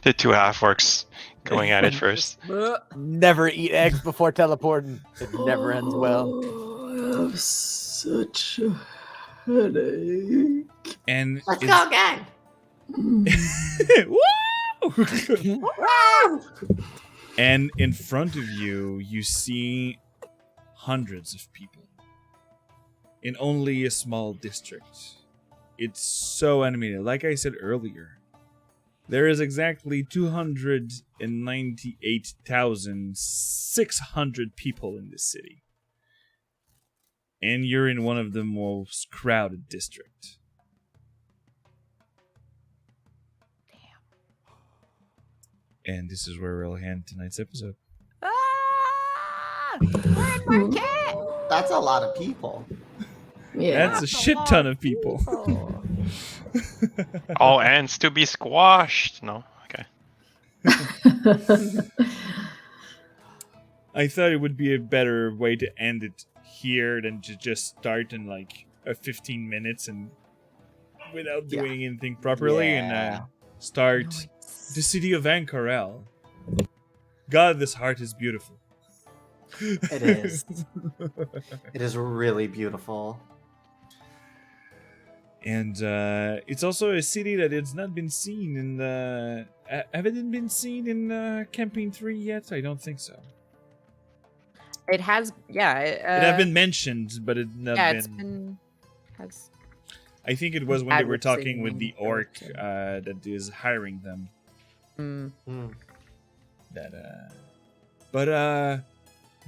The two half-orcs going at it first. Never eat eggs before teleporting. It never ends well. Oh, I have such a headache. And Let's go again. Woo! And in front of you, you see hundreds of people in only a small district. It's so animated. Like I said earlier, there is exactly 298,600 people in this city. And you're in one of the most crowded districts. And this is where we'll end tonight's episode. That's a lot of people. Yeah. That's a shit ton of people. All ends to be squashed. No, okay. I thought it would be a better way to end it here than to just start in like 15 minutes and without doing anything properly and start the city of Ankarel. God, this heart is beautiful. It is. It is really beautiful. And it's also a city that has not been seen in the. Have it been seen in Campaign 3 yet? I don't think so. It has, yeah. It have been mentioned, but it not yeah, been. it's been has. I think it was when they were talking advertising with the and orc everything. that is hiring them. Mm. That but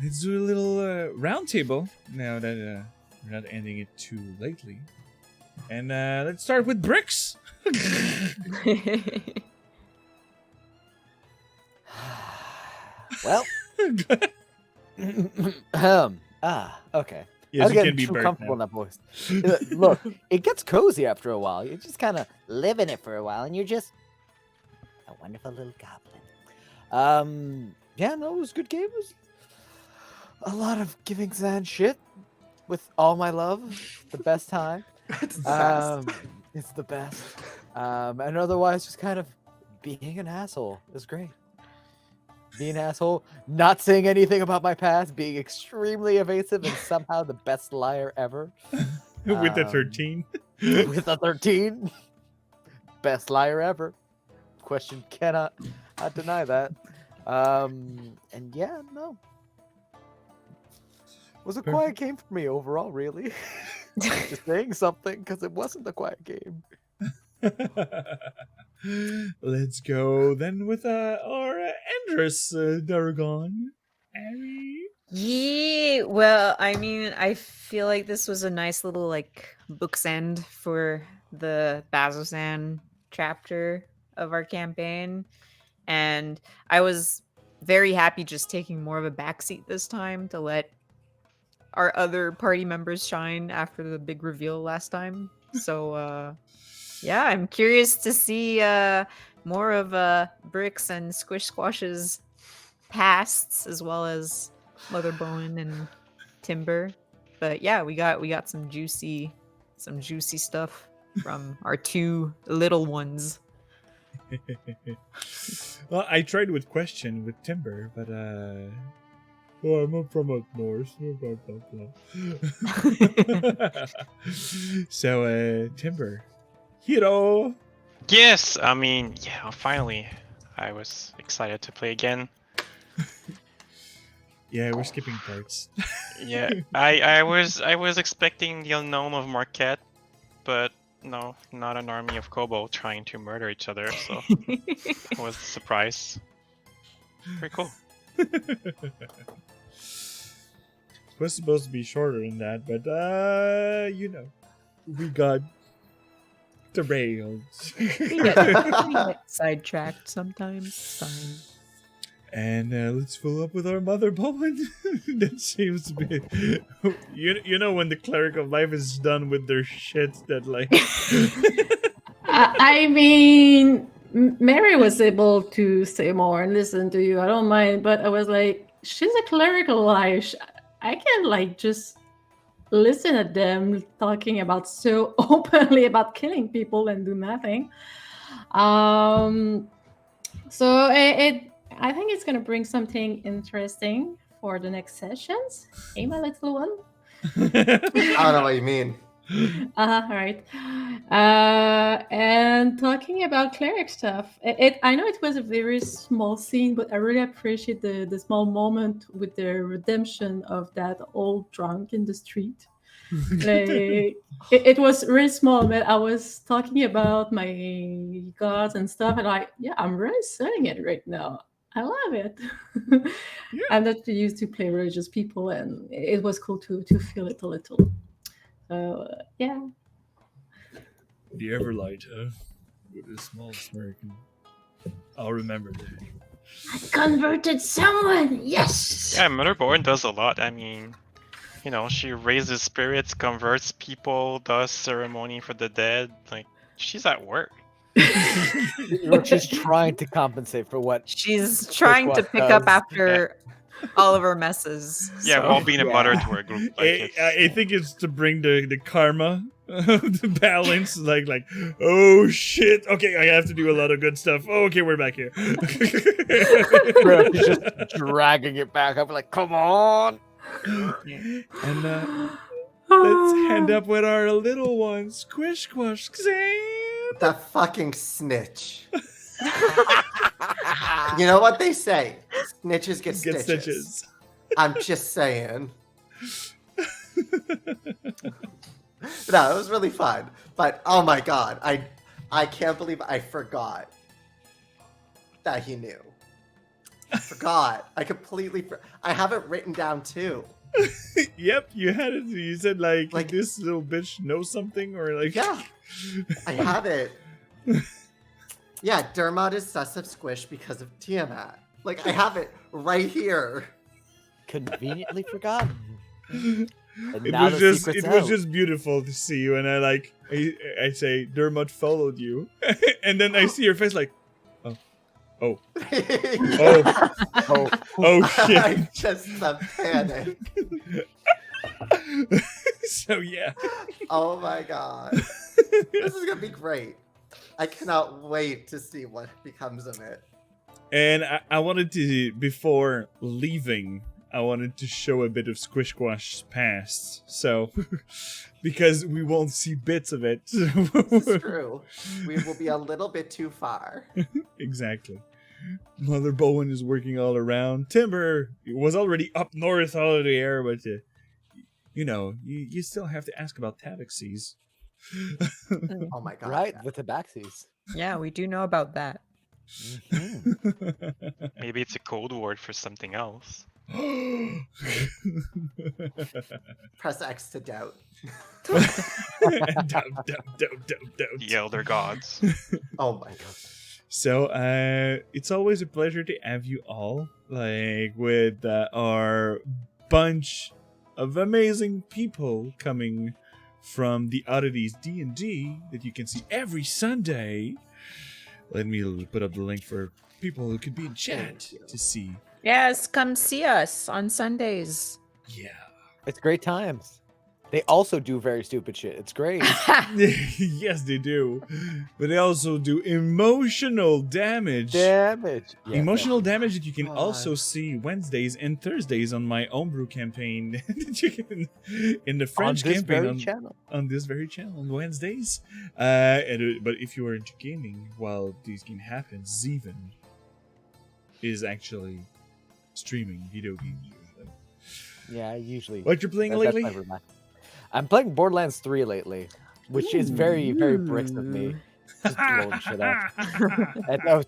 let's do a little round table now that we're not ending it too lately. And let's start with bricks. Well, okay. Yes, I'm you getting can be too burnt comfortable in now. that voice. Look, it gets cozy after a while. You just kind of Live in it for a while, and you're just a wonderful little goblin. yeah, no, it was a good game. It was a lot of giving Zan shit with all my love. The best time. It's the best. It's the best. And otherwise, just kind of being an asshole. It was great. Being an asshole, not saying anything about my past, being extremely evasive, and somehow the best liar ever. With the 13. With a 13. Best liar ever. Question cannot deny that. And yeah, no. It was a quiet game for me overall, really. Just saying something because it wasn't a quiet game. Let's go then with our Andrus Daragon. Harry. Yeah, well, I mean, I feel like this was a nice little like book's end for the Bazzoxan chapter of our campaign, and I was very happy just taking more of a backseat this time to let our other party members shine after the big reveal last time. So yeah, I'm curious to see more of Bricks and Squish Squash's pasts as well as Mother Bowen and Timber. But yeah, we got some juicy stuff from our two little ones. Well, I tried with question with Timber, but oh, I'm up from up north. So Timber, hero. Yes, I mean, yeah, finally. I was excited to play again. Yeah, we're skipping parts. Yeah, I was expecting the unknown of Marquette, but no, not an army of kobold trying to murder each other, so it was a surprise. Pretty cool. It was supposed to be shorter than that, but you know, we got derailed. we get sidetracked sometimes. It's fine. And let's fill up with our Mother Bowen. That seems to be, you know, when the cleric of life is done with their shit, that like. I mean, Mary was able to say more and listen to you. I don't mind, but I was like, she's a clerical life. I can like just listen at them talking about so openly about killing people and do nothing. So I think it's gonna bring something interesting for the next sessions. Hey, my little one. I don't know what you mean. All right. And talking about cleric stuff, I know it was a very small scene, but I really appreciate the small moment with the redemption of that old drunk in the street. Like, it was really small, but I was talking about my gods and stuff, and I'm really selling it right now. I love it. Yeah. I'm not used to play religious people, and it was cool to feel it a little. So yeah. The Everlight, huh? With a small smirk. I'll remember that. I converted someone. Yes. Yeah, Motherborn does a lot. I mean, you know, she raises spirits, converts people, does ceremony for the dead. Like, she's at work. She's trying to compensate for what She's trying to pick up after all of her messes. Yeah, so. while being a mother to her group. Like, I think it's to bring the karma, the balance. Like, oh shit. Okay, I have to do a lot of good stuff. Oh, okay, we're back here. She's just dragging it back up, like, come on. And Let's end up with our little one, Squish Squash Xan. The fucking snitch. You know what they say? Snitches get stitches. I'm just saying. No, it was really fun. But oh my god, I can't believe I forgot that he knew. I forgot. I completely I have it written down too. Yep, you had it. You said like this little bitch knows something, or like Yeah. I have it. Yeah, Dermot is sus of Squish because of Tiamat. Like I have it right here. Conveniently forgotten. And It now was the just secret's it was out. just beautiful to see you, and I say Dermot followed you, and then I see your face like, oh shit. I just panic. So yeah. Oh my god. This is gonna be great. I cannot wait to see what becomes of it. And I wanted to, before leaving, I wanted to show a bit of Squish Squash's past. So, because we won't see bits of it. This is true. We will be a little bit too far. Exactly. Mother Bowen is working all around. Timber was already up north out of the air, but you still have to ask about tabaxies. Oh my god. Right, yeah. the tabaxis. Yeah, we do know about that. Maybe it's a code word for something else. Press X to doubt. Doubt. The elder gods. Oh my god. So, it's always a pleasure to have you all, like, with our bunch of amazing people coming from the Oddities D&D that you can see every Sunday. Let me put up the link for people who could be in chat to see. Yes, come see us on Sundays. Yeah. It's great times. They also do very stupid shit. It's great. Yes, they do. But they also do emotional damage. Damage. Yeah, Emotional damage that you can God. also see Wednesdays and Thursdays on my homebrew campaign that you can in the French on this campaign very channel. on this very channel on Wednesdays. But if you are into gaming while this game happens, Zeven is actually streaming video games usually. Yeah, usually. What you're playing that's lately? my room. I'm playing Borderlands 3 lately, which is very, very bricks of me. Just blowing shit up. And,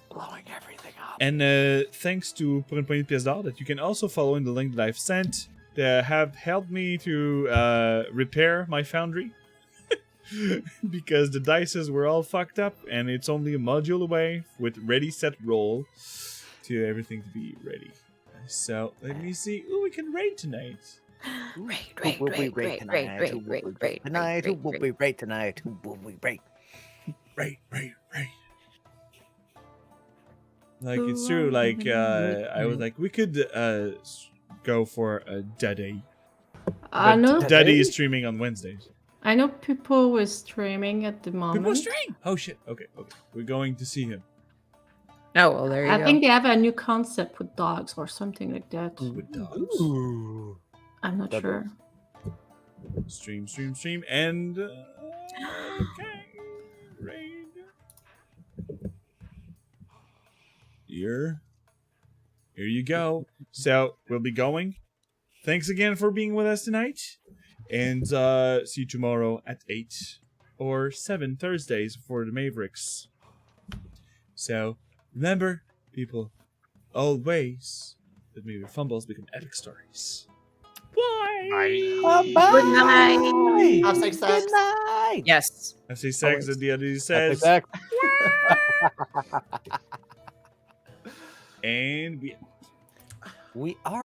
blowing everything up. And thanks to Pour une poignée de pièces d'or that you can also follow in the link that I've sent that have helped me to repair my foundry. Because the dices were all fucked up and it's only a module away with ready, set, roll to everything to be ready. So let me see who we can raid tonight. Tonight? Who will we raid tonight? Who will we raid tonight? Who will we raid? Raid. Like, it's true. Like, I was like, we could go for a Daddy. I know. Daddy is streaming on Wednesdays. I know people were streaming at the moment. People stream. Oh shit. Okay. We're going to see him Oh, well, there you I go. think they have a new concept with dogs or something like that. with dogs. Ooh. I'm not That sure. Stream, and okay, raid. Here you go. So we'll be going. Thanks again for being with us tonight, and see you tomorrow at 8 or 7 Thursdays for the Mavericks. So remember, people, always that maybe fumbles become epic stories. Bye. Bye. Good night. Have sex. Good night. Yes. I say sex, and the other Happy says, sex. and we We are.